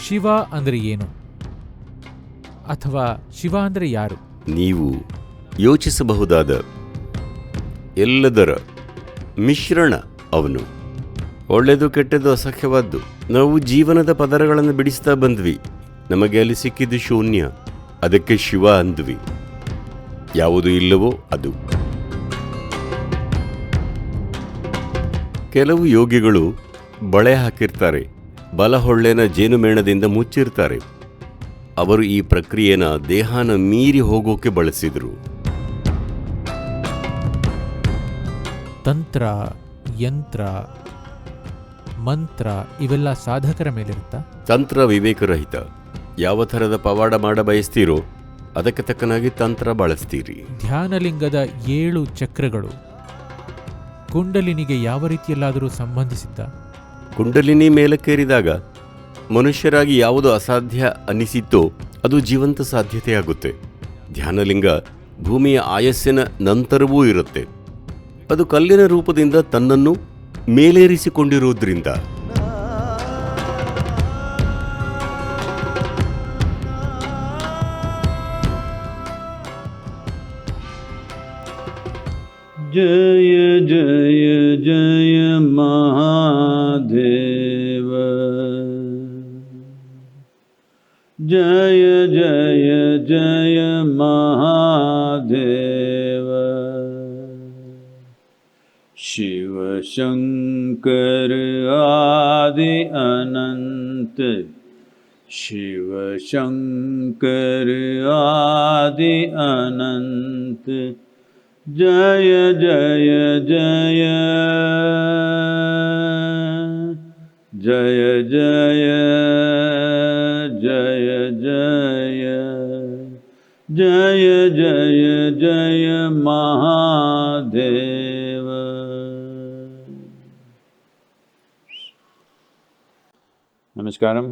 ಶಿವ ಅಂದರೆ ಏನು? ಅಥವಾ ಶಿವ ಅಂದರೆ ಯಾರು? ನೀವು ಯೋಚಿಸಬಹುದಾದ ಎಲ್ಲದರ ಮಿಶ್ರಣ ಅವನು. ಒಳ್ಳೆಯದು ಕೆಟ್ಟದ್ದು ಅಸಖ್ಯವಾದ್ದು. ನಾವು ಜೀವನದ ಪದರಗಳನ್ನು ಬಿಡಿಸ್ತಾ ಬಂದ್ವಿ. ನಮಗೆ ಅಲ್ಲಿ ಸಿಕ್ಕಿದ್ದು ಶೂನ್ಯ. ಅದಕ್ಕೆ ಶಿವ ಅಂದ್ವಿ. ಯಾವುದು ಇಲ್ಲವೋ ಅದು. ಕೆಲವು ಯೋಗಿಗಳು ಬಳೆ ಹಾಕಿರ್ತಾರೆ, ಬಲಹೊಳ್ಳೆನ ಜೇನುಮೇಣದಿಂದ ಮುಚ್ಚಿರ್ತಾರೆ. ಅವರು ಈ ಪ್ರಕ್ರಿಯೆನ ದೇಹನ ಮೀರಿ ಹೋಗೋಕೆ ಬಳಸಿದ್ರು. ತಂತ್ರ, ಯಂತ್ರ, ಮಂತ್ರ ಇವೆಲ್ಲ ಸಾಧಕರ ಮೇಲಿರುತ್ತಾ? ತಂತ್ರ ವಿವೇಕರಹಿತ. ಯಾವ ಥರದ ಪವಾಡ ಮಾಡ ಬಯಸ್ತೀರೋ ಅದಕ್ಕೆ ತಕ್ಕನಾಗಿ ತಂತ್ರ ಬಳಸ್ತೀರಿ. ಧ್ಯಾನಲಿಂಗದ 7 ಚಕ್ರಗಳು ಕುಂಡಲಿನಿಗೆ ಯಾವ ರೀತಿಯಲ್ಲಾದರೂ ಸಂಬಂಧಿಸಿದ್ದ? ಕುಂಡಲಿನಿ ಮೇಲಕ್ಕೇರಿದಾಗ ಮನುಷ್ಯರಾಗಿ ಯಾವುದು ಅಸಾಧ್ಯ ಅನಿಸಿತ್ತೋ ಅದು ಜೀವಂತ ಸಾಧ್ಯತೆಯಾಗುತ್ತೆ. ಧ್ಯಾನಲಿಂಗ ಭೂಮಿಯ ಆಯಸ್ಸಿನ ನಂತರವೂ ಇರುತ್ತೆ. ಅದು ಕಲ್ಲಿನ ರೂಪದಿಂದ ತನ್ನನ್ನು ಮೇಲೇರಿಸಿಕೊಂಡಿರುವುದರಿಂದ. ಜಯ ಜಯ ಜಯ ಮಹಾದೇವ, ಜಯ ಜಯ ಜಯ ಮಹಾದೇವ. ಶಿವ ಶಂಕರ ಆದಿ ಅನಂತ, ಶಿವ ಶಂಕರ ಆದಿ ಅನಂತ. ಜಯ ಜಯ ಜಯ ಜಯ ಜಯ ಜಯ ಜಯ ಜಯ ಜಯ ಜಯ ಮಹಾದೇವ. ನಮಸ್ಕಾರಂ.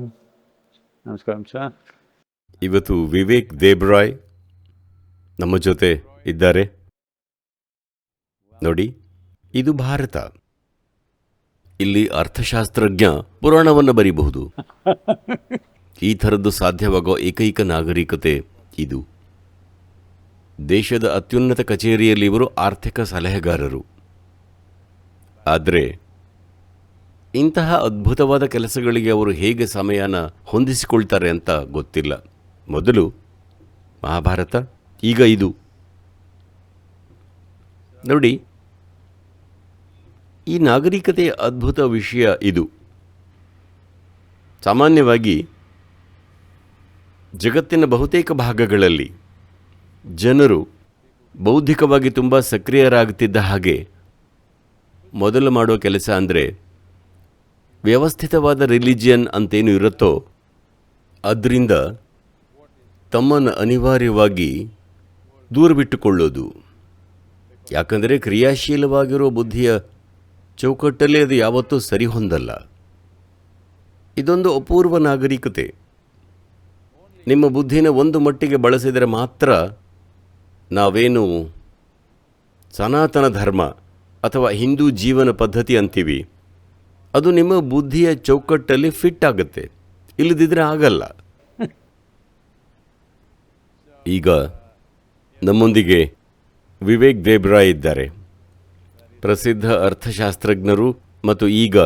ನಮಸ್ಕಾರಂ ಸರ್. ಇವತ್ತು ವಿವೇಕ್ ದೇಬ್ರಾಯ್ ನಮ್ಮ ಜೊತೆ ಇದ್ದಾರೆ. ನೋಡಿ, ಇದು ಭಾರತ. ಇಲ್ಲಿ ಅರ್ಥಶಾಸ್ತ್ರಜ್ಞ ಪುರಾಣವನ್ನು ಬರೀಬಹುದು. ಈ ಥರದ್ದು ಸಾಧ್ಯವಾಗೋ ಏಕೈಕ ನಾಗರಿಕತೆ ಇದು. ದೇಶದ ಅತ್ಯುನ್ನತ ಕಚೇರಿಯಲ್ಲಿ ಇವರು ಆರ್ಥಿಕ ಸಲಹೆಗಾರರು. ಆದರೆ ಇಂತಹ ಅದ್ಭುತವಾದ ಕೆಲಸಗಳಿಗೆ ಅವರು ಹೇಗೆ ಸಮಯನ ಹೊಂದಿಸಿಕೊಳ್ತಾರೆ ಅಂತ ಗೊತ್ತಿಲ್ಲ. ಮೊದಲು ಮಹಾಭಾರತ, ಈಗ ಇದು. ನೋಡಿ, ಈ ನಾಗರಿಕತೆಯ ಅದ್ಭುತ ವಿಷಯ ಇದು. ಸಾಮಾನ್ಯವಾಗಿ ಜಗತ್ತಿನ ಬಹುತೇಕ ಭಾಗಗಳಲ್ಲಿ ಜನರು ಬೌದ್ಧಿಕವಾಗಿ ತುಂಬ ಸಕ್ರಿಯರಾಗುತ್ತಿದ್ದ ಹಾಗೆ ಮೊದಲು ಮಾಡೋ ಕೆಲಸ ಅಂದರೆ ವ್ಯವಸ್ಥಿತವಾದ ರಿಲಿಜಿಯನ್ ಅಂತೇನು ಇರುತ್ತೋ ಅದರಿಂದ ತಮ್ಮನ್ನು ಅನಿವಾರ್ಯವಾಗಿ ದೂರವಿಟ್ಟುಕೊಳ್ಳೋದು. ಯಾಕಂದರೆ ಕ್ರಿಯಾಶೀಲವಾಗಿರೋ ಬುದ್ಧಿಯ ಚೌಕಟ್ಟಲ್ಲಿ ಅದು ಯಾವತ್ತೂ ಸರಿ ಹೊಂದಲ್ಲ. ಇದೊಂದು ಅಪೂರ್ವ ನಾಗರಿಕತೆ. ನಿಮ್ಮ ಬುದ್ಧಿನ ಒಂದು ಮಟ್ಟಿಗೆ ಬಳಸಿದರೆ ಮಾತ್ರ ನಾವೇನು ಸನಾತನ ಧರ್ಮ ಅಥವಾ ಹಿಂದೂ ಜೀವನ ಪದ್ಧತಿ ಅಂತೀವಿ ಅದು ನಿಮ್ಮ ಬುದ್ಧಿಯ ಚೌಕಟ್ಟಲ್ಲಿ ಫಿಟ್ ಆಗುತ್ತೆ. ಇಲ್ಲದಿದ್ದರೆ ಆಗಲ್ಲ. ಈಗ ನಮ್ಮೊಂದಿಗೆ ವಿವೇಕ್ ದೇಬ್ರಾಯ್ ಇದ್ದಾರೆ. ಪ್ರಸಿದ್ಧ ಅರ್ಥಶಾಸ್ತ್ರಜ್ಞರು ಮತ್ತು ಈಗ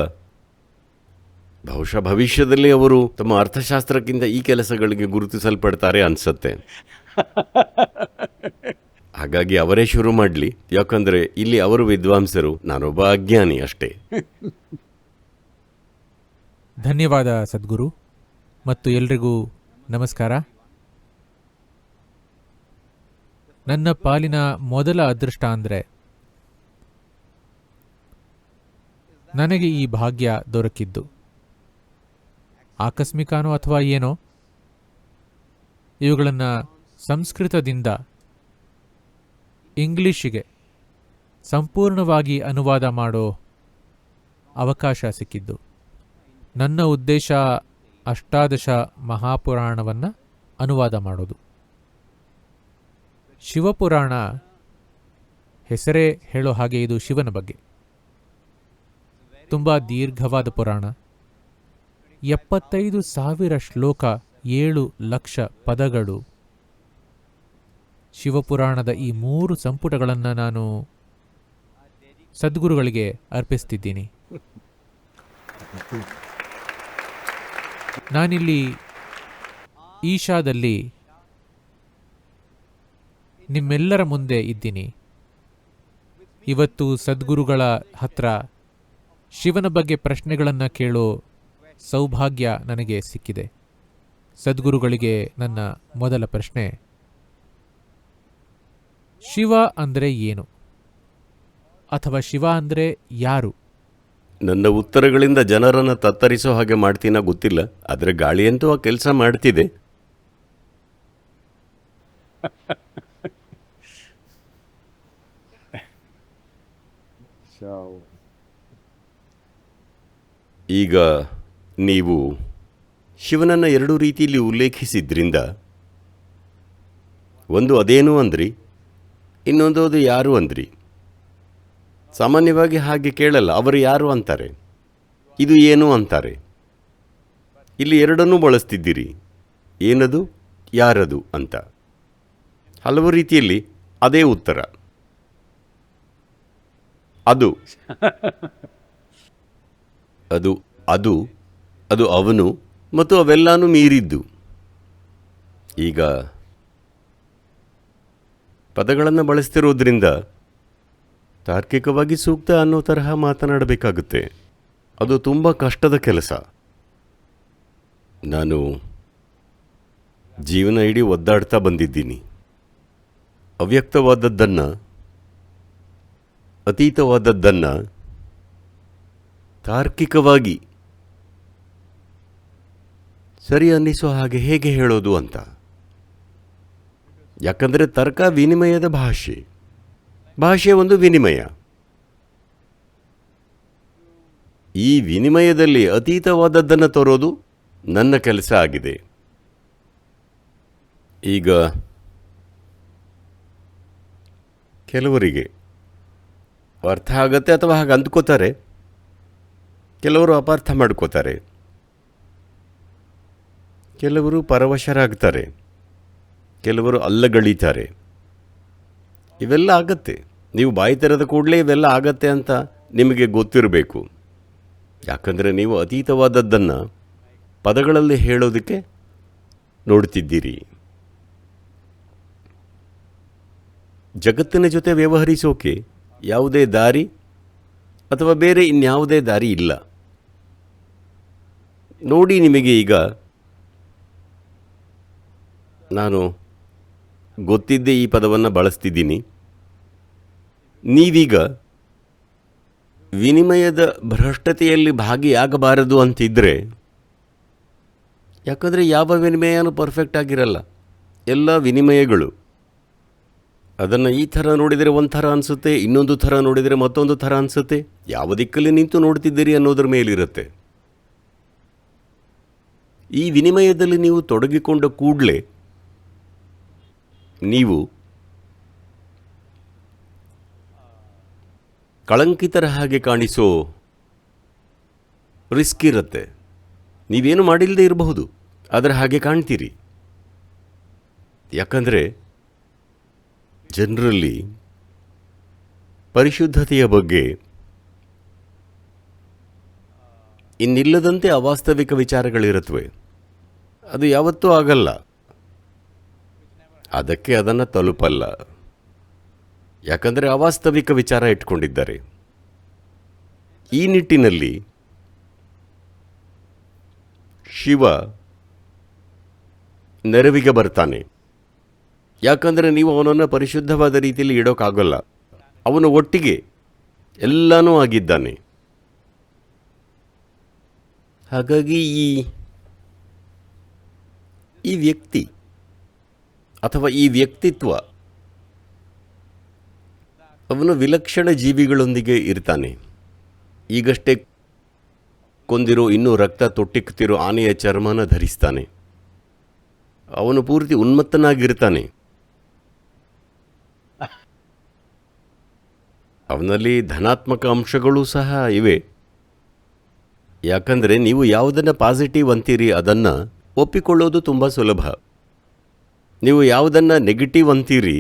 ಬಹುಶಃ ಭವಿಷ್ಯದಲ್ಲಿ ಅವರು ತಮ್ಮ ಅರ್ಥಶಾಸ್ತ್ರಕ್ಕಿಂತ ಈ ಕೆಲಸಗಳಿಗೆ ಗುರುತಿಸಲ್ಪಡ್ತಾರೆ ಅನಿಸುತ್ತೆ. ಹಾಗಾಗಿ ಅವರೇ ಶುರು ಮಾಡಲಿ. ಯಾಕಂದರೆ ಇಲ್ಲಿ ಅವರು ವಿದ್ವಾಂಸರು, ನಾನೊಬ್ಬ ಅಜ್ಞಾನಿ ಅಷ್ಟೇ. ಧನ್ಯವಾದ ಸದ್ಗುರು ಮತ್ತು ಎಲ್ರಿಗೂ ನಮಸ್ಕಾರ. ನನ್ನ ಪಾಲಿನ ಮೊದಲ ಅದೃಷ್ಟ ಅಂದರೆ ನನಗೆ ಈ ಭಾಗ್ಯ ದೊರಕಿದ್ದು. ಆಕಸ್ಮಿಕನೋ ಅಥವಾ ಏನೋ, ಇವುಗಳನ್ನು ಸಂಸ್ಕೃತದಿಂದ ಇಂಗ್ಲಿಷಿಗೆ ಸಂಪೂರ್ಣವಾಗಿ ಅನುವಾದ ಮಾಡೋ ಅವಕಾಶ ಸಿಕ್ಕಿದ್ದು. ನನ್ನ ಉದ್ದೇಶ 18 ಮಹಾಪುರಾಣವನ್ನು ಅನುವಾದ ಮಾಡೋದು. ಶಿವಪುರಾಣ ಹೆಸರೇ ಹೇಳೋ ಹಾಗೆ ಇದು ಶಿವನ ಬಗ್ಗೆ. ತುಂಬ ದೀರ್ಘವಾದ ಪುರಾಣ. 75,000 ಶ್ಲೋಕ, 7 ಲಕ್ಷ ಪದಗಳು. ಶಿವಪುರಾಣದ ಈ 3 ಸಂಪುಟಗಳನ್ನು ನಾನು ಸದ್ಗುರುಗಳಿಗೆ ಅರ್ಪಿಸ್ತಿದ್ದೀನಿ. ನಾನಿಲ್ಲಿ ಈಶಾದಲ್ಲಿ ನಿಮ್ಮೆಲ್ಲರ ಮುಂದೆ ಇದ್ದೀನಿ. ಇವತ್ತು ಸದ್ಗುರುಗಳ ಹತ್ರ ಶಿವನ ಬಗ್ಗೆ ಪ್ರಶ್ನೆಗಳನ್ನು ಕೇಳೋ ಸೌಭಾಗ್ಯ ನನಗೆ ಸಿಕ್ಕಿದೆ. ಸದ್ಗುರುಗಳಿಗೆ ನನ್ನ ಮೊದಲ ಪ್ರಶ್ನೆ, ಶಿವ ಅಂದರೆ ಏನು? ಅಥವಾ ಶಿವ ಅಂದರೆ ಯಾರು? ನನ್ನ ಉತ್ತರಗಳಿಂದ ಜನರನ್ನು ತತ್ತರಿಸೋ ಹಾಗೆ ಮಾಡ್ತೀನ ಗೊತ್ತಿಲ್ಲ, ಆದರೆ ಗಾಳಿಯಂತೂ ಆ ಕೆಲಸ ಮಾಡ್ತಿದೆ. ಈಗ ನೀವು ಶಿವನನ್ನು 2 ರೀತಿಯಲ್ಲಿ ಉಲ್ಲೇಖಿಸಿದ್ರಿಂದ, ಒಂದು ಅದೇನು ಅಂದ್ರಿ, ಇನ್ನೊಂದು ಅದು ಯಾರು ಅಂದ್ರಿ. ಸಾಮಾನ್ಯವಾಗಿ ಹಾಗೆ ಕೇಳಲ್ಲ, ಅವರು ಯಾರು ಅಂತಾರೆ, ಇದು ಏನು ಅಂತಾರೆ. ಇಲ್ಲಿ ಎರಡನ್ನೂ ಬಳಸ್ತಿದ್ದೀರಿ, ಏನದು ಯಾರದು ಅಂತ. ಹಲವು ರೀತಿಯಲ್ಲಿ ಅದೇ ಉತ್ತರ. ಅದು ಅದು ಅದು ಅದು ಅವನು ಮತ್ತು ಅವೆಲ್ಲಾನು ಮೀರಿದ್ದು. ಈಗ ಪದಗಳನ್ನು ಬಳಸ್ತಿರೋದ್ರಿಂದ ತಾರ್ಕಿಕವಾಗಿ ಸೂಕ್ತ ಅನ್ನೋ ತರಹ ಮಾತನಾಡಬೇಕಾಗುತ್ತೆ. ಅದು ತುಂಬ ಕಷ್ಟದ ಕೆಲಸ. ನಾನು ಜೀವನ ಇಡೀ ಒದ್ದಾಡ್ತಾ ಬಂದಿದ್ದೀನಿ. ಅವ್ಯಕ್ತವಾದದ್ದನ್ನು, ಅತೀತವಾದದ್ದನ್ನು ತಾರ್ಕಿಕವಾಗಿ ಸರಿ ಅನ್ನಿಸೋ ಹಾಗೆ ಹೇಗೆ ಹೇಳೋದು ಅಂತ. ಯಾಕಂದರೆ ತರ್ಕ ವಿನಿಮಯದ ಭಾಷೆ. ಭಾಷೆ ಒಂದು ವಿನಿಮಯ. ಈ ವಿನಿಮಯದಲ್ಲಿ ಅತೀತವಾದದ್ದನ್ನು ತರೋದು ನನ್ನ ಕೆಲಸ ಆಗಿದೆ. ಈಗ ಕೆಲವರಿಗೆ ಅರ್ಥ ಆಗತ್ತೆ ಅಥವಾ ಹಾಗೆ ಅಂದ್ಕೋತಾರೆ, ಕೆಲವರು ಅಪಾರ್ಥ ಮಾಡ್ಕೋತಾರೆ, ಕೆಲವರು ಪರವಶರಾಗ್ತಾರೆ, ಕೆಲವರು ಅಲ್ಲಗಳೀತಾರೆ. ಇವೆಲ್ಲ ಆಗತ್ತೆ. ನೀವು ಬಾಯಿ ತೆರೆದ ಕೂಡಲೇ ಇವೆಲ್ಲ ಆಗತ್ತೆ ಅಂತ ನಿಮಗೆ ಗೊತ್ತಿರಬೇಕು. ಯಾಕಂದರೆ ನೀವು ಅತೀತವಾದದ್ದನ್ನು ಪದಗಳಲ್ಲಿ ಹೇಳೋದಕ್ಕೆ ನೋಡ್ತಿದ್ದೀರಿ. ಜಗತ್ತಿನ ಜೊತೆ ವ್ಯವಹರಿಸೋಕೆ ಯಾವುದೇ ದಾರಿ ಅಥವಾ ಬೇರೆ ಇನ್ಯಾವುದೇ ದಾರಿ ಇಲ್ಲ. ನೋಡಿ, ನಿಮಗೆ ಈಗ ನಾನು ಗೊತ್ತಿದ್ದೇ ಈ ಪದವನ್ನು ಬಳಸ್ತಿದ್ದೀನಿ. ನೀವೀಗ ವಿನಿಮಯದ ಭ್ರಷ್ಟತೆಯಲ್ಲಿ ಭಾಗಿಯಾಗಬಾರದು ಅಂತಿದ್ದರೆ, ಯಾಕಂದರೆ ಯಾವ ವಿನಿಮಯನೂ ಪರ್ಫೆಕ್ಟ್ ಆಗಿರಲ್ಲ. ಎಲ್ಲ ವಿನಿಮಯಗಳು ಅದನ್ನು ಈ ಥರ ನೋಡಿದರೆ ಒಂದು ಥರ ಅನಿಸುತ್ತೆ, ಇನ್ನೊಂದು ಥರ ನೋಡಿದರೆ ಮತ್ತೊಂದು ಥರ ಅನಿಸುತ್ತೆ. ಯಾವ ದಿಕ್ಕಲ್ಲಿ ನಿಂತು ನೋಡ್ತಿದ್ದೀರಿ ಅನ್ನೋದ್ರ ಮೇಲಿರುತ್ತೆ. ಈ ವಿನಿಮಯದಲ್ಲಿ ನೀವು ತೊಡಗಿಕೊಂಡ ಕೂಡಲೇ ನೀವು ಕಳಂಕಿತರ ಹಾಗೆ ಕಾಣಿಸೋ ರಿಸ್ಕ್ ಇರುತ್ತೆ. ನೀವೇನು ಮಾಡಿಲ್ಲದೆ ಇರಬಹುದು, ಆದರೆ ಹಾಗೆ ಕಾಣ್ತೀರಿ. ಯಾಕಂದರೆ ಜನರಲ್ಲಿ ಪರಿಶುದ್ಧತೆಯ ಬಗ್ಗೆ ಇನ್ನಿಲ್ಲದಂತೆ ಅವಾಸ್ತವಿಕ ವಿಚಾರಗಳಿರುತ್ತವೆ. ಅದು ಯಾವತ್ತೂ ಆಗಲ್ಲ, ಅದಕ್ಕೆ ಅದನ್ನು ತಲುಪಲ್ಲ. ಯಾಕಂದರೆ ಅವಾಸ್ತವಿಕ ವಿಚಾರ ಇಟ್ಕೊಂಡಿದ್ದಾರೆ. ಈ ನಿಟ್ಟಿನಲ್ಲಿ ಶಿವ ನೆರವಿಗೆ ಬರ್ತಾನೆ. ಯಾಕಂದರೆ ನೀವು ಅವನನ್ನು ಪರಿಶುದ್ಧವಾದ ರೀತಿಯಲ್ಲಿ ಇಡೋಕ್ಕಾಗಲ್ಲ. ಅವನು ಒಟ್ಟಿಗೆ ಎಲ್ಲನೂ ಆಗಿದ್ದಾನೆ. ಹಾಗಾಗಿ ಈ ವ್ಯಕ್ತಿ ಅಥವಾ ಈ ವ್ಯಕ್ತಿತ್ವ ಅವನು ವಿಲಕ್ಷಣ ಜೀವಿಗಳೊಂದಿಗೆ ಇರ್ತಾನೆ. ಈಗಷ್ಟೇ ಕೊಂದಿರೋ, ಇನ್ನೂ ರಕ್ತ ತೊಟ್ಟಿಕ್ತಿರೋ ಆನೆಯ ಚರ್ಮನ ಧರಿಸ್ತಾನೆ. ಅವನು ಪೂರ್ತಿ ಉನ್ಮತ್ತನಾಗಿರ್ತಾನೆ. ಅವನಲ್ಲಿ ಧನಾತ್ಮಕ ಅಂಶಗಳೂ ಸಹ ಇವೆ. ಯಾಕಂದರೆ ನೀವು ಯಾವುದನ್ನು ಪಾಸಿಟಿವ್ ಅಂತೀರಿ ಅದನ್ನು ಒಪ್ಪಿಕೊಳ್ಳೋದು ತುಂಬ ಸುಲಭ. ನೀವು ಯಾವುದನ್ನು ನೆಗೆಟಿವ್ ಅಂತೀರಿ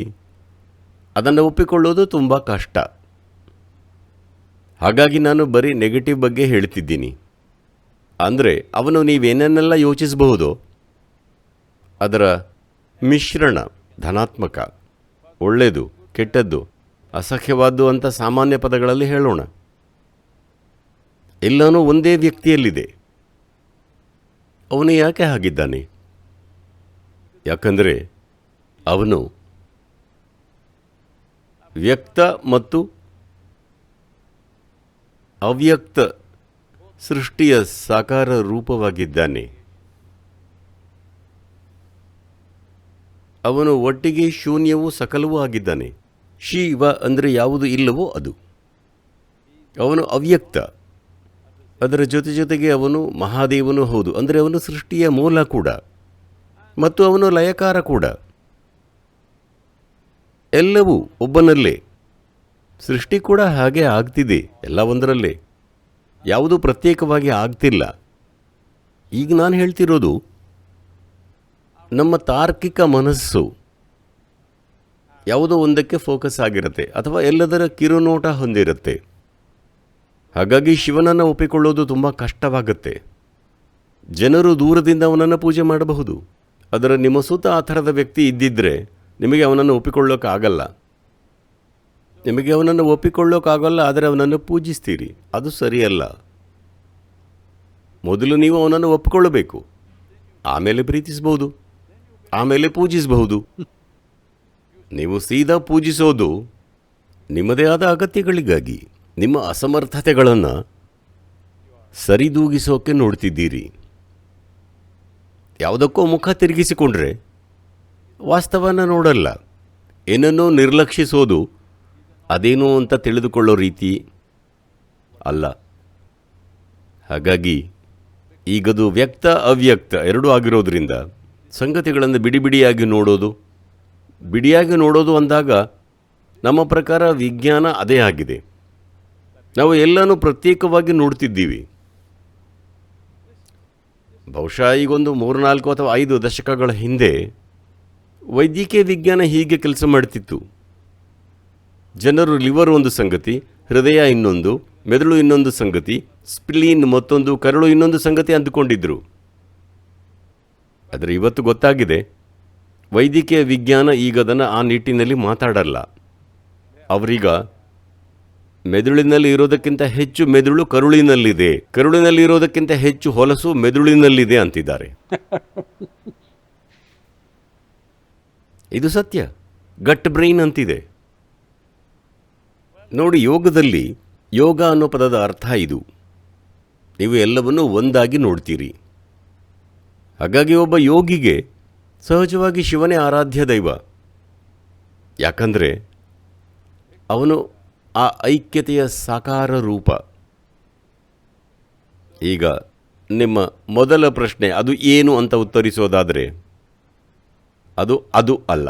ಅದನ್ನು ಒಪ್ಪಿಕೊಳ್ಳೋದು ತುಂಬ ಕಷ್ಟ. ಹಾಗಾಗಿ ನಾನು ಬರೀ ನೆಗೆಟಿವ್ ಬಗ್ಗೆ ಹೇಳ್ತಿದ್ದೀನಿ. ಅಂದರೆ ಅವನು ನೀವೇನೇನೆಲ್ಲ ಯೋಚಿಸಬಹುದೋ ಅದರ ಮಿಶ್ರಣ, ಧನಾತ್ಮಕ, ಒಳ್ಳೆಯದು, ಕೆಟ್ಟದ್ದು, ಅಸಹ್ಯವಾದ್ದು ಅಂತ ಸಾಮಾನ್ಯ ಪದಗಳಲ್ಲಿ ಹೇಳೋಣ. ಎಲ್ಲನೂ ಒಂದೇ ವ್ಯಕ್ತಿಯಲ್ಲಿದೆ. ಅವನು ಯಾಕೆ ಹಾಗಿದ್ದಾನೆ? ಯಾಕಂದರೆ ಅವನು ವ್ಯಕ್ತ ಮತ್ತು ಅವ್ಯಕ್ತ ಸೃಷ್ಟಿಯ ಸಾಕಾರ ರೂಪವಾಗಿದ್ದಾನೆ. ಅವನು ಒಟ್ಟಿಗೆ ಶೂನ್ಯವೂ ಸಕಲವೂ ಆಗಿದ್ದಾನೆ. ಶಿವ ಅಂದರೆ ಯಾವುದು ಇಲ್ಲವೋ ಅದು. ಅವನು ಅವ್ಯಕ್ತ. ಅದರ ಜೊತೆಗೆ ಅವನು ಮಹಾದೇವನೂ ಹೌದು. ಅಂದರೆ ಅವನು ಸೃಷ್ಟಿಯ ಮೂಲ ಕೂಡ ಮತ್ತು ಅವನು ಲಯಕಾರ ಕೂಡ. ಎಲ್ಲವೂ ಒಬ್ಬನಲ್ಲೇ. ಸೃಷ್ಟಿ ಕೂಡ ಹಾಗೆ ಆಗ್ತಿದೆ, ಎಲ್ಲ ಒಂದರಲ್ಲೇ, ಯಾವುದೂ ಪ್ರತ್ಯೇಕವಾಗಿ ಆಗ್ತಿಲ್ಲ. ಈಗ ನಾನು ಹೇಳ್ತಿರೋದು ನಮ್ಮ ತಾರ್ಕಿಕ ಮನಸ್ಸು ಯಾವುದೋ ಒಂದಕ್ಕೆ ಫೋಕಸ್ ಆಗಿರುತ್ತೆ ಅಥವಾ ಎಲ್ಲದರ ಕಿರುನೋಟ ಹೊಂದಿರುತ್ತೆ. ಹಾಗಾಗಿ ಶಿವನನ್ನು ಒಪ್ಪಿಕೊಳ್ಳೋದು ತುಂಬ ಕಷ್ಟವಾಗುತ್ತೆ. ಜನರು ದೂರದಿಂದ ಅವನನ್ನು ಪೂಜೆ ಮಾಡಬಹುದು. ಅದರ ನಿಮ್ಮ ಸುತ್ತ ಆ ಥರದ ವ್ಯಕ್ತಿ ಇದ್ದಿದ್ದರೆ ನಿಮಗೆ ಅವನನ್ನು ಒಪ್ಪಿಕೊಳ್ಳೋಕ್ಕಾಗಲ್ಲ. ನಿಮಗೆ ಅವನನ್ನು ಒಪ್ಪಿಕೊಳ್ಳೋಕ್ಕಾಗಲ್ಲ, ಆದರೆ ಅವನನ್ನು ಪೂಜಿಸ್ತೀರಿ. ಅದು ಸರಿಯಲ್ಲ. ಮೊದಲು ನೀವು ಅವನನ್ನು ಒಪ್ಪಿಕೊಳ್ಳಬೇಕು, ಆಮೇಲೆ ಪ್ರೀತಿಸಬಹುದು, ಆಮೇಲೆ ಪೂಜಿಸಬಹುದು. ನೀವು ಸೀದಾ ಪೂಜಿಸೋದು ನಿಮ್ಮದೇ ಆದ ಅಗತ್ಯಗಳಿಗಾಗಿ, ನಿಮ್ಮ ಅಸಮರ್ಥತೆಗಳನ್ನು ಸರಿದೂಗಿಸೋಕೆ ನೋಡ್ತಿದ್ದೀರಿ. ಯಾವುದಕ್ಕೋ ಮುಖ ತಿರುಗಿಸಿಕೊಂಡ್ರೆ ವಾಸ್ತವನ ನೋಡಲ್ಲ. ಏನನ್ನೋ ನಿರ್ಲಕ್ಷಿಸೋದು ಅದೇನೋ ಅಂತ ತಿಳಿದುಕೊಳ್ಳೋ ರೀತಿ ಅಲ್ಲ. ಹಾಗಾಗಿ ಈಗದು ವ್ಯಕ್ತ ಅವ್ಯಕ್ತ ಎರಡೂ ಆಗಿರೋದ್ರಿಂದ ಸಂಗತಿಗಳನ್ನು ಬಿಡಿಯಾಗಿ ನೋಡೋದು ಅಂದಾಗ ನಮ್ಮ ಪ್ರಕಾರ ವಿಜ್ಞಾನ ಅದೇ ಆಗಿದೆ. ನಾವು ಎಲ್ಲನೂ ಪ್ರತ್ಯೇಕವಾಗಿ ನೋಡ್ತಿದ್ದೀವಿ. ಬಹುಶಃ ಈಗೊಂದು 3-4 ಅಥವಾ 5 ದಶಕಗಳ ಹಿಂದೆ ವೈದ್ಯಕೀಯ ವಿಜ್ಞಾನ ಹೀಗೆ ಕೆಲಸ ಮಾಡ್ತಿತ್ತು. ಜನರು ಲಿವರ್ ಒಂದು ಸಂಗತಿ, ಹೃದಯ ಇನ್ನೊಂದು, ಮೆದುಳು ಇನ್ನೊಂದು ಸಂಗತಿ, ಸ್ಪ್ಲೀನ್ ಮತ್ತೊಂದು, ಕರುಳು ಇನ್ನೊಂದು ಸಂಗತಿ ಅಂದುಕೊಂಡಿದ್ರು. ಆದರೆ ಇವತ್ತು ಗೊತ್ತಾಗಿದೆ, ವೈದ್ಯಕೀಯ ವಿಜ್ಞಾನ ಈಗ ಅದನ್ನು ಆ ನಿಟ್ಟಿನಲ್ಲಿ ಮಾತಾಡಲ್ಲ. ಅವರೀಗ ಮೆದುಳಿನಲ್ಲಿ ಇರೋದಕ್ಕಿಂತ ಹೆಚ್ಚು ಮೆದುಳು ಕರುಳಿನಲ್ಲಿದೆ, ಕರುಳಿನಲ್ಲಿ ಇರೋದಕ್ಕಿಂತ ಹೆಚ್ಚು ಹೊಲಸು ಮೆದುಳಿನಲ್ಲಿದೆ ಅಂತಿದ್ದಾರೆ. ಇದು ಸತ್ಯ. ಗಟ್ ಬ್ರೈನ್ ಅಂತಿದೆ. ನೋಡಿ, ಯೋಗದಲ್ಲಿ ಯೋಗ ಅನ್ನೋ ಪದದ ಅರ್ಥ ಇದು. ನೀವು ಎಲ್ಲವನ್ನೂ ಒಂದಾಗಿ ನೋಡ್ತೀರಿ. ಹಾಗಾಗಿ ಒಬ್ಬ ಯೋಗಿಗೆ ಸಹಜವಾಗಿ ಶಿವನೇ ಆರಾಧ್ಯ ದೈವ. ಯಾಕಂದರೆ ಅವನು ಆ ಐಕ್ಯತೆಯ ಸಾಕಾರ ರೂಪ. ಈಗ ನಿಮ್ಮ ಮೊದಲ ಪ್ರಶ್ನೆ ಅದು ಏನು ಅಂತ ಉತ್ತರಿಸೋದಾದರೆ ಅದು ಅಲ್ಲ.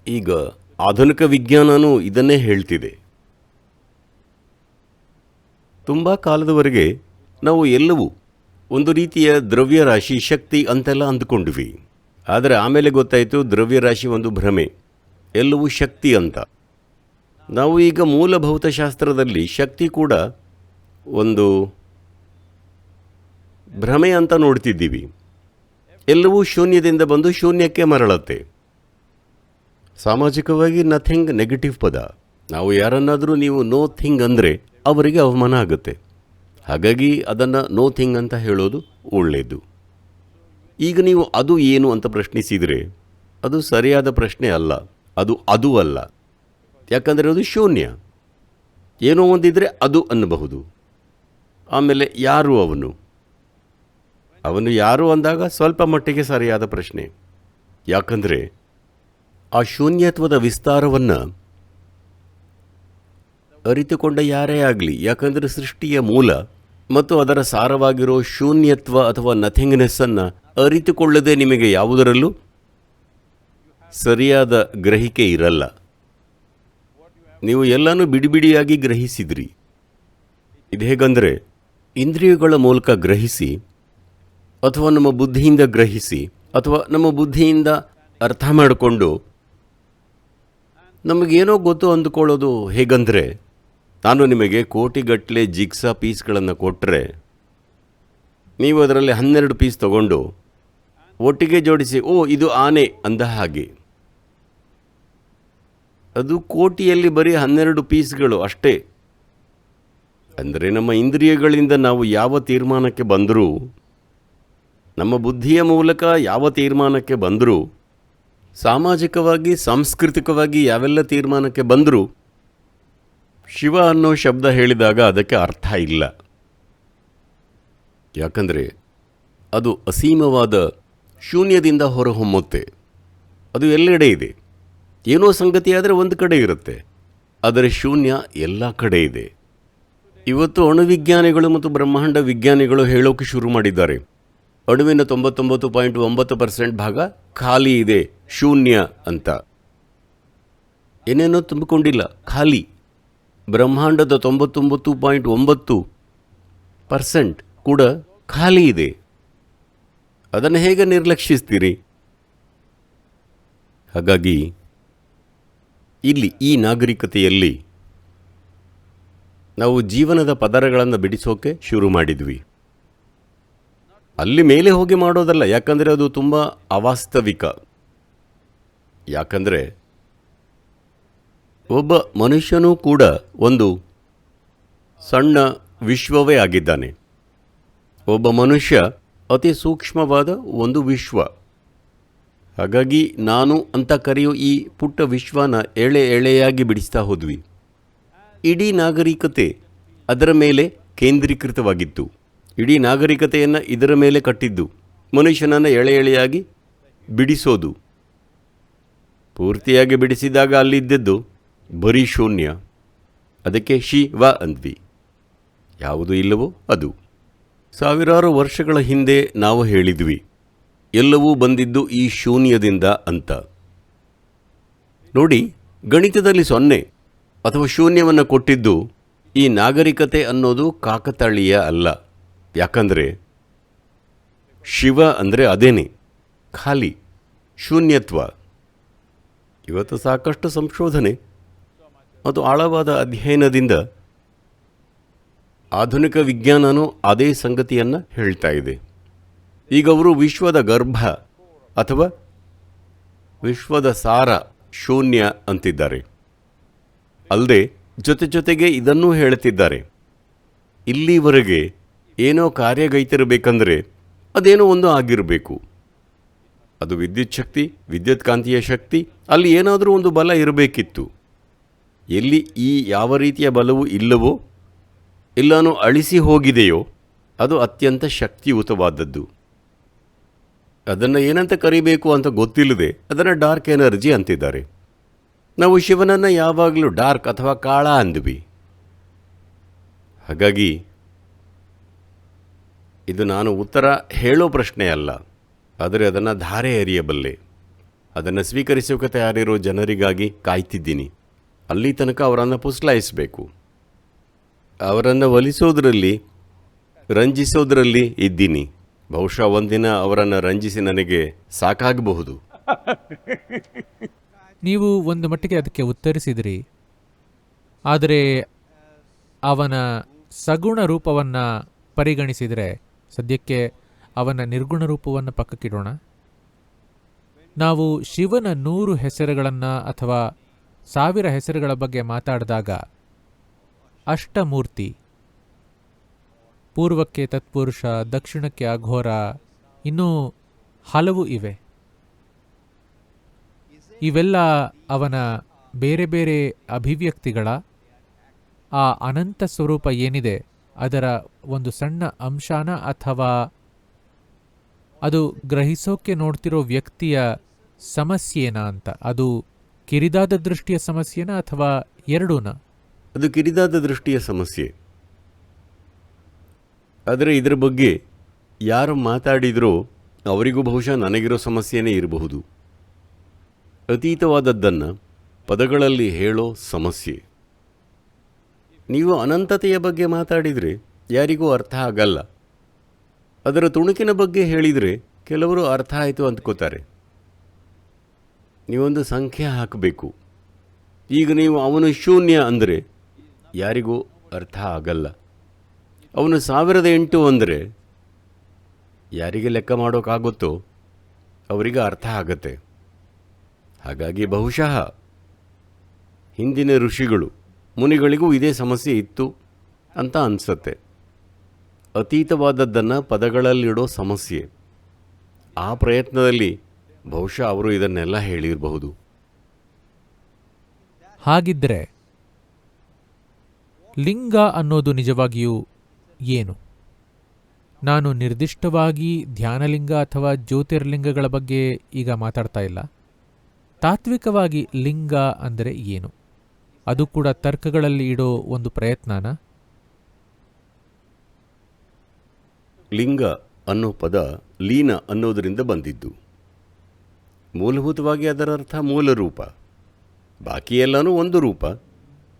ಈಗ ಆಧುನಿಕ ವಿಜ್ಞಾನವೂ ಇದನ್ನೇ ಹೇಳ್ತಿದೆ. ತುಂಬ ಕಾಲದವರೆಗೆ ನಾವು ಎಲ್ಲವೂ ಒಂದು ರೀತಿಯ ದ್ರವ್ಯರಾಶಿ, ಶಕ್ತಿ ಅಂತೆಲ್ಲ ಅಂದುಕೊಂಡ್ವಿ. ಆದರೆ ಆಮೇಲೆ ಗೊತ್ತಾಯಿತು ದ್ರವ್ಯರಾಶಿ ಒಂದು ಭ್ರಮೆ, ಎಲ್ಲವೂ ಶಕ್ತಿ ಅಂತ. ನಾವು ಈಗ ಮೂಲಭೌತಶಾಸ್ತ್ರದಲ್ಲಿ ಶಕ್ತಿ ಕೂಡ ಒಂದು ಭ್ರಮೆ ಅಂತ ನೋಡ್ತಿದ್ದೀವಿ. ಎಲ್ಲವೂ ಶೂನ್ಯದಿಂದ ಬಂದು ಶೂನ್ಯಕ್ಕೆ ಮರಳುತ್ತೆ. ಸಾಮಾಜಿಕವಾಗಿ ನಥಿಂಗ್ ನೆಗೆಟಿವ್ ಪದ. ನಾವು ಯಾರನ್ನಾದರೂ ನೀವು ನೋ ಥಿಂಗ್ ಅಂದರೆ ಅವರಿಗೆ ಅವಮಾನ ಆಗುತ್ತೆ. ಹಾಗಾಗಿ ಅದನ್ನು ನೋ ಥಿಂಗ್ ಅಂತ ಹೇಳೋದು ಒಳ್ಳೆಯದು. ಈಗ ನೀವು ಅದು ಏನು ಅಂತ ಪ್ರಶ್ನಿಸಿದರೆ ಅದು ಸರಿಯಾದ ಪ್ರಶ್ನೆ ಅಲ್ಲ. ಅದು ಅಲ್ಲ. ಯಾಕಂದರೆ ಅದು ಶೂನ್ಯ. ಏನೋ ಒಂದಿದ್ರೆ ಅದು ಅನ್ನಬಹುದು. ಆಮೇಲೆ ಯಾರು ಅವನು ಯಾರು ಅಂದಾಗ ಸ್ವಲ್ಪ ಮಟ್ಟಿಗೆ ಸರಿಯಾದ ಪ್ರಶ್ನೆ. ಯಾಕಂದರೆ ಆ ಶೂನ್ಯತ್ವದ ವಿಸ್ತಾರವನ್ನು ಅರಿತುಕೊಂಡ ಯಾರೇ ಆಗಲಿ, ಯಾಕಂದರೆ ಸೃಷ್ಟಿಯ ಮೂಲ ಮತ್ತು ಅದರ ಸಾರವಾಗಿರೋ ಶೂನ್ಯತ್ವ ಅಥವಾ ನಥಿಂಗ್ನೆಸ್ಸನ್ನು ಅರಿತುಕೊಳ್ಳದೆ ನಿಮಗೆ ಯಾವುದರಲ್ಲೂ ಸರಿಯಾದ ಗ್ರಹಿಕೆ ಇರಲ್ಲ. ನೀವು ಎಲ್ಲನೂ ಬಿಡಿಯಾಗಿ ಗ್ರಹಿಸಿದ್ರಿ. ಇದು ಹೇಗಂದರೆ, ಇಂದ್ರಿಯಗಳ ಮೂಲಕ ಗ್ರಹಿಸಿ ಅಥವಾ ನಮ್ಮ ಬುದ್ಧಿಯಿಂದ ಗ್ರಹಿಸಿ ಅಥವಾ ನಮ್ಮ ಬುದ್ಧಿಯಿಂದ ಅರ್ಥ ಮಾಡಿಕೊಂಡು ನಮಗೇನೋ ಗೊತ್ತು ಅಂದುಕೊಳ್ಳೋದು ಹೇಗಂದರೆ, ನಾನು ನಿಮಗೆ ಕೋಟಿಗಟ್ಟಲೆ ಜಿಗ್ಸಾ ಪೀಸ್ಗಳನ್ನು ಕೊಟ್ಟರೆ ನೀವು ಅದರಲ್ಲಿ 12 ಪೀಸ್ ತಗೊಂಡು ಒಟ್ಟಿಗೆ ಜೋಡಿಸಿ ಓ ಇದು ಆನೆ ಅಂದ ಹಾಗೆ. ಅದು ಕೋಟಿಯಲ್ಲಿ ಬರೀ 12 ಪೀಸ್ಗಳು ಅಷ್ಟೇ. ಅಂದರೆ ನಮ್ಮ ಇಂದ್ರಿಯಗಳಿಂದ ನಾವು ಯಾವ ತೀರ್ಮಾನಕ್ಕೆ ಬಂದರೂ, ನಮ್ಮ ಬುದ್ಧಿಯ ಮೂಲಕ ಯಾವ ತೀರ್ಮಾನಕ್ಕೆ ಬಂದರೂ, ಸಾಮಾಜಿಕವಾಗಿ ಸಾಂಸ್ಕೃತಿಕವಾಗಿ ಯಾವೆಲ್ಲ ತೀರ್ಮಾನಕ್ಕೆ ಬಂದರೂ ಶಿವ ಅನ್ನೋ ಶಬ್ದ ಹೇಳಿದಾಗ ಅದಕ್ಕೆ ಅರ್ಥ ಇಲ್ಲ. ಯಾಕಂದರೆ ಅದು ಅಸೀಮವಾದ ಶೂನ್ಯದಿಂದ ಹೊರಹೊಮ್ಮುತ್ತೆ. ಅದು ಎಲ್ಲೆಡೆ ಇದೆ. ಏನೋ ಸಂಗತಿಯಾದರೆ ಒಂದು ಕಡೆ ಇರುತ್ತೆ, ಆದರೆ ಶೂನ್ಯ ಎಲ್ಲ ಕಡೆ ಇದೆ. ಇವತ್ತು ಅಣುವಿಜ್ಞಾನಿಗಳು ಮತ್ತು ಬ್ರಹ್ಮಾಂಡ ವಿಜ್ಞಾನಿಗಳು ಹೇಳೋಕೆ ಶುರು ಮಾಡಿದ್ದಾರೆ, ಅಣುವಿನ 99.9% ಭಾಗ ಖಾಲಿ ಇದೆ, ಶೂನ್ಯ ಅಂತ. ಏನೇನೋ ತುಂಬಿಕೊಂಡಿಲ್ಲ, ಖಾಲಿ. ಬ್ರಹ್ಮಾಂಡದ 99.9% ಕೂಡ ಖಾಲಿ ಇದೆ. ಅದನ್ನು ಹೇಗೆ ನಿರ್ಲಕ್ಷಿಸ್ತೀರಿ? ಹಾಗಾಗಿ ಇಲ್ಲಿ ಈ ನಾಗರಿಕತೆಯಲ್ಲಿ ನಾವು ಜೀವನದ ಪದರಗಳನ್ನು ಬಿಡಿಸೋಕೆ ಶುರು ಮಾಡಿದ್ವಿ. ಅಲ್ಲಿ ಮೇಲೆ ಹೋಗಿ ಮಾಡೋದಲ್ಲ, ಯಾಕಂದರೆ ಅದು ತುಂಬ ಅವಾಸ್ತವಿಕ. ಯಾಕಂದರೆ ಒಬ್ಬ ಮನುಷ್ಯನೂ ಕೂಡ ಒಂದು ಸಣ್ಣ ವಿಶ್ವವೇ ಆಗಿದ್ದಾನೆ. ಒಬ್ಬ ಮನುಷ್ಯ ಅತಿ ಸೂಕ್ಷ್ಮವಾದ ಒಂದು ವಿಶ್ವ. ಹಾಗಾಗಿ ನಾನು ಅಂತ ಕರೆಯೋ ಈ ಪುಟ್ಟ ವಿಶ್ವನ ಎಳೆ ಎಳೆಯಾಗಿ ಬಿಡಿಸ್ತಾ ಹೋದ್ವಿ. ಇಡೀ ನಾಗರಿಕತೆ ಅದರ ಮೇಲೆ ಕೇಂದ್ರೀಕೃತವಾಗಿತ್ತು. ಇಡೀ ನಾಗರಿಕತೆಯನ್ನು ಇದರ ಮೇಲೆ ಕಟ್ಟಿದ್ದು, ಮನುಷ್ಯನನ್ನು ಎಳೆ ಎಳೆಯಾಗಿ ಬಿಡಿಸೋದು. ಪೂರ್ತಿಯಾಗಿ ಬಿಡಿಸಿದಾಗ ಅಲ್ಲಿದ್ದದ್ದು ಬರೀ ಶೂನ್ಯ. ಅದಕ್ಕೆ ಶಿವ ಅಂದ್ವಿ. ಯಾವುದು ಇಲ್ಲವೋ ಅದು. ಸಾವಿರಾರು ವರ್ಷಗಳ ಹಿಂದೆ ನಾವು ಹೇಳಿದ್ವಿ, ಎಲ್ಲವೂ ಬಂದಿದ್ದು ಈ ಶೂನ್ಯದಿಂದ ಅಂತ. ನೋಡಿ, ಗಣಿತದಲ್ಲಿ 0 ಅಥವಾ ಶೂನ್ಯವನ್ನು ಕೊಟ್ಟಿದ್ದು ಈ ನಾಗರಿಕತೆ ಅನ್ನೋದು ಕಾಕತಾಳೀಯ ಅಲ್ಲ. ಯಾಕಂದರೆ ಶಿವ ಅಂದರೆ ಅದೇನೆ, ಖಾಲಿ, ಶೂನ್ಯತ್ವ. ಇವತ್ತು ಸಾಕಷ್ಟು ಸಂಶೋಧನೆ ಮತ್ತು ಆಳವಾದ ಅಧ್ಯಯನದಿಂದ ಆಧುನಿಕ ವಿಜ್ಞಾನನೂ ಅದೇ ಸಂಗತಿಯನ್ನು ಹೇಳ್ತಾ ಇದೆ. ಈಗ ಅವರು ವಿಶ್ವದ ಗರ್ಭ ಅಥವಾ ವಿಶ್ವದ ಸಾರ ಶೂನ್ಯ ಅಂತಿದ್ದಾರೆ. ಅಲ್ಲದೆ ಜೊತೆಗೆ ಇದನ್ನೂ ಹೇಳುತ್ತಿದ್ದಾರೆ, ಇಲ್ಲಿವರೆಗೆ ಏನೋ ಕಾರ್ಯಗೈತಿರಬೇಕಂದ್ರೆ ಅದೇನೋ ಒಂದು ಆಗಿರಬೇಕು. ಅದು ವಿದ್ಯುತ್ ಶಕ್ತಿ, ವಿದ್ಯುತ್ ಕಾಂತೀಯ ಶಕ್ತಿ, ಅಲ್ಲಿ ಏನಾದರೂ ಒಂದು ಬಲ ಇರಬೇಕಿತ್ತು. ಎಲ್ಲಿ ಈ ಯಾವ ರೀತಿಯ ಬಲವೂ ಇಲ್ಲವೋ, ಎಲ್ಲನೂ ಅಳಿಸಿ ಹೋಗಿದೆಯೋ, ಅದು ಅತ್ಯಂತ ಶಕ್ತಿಯುತವಾದದ್ದು. ಅದನ್ನು ಏನಂತ ಕರಿಬೇಕು ಅಂತ ಗೊತ್ತಿಲ್ಲದೆ ಅದನ್ನು ಡಾರ್ಕ್ ಎನರ್ಜಿ ಅಂತಿದ್ದಾರೆ. ನಾವು ಶಿವನನ್ನು ಯಾವಾಗಲೂ ಡಾರ್ಕ್ ಅಥವಾ ಕಾಳ ಅಂದ್ವಿ. ಹಾಗಾಗಿ ಇದು ನಾನು ಉತ್ತರ ಹೇಳೋ ಪ್ರಶ್ನೆ ಅಲ್ಲ, ಆದರೆ ಅದನ್ನು ಧಾರೆ ಎರೆಯಬಲ್ಲೆ. ಅದನ್ನು ಸ್ವೀಕರಿಸೋಕೆ ತಯಾರಿರೋ ಜನರಿಗಾಗಿ ಕಾಯ್ತಿದ್ದೀನಿ. ಅಲ್ಲಿ ತನಕ ಅವರನ್ನು ಪುಸ್ಲಾಯಿಸಬೇಕು. ಅವರನ್ನು ಒಲಿಸೋದ್ರಲ್ಲಿ, ರಂಜಿಸೋದ್ರಲ್ಲಿ ಇದ್ದೀನಿ. ಬಹುಶಃ ಒಂದಿನ ಅವರನ್ನು ರಂಜಿಸಿ ನನಗೆ ಸಾಕಾಗಬಹುದು. ನೀವು ಒಂದು ಮಟ್ಟಿಗೆ ಅದಕ್ಕೆ ಉತ್ತರಿಸಿದ್ರಿ. ಆದರೆ ಅವನ ಸಗುಣ ರೂಪವನ್ನು ಪರಿಗಣಿಸಿದರೆ, ಸದ್ಯಕ್ಕೆ ಅವನ ನಿರ್ಗುಣ ರೂಪವನ್ನು ಪಕ್ಕಕ್ಕಿಡೋಣ. ನಾವು ಶಿವನ 100 ಹೆಸರುಗಳನ್ನು ಅಥವಾ 1000 ಹೆಸರುಗಳ ಬಗ್ಗೆ ಮಾತಾಡಿದಾಗ ಅಷ್ಟಮೂರ್ತಿ, ಪೂರ್ವಕ್ಕೆ ತತ್ಪುರುಷ, ದಕ್ಷಿಣಕ್ಕೆ ಅಘೋರ, ಇನ್ನೂ ಹಲವು ಇವೆ. ಇವೆಲ್ಲ ಅವನ ಬೇರೆ ಬೇರೆ ಅಭಿವ್ಯಕ್ತಿಗಳ ಆ ಅನಂತ ಸ್ವರೂಪ ಏನಿದೆ ಅದರ ಒಂದು ಸಣ್ಣ ಅಂಶಾನ, ಅಥವಾ ಅದು ಗ್ರಹಿಸೋಕೆ ನೋಡ್ತಿರೋ ವ್ಯಕ್ತಿಯ ಸಮಸ್ಯೆನಾ ಅಂತ? ಅದು ಕಿರಿದಾದ ದೃಷ್ಟಿಯ ಸಮಸ್ಯೆನಾ ಅಥವಾ ಎರಡೂನಾ? ಅದು ಕಿರಿದಾದ ದೃಷ್ಟಿಯ ಸಮಸ್ಯೆ. ಆದರೆ ಇದರ ಬಗ್ಗೆ ಯಾರು ಮಾತಾಡಿದ್ರೋ ಅವರಿಗೂ ಬಹುಶಃ ನನಗಿರೋ ಸಮಸ್ಯೆನೇ ಇರಬಹುದು. ಅತೀತವಾದದ್ದನ್ನು ಪದಗಳಲ್ಲಿ ಹೇಳೋ ಸಮಸ್ಯೆ. ನೀವು ಅನಂತತೆಯ ಬಗ್ಗೆ ಮಾತಾಡಿದರೆ ಯಾರಿಗೂ ಅರ್ಥ ಆಗಲ್ಲ. ಅದರ ತುಣುಕಿನ ಬಗ್ಗೆ ಹೇಳಿದರೆ ಕೆಲವರು ಅರ್ಥ ಆಯಿತು ಅಂದ್ಕೋತಾರೆ. ನೀವೊಂದು ಸಂಖ್ಯೆ ಹಾಕಬೇಕು. ಈಗ ನೀವು ಅವನು ಶೂನ್ಯ ಅಂದರೆ ಯಾರಿಗೂ ಅರ್ಥ ಆಗಲ್ಲ. ಅವನು 1008 ಅಂದರೆ ಯಾರಿಗೆ ಲೆಕ್ಕ ಮಾಡೋಕ್ಕಾಗುತ್ತೋ ಅವರಿಗೆ ಅರ್ಥ ಆಗತ್ತೆ. ಹಾಗಾಗಿ ಬಹುಶಃ ಹಿಂದಿನ ಋಷಿಗಳು ಮುನಿಗಳಿಗೂ ಇದೇ ಸಮಸ್ಯೆ ಇತ್ತು ಅಂತ ಅನಿಸುತ್ತೆ. ಅತೀತವಾದದ್ದನ್ನು ಪದಗಳಲ್ಲಿಡೋ ಸಮಸ್ಯೆ. ಆ ಪ್ರಯತ್ನದಲ್ಲಿ ಬಹುಶಃ ಅವರು ಇದನ್ನೆಲ್ಲ ಹೇಳಿರಬಹುದು. ಹಾಗಿದ್ದರೆ ಲಿಂಗ ಅನ್ನೋದು ನಿಜವಾಗಿಯೂ ಏನು? ನಾನು ನಿರ್ದಿಷ್ಟವಾಗಿ ಧ್ಯಾನಲಿಂಗ ಅಥವಾ ಜ್ಯೋತಿರ್ಲಿಂಗಗಳ ಬಗ್ಗೆ ಈಗ ಮಾತಾಡ್ತಾ ಇಲ್ಲ. ತಾತ್ವಿಕವಾಗಿ ಲಿಂಗ ಅಂದರೆ ಏನು? ಅದು ಕೂಡ ತರ್ಕಗಳಲ್ಲಿ ಇಡೋ ಒಂದು ಪ್ರಯತ್ನನ? ಲಿಂಗ ಅನ್ನೋ ಪದ ಲೀನ ಅನ್ನೋದರಿಂದ ಬಂದಿದ್ದು. ಮೂಲಭೂತವಾಗಿ ಅದರ ಅರ್ಥ ಮೂಲ ರೂಪ. ಬಾಕಿ ಎಲ್ಲನೂ ಒಂದು ರೂಪ,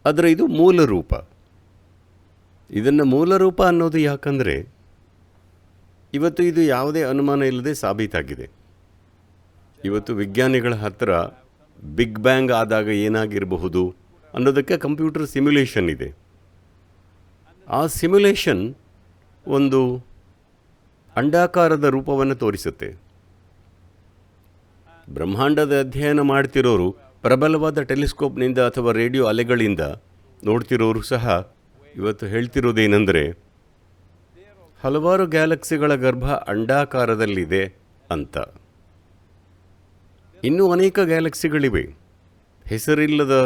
ಆದರೆ ಇದು ಮೂಲ ರೂಪ. ಇದನ್ನು ಮೂಲ ರೂಪ ಅನ್ನೋದು ಯಾಕಂದರೆ ಇವತ್ತು ಇದು ಯಾವುದೇ ಅನುಮಾನ ಇಲ್ಲದೆ ಸಾಬೀತಾಗಿದೆ. ಇವತ್ತು ವಿಜ್ಞಾನಿಗಳ ಹತ್ತಿರ ಬಿಗ್ ಬ್ಯಾಂಗ್ ಆದಾಗ ಏನಾಗಿರಬಹುದು ಅನ್ನೋದಕ್ಕೆ ಕಂಪ್ಯೂಟರ್ ಸಿಮ್ಯುಲೇಷನ್ ಇದೆ. ಆ ಸಿಮ್ಯುಲೇಷನ್ ಒಂದು ಅಂಡಾಕಾರದ ರೂಪವನ್ನು ತೋರಿಸುತ್ತೆ. ಬ್ರಹ್ಮಾಂಡದ ಅಧ್ಯಯನ ಮಾಡ್ತಿರೋರು ಪ್ರಬಲವಾದ ಟೆಲಿಸ್ಕೋಪ್ನಿಂದ ಅಥವಾ ರೇಡಿಯೋ ಅಲೆಗಳಿಂದ ನೋಡ್ತಿರೋರು ಸಹ ಇವತ್ತು ಹೇಳ್ತಿರೋದೇನೆಂದರೆ ಹಲವಾರು ಗ್ಯಾಲಕ್ಸಿಗಳ ಗರ್ಭ ಅಂಡಾಕಾರದಲ್ಲಿದೆ ಅಂತ. ಇನ್ನೂ ಅನೇಕ ಗ್ಯಾಲಕ್ಸಿಗಳಿವೆ. ಹೆಸರಿಲ್ಲದ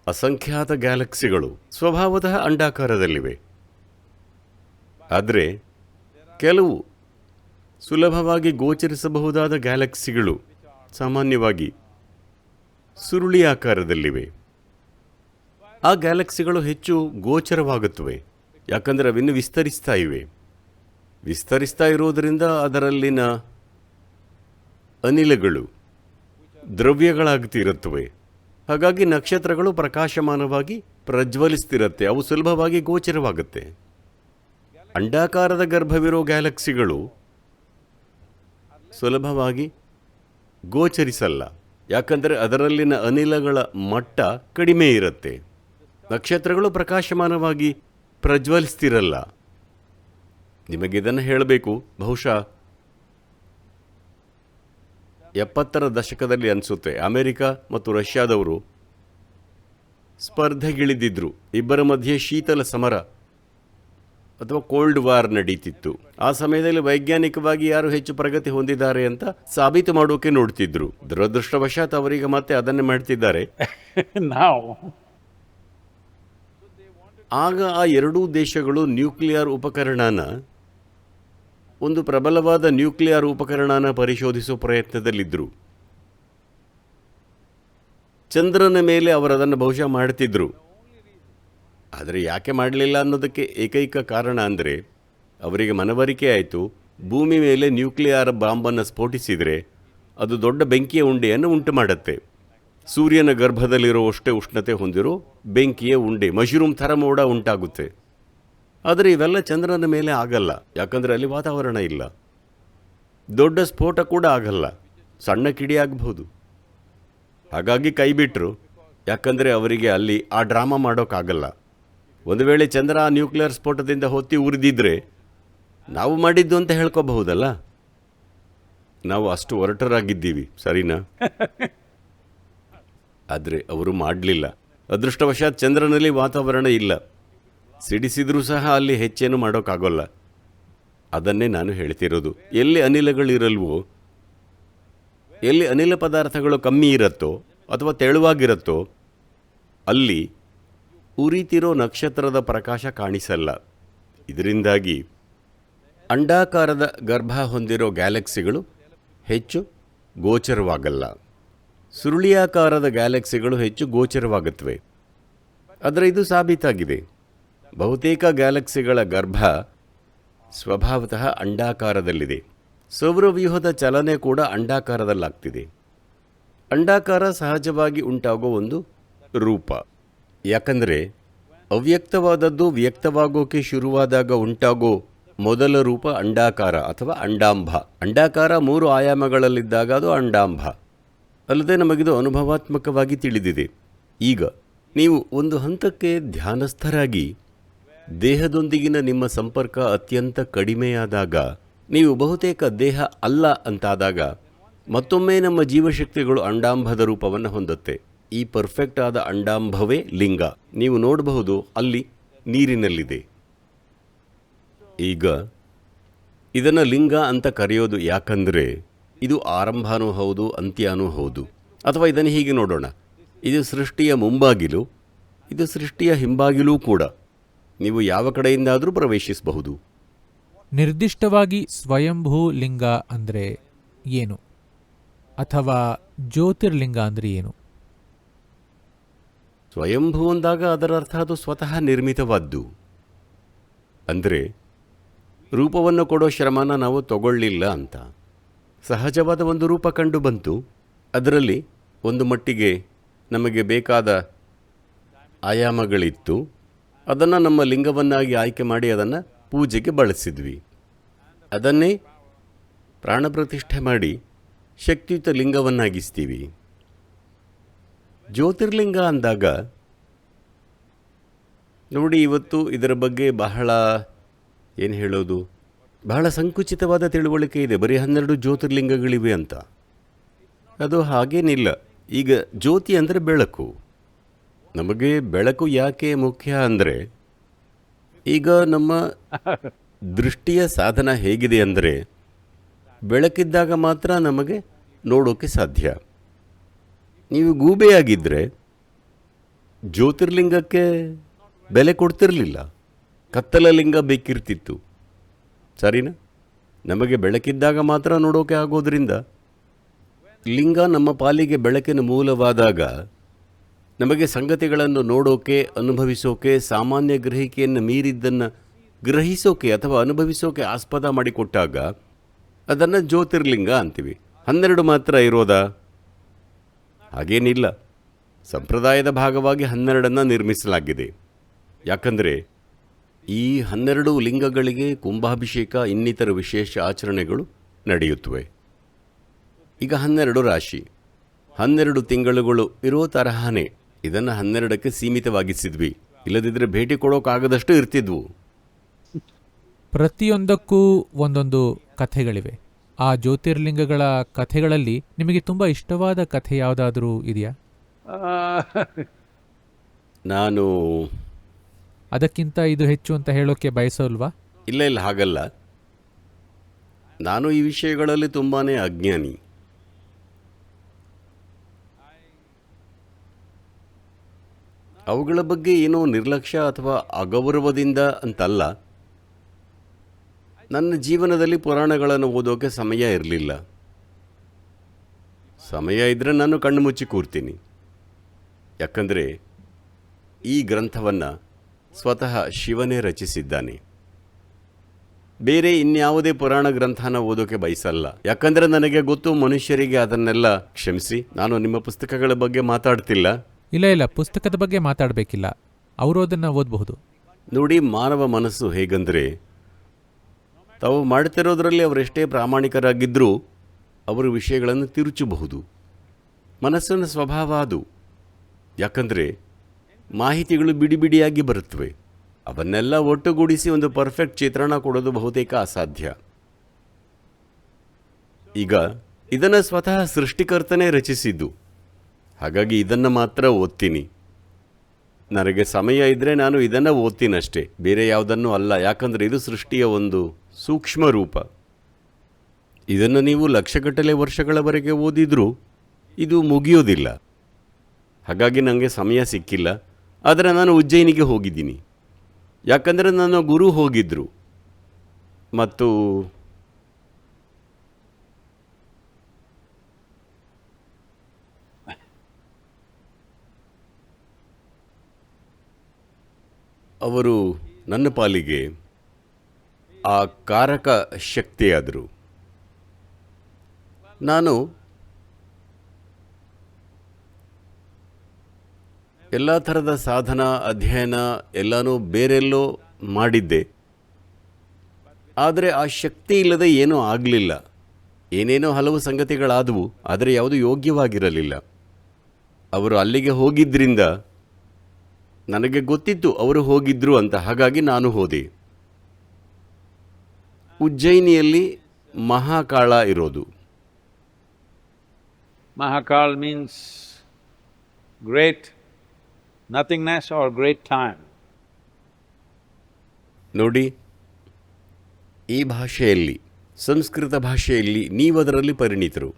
ಅಸಂಖ್ಯಾತ ಗ್ಯಾಲಕ್ಸಿಗಳು ಸ್ವಭಾವತಃ ಅಂಡಾಕಾರದಲ್ಲಿವೆ. ಆದರೆ ಕೆಲವು ಸುಲಭವಾಗಿ ಗೋಚರಿಸಬಹುದಾದ ಗ್ಯಾಲಕ್ಸಿಗಳು ಸಾಮಾನ್ಯವಾಗಿ ಸುರುಳಿ ಆಕಾರದಲ್ಲಿವೆ. ಆ ಗ್ಯಾಲಕ್ಸಿಗಳು ಹೆಚ್ಚು ಗೋಚರವಾಗುತ್ತವೆ, ಯಾಕಂದರೆ ಅವಿನ್ನು ವಿಸ್ತರಿಸ್ತಾ ಇವೆ. ವಿಸ್ತರಿಸ್ತಾ ಇರೋದರಿಂದ ಅದರಲ್ಲಿನ ಅನಿಲಗಳು ದ್ರವ್ಯಗಳಾಗ್ತಿರುತ್ತವೆ. ಹಾಗಾಗಿ ನಕ್ಷತ್ರಗಳು ಪ್ರಕಾಶಮಾನವಾಗಿ ಪ್ರಜ್ವಲಿಸ್ತಿರುತ್ತೆ. ಅವು ಸುಲಭವಾಗಿ ಗೋಚರವಾಗುತ್ತೆ. ಅಂಡಾಕಾರದ ಗರ್ಭವಿರೋ ಗ್ಯಾಲಕ್ಸಿಗಳು ಸುಲಭವಾಗಿ ಗೋಚರಿಸಲ್ಲ, ಯಾಕಂದರೆ ಅದರಲ್ಲಿನ ಅನಿಲಗಳ ಮಟ್ಟ ಕಡಿಮೆ ಇರುತ್ತೆ. ನಕ್ಷತ್ರಗಳು ಪ್ರಕಾಶಮಾನವಾಗಿ ಪ್ರಜ್ವಲಿಸ್ತಿರಲ್ಲ. ನಿಮಗಿದನ್ನು ಹೇಳಬೇಕು, ಬಹುಶಃ 70ರ ದಶಕದಲ್ಲಿ ಅನಿಸುತ್ತೆ, ಅಮೆರಿಕ ಮತ್ತು ರಷ್ಯಾದವರು ಸ್ಪರ್ಧೆಗಿಳಿದಿದ್ರು. ಇಬ್ಬರ ಮಧ್ಯೆ ಶೀತಲ ಸಮರ ಅಥವಾ ಕೋಲ್ಡ್ ವಾರ್ ನಡೀತಿತ್ತು. ಆ ಸಮಯದಲ್ಲಿ ವೈಜ್ಞಾನಿಕವಾಗಿ ಯಾರು ಹೆಚ್ಚು ಪ್ರಗತಿ ಹೊಂದಿದ್ದಾರೆ ಅಂತ ಸಾಬೀತು ಮಾಡೋಕೆ ನೋಡ್ತಿದ್ರು. ದುರದೃಷ್ಟವಶಾತ್ ಅವರಿಗೆ ಮತ್ತೆ ಅದನ್ನೇ ಮಾಡ್ತಿದ್ದಾರೆ. ಆಗ ಆ ಎರಡೂ ದೇಶಗಳು ನ್ಯೂಕ್ಲಿಯರ್ ಉಪಕರಣನ, ಒಂದು ಪ್ರಬಲವಾದ ನ್ಯೂಕ್ಲಿಯರ್ ಉಪಕರಣನ ಪರಿಶೋಧಿಸೋ ಪ್ರಯತ್ನದಲ್ಲಿದ್ದರು. ಚಂದ್ರನ ಮೇಲೆ ಅವರದನ್ನು ಬಹುಶಃ ಮಾಡ್ತಿದ್ರು. ಆದರೆ ಯಾಕೆ ಮಾಡಲಿಲ್ಲ ಅನ್ನೋದಕ್ಕೆ ಏಕೈಕ ಕಾರಣ ಅಂದರೆ ಅವರಿಗೆ ಮನವರಿಕೆ ಆಯಿತು, ಭೂಮಿ ಮೇಲೆ ನ್ಯೂಕ್ಲಿಯರ್ ಬಾಂಬನ್ನು ಸ್ಫೋಟಿಸಿದರೆ ಅದು ದೊಡ್ಡ ಬೆಂಕಿಯ ಉಂಡೆಯನ್ನು ಉಂಟು ಮಾಡುತ್ತೆ. ಸೂರ್ಯನ ಗರ್ಭದಲ್ಲಿರುವಷ್ಟೇ ಉಷ್ಣತೆ ಹೊಂದಿರೋ ಬೆಂಕಿಯ ಉಂಡೆ, ಮಶ್ರೂಮ್ ಥರ ಮೋಡ ಉಂಟಾಗುತ್ತೆ. ಆದರೆ ಇವೆಲ್ಲ ಚಂದ್ರನ ಮೇಲೆ ಆಗಲ್ಲ, ಯಾಕಂದರೆ ಅಲ್ಲಿ ವಾತಾವರಣ ಇಲ್ಲ. ದೊಡ್ಡ ಸ್ಫೋಟ ಕೂಡ ಆಗಲ್ಲ, ಸಣ್ಣ ಕಿಡಿ ಆಗಬಹುದು. ಹಾಗಾಗಿ ಕೈಬಿಟ್ರು, ಯಾಕಂದರೆ ಅವರಿಗೆ ಅಲ್ಲಿ ಆ ಡ್ರಾಮಾ ಮಾಡೋಕ್ಕಾಗಲ್ಲ. ಒಂದು ವೇಳೆ ಚಂದ್ರ ಆ ನ್ಯೂಕ್ಲಿಯರ್ ಸ್ಫೋಟದಿಂದ ಹೊತ್ತಿ ಉರಿದಿದ್ರೆ ನಾವು ಮಾಡಿದ್ದು ಅಂತ ಹೇಳ್ಕೋಬಹುದಲ್ಲ. ನಾವು ಅಷ್ಟು ಒರಟರಾಗಿದ್ದೀವಿ, ಸರಿನಾ? ಆದರೆ ಅವರು ಮಾಡಲಿಲ್ಲ. ಅದೃಷ್ಟವಶಾತ್ ಚಂದ್ರನಲ್ಲಿ ವಾತಾವರಣ ಇಲ್ಲ. ಸಿಡಿಸಿದ್ರೂ ಸಹ ಅಲ್ಲಿ ಹೆಚ್ಚೇನು ಮಾಡೋಕ್ಕಾಗೋಲ್ಲ. ಅದನ್ನೇ ನಾನು ಹೇಳ್ತಿರೋದು. ಎಲ್ಲಿ ಅನಿಲಗಳಿರಲ್ವೋ, ಎಲ್ಲಿ ಅನಿಲ ಪದಾರ್ಥಗಳು ಕಮ್ಮಿ ಇರುತ್ತೋ ಅಥವಾ ತೆಳುವಾಗಿರುತ್ತೋ ಅಲ್ಲಿ ಉರಿತಿರೋ ನಕ್ಷತ್ರದ ಪ್ರಕಾಶ ಕಾಣಿಸಲ್ಲ. ಇದರಿಂದಾಗಿ ಅಂಡಾಕಾರದ ಗರ್ಭ ಹೊಂದಿರೋ ಗ್ಯಾಲಕ್ಸಿಗಳು ಹೆಚ್ಚು ಗೋಚರವಾಗಲ್ಲ. ಸುರುಳಿಯಾಕಾರದ ಗ್ಯಾಲಕ್ಸಿಗಳು ಹೆಚ್ಚು ಗೋಚರವಾಗುತ್ತವೆ. ಆದರೆ ಇದು ಸಾಬೀತಾಗಿದೆ. ಬಹುತೇಕ ಗ್ಯಾಲಕ್ಸಿಗಳ ಗರ್ಭ ಸ್ವಭಾವತಃ ಅಂಡಾಕಾರದಲ್ಲಿದೆ. ಸೌರವ್ಯೂಹದ ಚಲನೆ ಕೂಡ ಅಂಡಾಕಾರದಲ್ಲಾಗ್ತಿದೆ. ಅಂಡಾಕಾರ ಸಹಜವಾಗಿ ಉಂಟಾಗೋ ಒಂದು ರೂಪ, ಯಾಕಂದರೆ ಅವ್ಯಕ್ತವಾದದ್ದು ವ್ಯಕ್ತವಾಗೋಕೆ ಶುರುವಾದಾಗ ಉಂಟಾಗೋ ಮೊದಲ ರೂಪ ಅಂಡಾಕಾರ ಅಥವಾ ಅಂಡಾಂಭ. ಅಂಡಾಕಾರ 3 ಆಯಾಮಗಳಲ್ಲಿದ್ದಾಗ ಅದು ಅಂಡಾಂಭ. ಅಲ್ಲದೆ ನಮಗಿದು ಅನುಭವಾತ್ಮಕವಾಗಿ ತಿಳಿದಿದೆ. ಈಗ ನೀವು ಒಂದು ಹಂತಕ್ಕೆ ಧ್ಯಾನಸ್ಥರಾಗಿ ದೇಹದೊಂದಿಗಿನ ನಿಮ್ಮ ಸಂಪರ್ಕ ಅತ್ಯಂತ ಕಡಿಮೆಯಾದಾಗ, ನೀವು ಬಹುತೇಕ ದೇಹ ಅಲ್ಲ ಅಂತಾದಾಗ, ಮತ್ತೊಮ್ಮೆ ನಮ್ಮ ಜೀವಶಕ್ತಿಗಳು ಅಂಡಾಂಭದ ರೂಪವನ್ನು ಹೊಂದುತ್ತೆ. ಈ ಪರ್ಫೆಕ್ಟ್ ಆದ ಅಂಡಾಂಭವೇ ಲಿಂಗ. ನೀವು ನೋಡಬಹುದು ಅಲ್ಲಿ ನೀರಿನಲ್ಲಿದೆ. ಈಗ ಇದನ್ನು ಲಿಂಗ ಅಂತ ಕರೆಯೋದು ಯಾಕಂದರೆ ಇದು ಆರಂಭನೂ ಹೌದು, ಅಂತ್ಯನೂ ಹೌದು. ಅಥವಾ ಇದನ್ನು ಹೀಗೆ ನೋಡೋಣ, ಇದು ಸೃಷ್ಟಿಯ ಮುಂಬಾಗಿಲು, ಇದು ಸೃಷ್ಟಿಯ ಹಿಂಬಾಗಿಲೂ ಕೂಡ. ನೀವು ಯಾವ ಕಡೆಯಿಂದಾದರೂ ಪ್ರವೇಶಿಸಬಹುದು. ನಿರ್ದಿಷ್ಟವಾಗಿ ಸ್ವಯಂಭೂ ಲಿಂಗ ಅಂದರೆ ಏನು? ಅಥವಾ ಜ್ಯೋತಿರ್ಲಿಂಗ ಅಂದರೆ ಏನು? ಸ್ವಯಂಭೂ ಅಂದಾಗ ಅದರ ಅರ್ಥ ಅದು ಸ್ವತಃ ನಿರ್ಮಿತವಾದ್ದು. ಅಂದರೆ ರೂಪವನ್ನು ಕೊಡೋ ಶ್ರಮನ ನಾವು ತಗೊಳ್ಳಿಲ್ಲ ಅಂತ. ಸಹಜವಾದ ಒಂದು ರೂಪ ಕಂಡು ಬಂತು, ಅದರಲ್ಲಿ ಒಂದು ಮಟ್ಟಿಗೆ ನಮಗೆ ಬೇಕಾದ ಆಯಾಮಗಳಿತ್ತು, ಅದನ್ನು ನಮ್ಮ ಲಿಂಗವನ್ನಾಗಿ ಆಯ್ಕೆ ಮಾಡಿ ಅದನ್ನು ಪೂಜೆಗೆ ಬಳಸಿದ್ವಿ. ಅದನ್ನೇ ಪ್ರಾಣಪ್ರತಿಷ್ಠೆ ಮಾಡಿ ಶಕ್ತಿಯುತ ಲಿಂಗವನ್ನಾಗಿಸ್ತೀವಿ. ಜ್ಯೋತಿರ್ಲಿಂಗ ಅಂದಾಗ ನೋಡಿ, ಇವತ್ತು ಇದರ ಬಗ್ಗೆ ಏನು ಹೇಳೋದು, ಬಹಳ ಸಂಕುಚಿತವಾದ ತಿಳುವಳಿಕೆ ಇದೆ. ಬರೀ 12 ಜ್ಯೋತಿರ್ಲಿಂಗಗಳಿವೆ ಅಂತ. ಅದು ಹಾಗೇನಿಲ್ಲ. ಈಗ ಜ್ಯೋತಿ ಅಂದರೆ ಬೆಳಕು. ನಮಗೆ ಬೆಳಕು ಯಾಕೆ ಮುಖ್ಯ ಅಂದರೆ, ಈಗ ನಮ್ಮ ದೃಷ್ಟಿಯ ಸಾಧನ ಹೇಗಿದೆ ಅಂದರೆ, ಬೆಳಕಿದ್ದಾಗ ಮಾತ್ರ ನಮಗೆ ನೋಡೋಕ್ಕೆ ಸಾಧ್ಯ. ನೀವು ಗೂಬೆಯಾಗಿದ್ದರೆ ಜ್ಯೋತಿರ್ಲಿಂಗಕ್ಕೆ ಬೆಲೆ ಕೊಡ್ತಿರಲಿಲ್ಲ, ಕತ್ತಲ ಲಿಂಗ ಬೇಕಿರ್ತಿತ್ತು. ಸರಿನಾ? ನಮಗೆ ಬೆಳಕಿದ್ದಾಗ ಮಾತ್ರ ನೋಡೋಕೆ ಆಗೋದ್ರಿಂದ ಲಿಂಗ ನಮ್ಮ ಪಾಲಿಗೆ ಬೆಳಕಿನ ಮೂಲವಾದಾಗ ನಮಗೆ ಸಂಗತಿಗಳನ್ನು ನೋಡೋಕೆ, ಅನುಭವಿಸೋಕೆ, ಸಾಮಾನ್ಯ ಗ್ರಹಿಕೆಯನ್ನು ಮೀರಿದ್ದನ್ನು ಗ್ರಹಿಸೋಕೆ ಅಥವಾ ಅನುಭವಿಸೋಕೆ ಆಸ್ಪದ ಮಾಡಿಕೊಟ್ಟಾಗ ಅದನ್ನು ಜ್ಯೋತಿರ್ಲಿಂಗ ಅಂತೀವಿ. 12 ಮಾತ್ರ ಇರೋದಾ? ಹಾಗೇನಿಲ್ಲ. ಸಂಪ್ರದಾಯದ ಭಾಗವಾಗಿ 12 ನಿರ್ಮಿಸಲಾಗಿದೆ. ಯಾಕಂದರೆ ಈ 12 ಲಿಂಗಗಳಿಗೆ ಕುಂಭಾಭಿಷೇಕ ಇನ್ನಿತರ ವಿಶೇಷ ಆಚರಣೆಗಳು ನಡೆಯುತ್ತವೆ. ಈಗ 12 ರಾಶಿ, 12 ತಿಂಗಳುಗಳು ಇರೋ ತರಹನೇ ಇದನ್ನು 12ಕ್ಕೆ ಸೀಮಿತವಾಗಿಸಿದ್ವಿ. ಇಲ್ಲದಿದ್ದರೆ ಭೇಟಿ ಕೊಡೋಕ್ಕಾಗದಷ್ಟು ಇರ್ತಿದ್ವು. ಪ್ರತಿಯೊಂದಕ್ಕೂ ಒಂದೊಂದು ಕಥೆಗಳಿವೆ. ಆ ಜ್ಯೋತಿರ್ಲಿಂಗಗಳ ಕಥೆಗಳಲ್ಲಿ ನಿಮಗೆ ತುಂಬ ಇಷ್ಟವಾದ ಕಥೆ ಯಾವುದಾದ್ರೂ ಇದೆಯಾ? ನಾನು ಅದಕ್ಕಿಂತ ಇದು ಹೆಚ್ಚು ಅಂತ ಹೇಳೋಕ್ಕೆ ಬಯಸೋಲ್ವಾ? ಇಲ್ಲ, ಹಾಗಲ್ಲ. ನಾನು ಈ ವಿಷಯಗಳಲ್ಲಿ ತುಂಬಾ ಅಜ್ಞಾನಿ. ಅವುಗಳ ಬಗ್ಗೆ ಏನೋ ನಿರ್ಲಕ್ಷ್ಯ ಅಥವಾ ಅಗೌರವದಿಂದ ಅಂತಲ್ಲ. ನನ್ನ ಜೀವನದಲ್ಲಿ ಪುರಾಣಗಳನ್ನು ಓದೋಕೆ ಸಮಯ ಇರಲಿಲ್ಲ. ಸಮಯ ಇದ್ದರೆ ನಾನು ಕಣ್ಣು ಮುಚ್ಚಿ ಕೂರ್ತೀನಿ. ಯಾಕಂದರೆ ಈ ಗ್ರಂಥವನ್ನು ಸ್ವತಃ ಶಿವನೇ ರಚಿಸಿದ್ದಾನೆ. ಬೇರೆ ಇನ್ಯಾವುದೇ ಪುರಾಣ ಗ್ರಂಥನ ಓದೋಕೆ ಬಯಸಲ್ಲ. ಯಾಕಂದರೆ ನನಗೆ ಗೊತ್ತು, ಮನುಷ್ಯರಿಗೆ ಅದನ್ನೆಲ್ಲ ಕ್ಷಮಿಸಿ. ನಾನು ನಿಮ್ಮ ಪುಸ್ತಕಗಳ ಬಗ್ಗೆ ಮಾತಾಡ್ತಿಲ್ಲ. ಇಲ್ಲ, ಪುಸ್ತಕದ ಬಗ್ಗೆ ಮಾತಾಡಬೇಕಿಲ್ಲ. ಅವರು ಅದನ್ನು ಓದಬಹುದು. ನೋಡಿ, ಮಾನವ ಮನಸ್ಸು ಹೇಗಂದರೆ, ತಾವು ಮಾಡ್ತಿರೋದ್ರಲ್ಲಿ ಅವರೆಷ್ಟೇ ಪ್ರಾಮಾಣಿಕರಾಗಿದ್ದರೂ ಅವರು ವಿಷಯಗಳನ್ನು ತಿರುಚಬಹುದು. ಮನಸ್ಸಿನ ಸ್ವಭಾವ ಅದು. ಯಾಕಂದರೆ ಮಾಹಿತಿಗಳು ಬಿಡಿಯಾಗಿ ಬರುತ್ತವೆ. ಅವನ್ನೆಲ್ಲ ಒಟ್ಟುಗೂಡಿಸಿ ಒಂದು ಪರ್ಫೆಕ್ಟ್ ಚಿತ್ರಣ ಕೊಡೋದು ಬಹುತೇಕ ಅಸಾಧ್ಯ. ಈಗ ಇದನ್ನು ಸ್ವತಃ ಸೃಷ್ಟಿಕರ್ತನೇ ರಚಿಸಿದ್ದು. ಹಾಗಾಗಿ ಇದನ್ನು ಮಾತ್ರ ಓದ್ತೀನಿ. ನನಗೆ ಸಮಯ ಇದ್ದರೆ ನಾನು ಇದನ್ನು ಓದ್ತೀನಷ್ಟೇ, ಬೇರೆ ಯಾವುದನ್ನೂ ಅಲ್ಲ. ಯಾಕಂದರೆ ಇದು ಸೃಷ್ಟಿಯ ಒಂದು ಸೂಕ್ಷ್ಮ ರೂಪ. ಇದನ್ನು ನೀವು ಲಕ್ಷಗಟ್ಟಲೆ ವರ್ಷಗಳವರೆಗೆ ಓದಿದರೂ ಇದು ಮುಗಿಯೋದಿಲ್ಲ. ಹಾಗಾಗಿ ನನಗೆ ಸಮಯ ಸಿಕ್ಕಿಲ್ಲ. ಆದರೆ ನಾನು ಉಜ್ಜಯಿನಿಗೆ ಹೋಗಿದ್ದೀನಿ. ಯಾಕಂದರೆ ನನ್ನ ಗುರು ಹೋಗಿದ್ದರು. ಮತ್ತು ಅವರು ನನ್ನ ಪಾಲಿಗೆ ಆ ಕಾರಕ ಶಕ್ತಿಯಾದರು. ನಾನು ಎಲ್ಲ ಥರದ ಸಾಧನ ಅಧ್ಯಯನ ಎಲ್ಲನೂ ಬೇರೆಲ್ಲೋ ಮಾಡಿದ್ದೆ. ಆದರೆ ಆ ಶಕ್ತಿ ಇಲ್ಲದೆ ಏನೂ ಆಗಲಿಲ್ಲ. ಏನೇನೋ ಹಲವು ಸಂಗತಿಗಳಾದವು, ಆದರೆ ಯಾವುದು ಯೋಗ್ಯವಾಗಿರಲಿಲ್ಲ. ಅವರು ಅಲ್ಲಿಗೆ ಹೋಗಿದ್ದರಿಂದ ನನಗೆ ಗೊತ್ತಿತ್ತು ಅವರು ಹೋಗಿದ್ರು ಅಂತ, ಹಾಗಾಗಿ ನಾನು ಹೋದೆ. ಉಜ್ಜಯಿನಿಯಲ್ಲಿ ಮಹಾಕಾಳ ಇರೋದು. Mahakal means great nothingness or great time. ನೋಡಿ, ಈ ಭಾಷೆಯಲ್ಲಿ, ಸಂಸ್ಕೃತ ಭಾಷೆಯಲ್ಲಿ ನೀವದರಲ್ಲಿ ಪರಿಣಿತರು,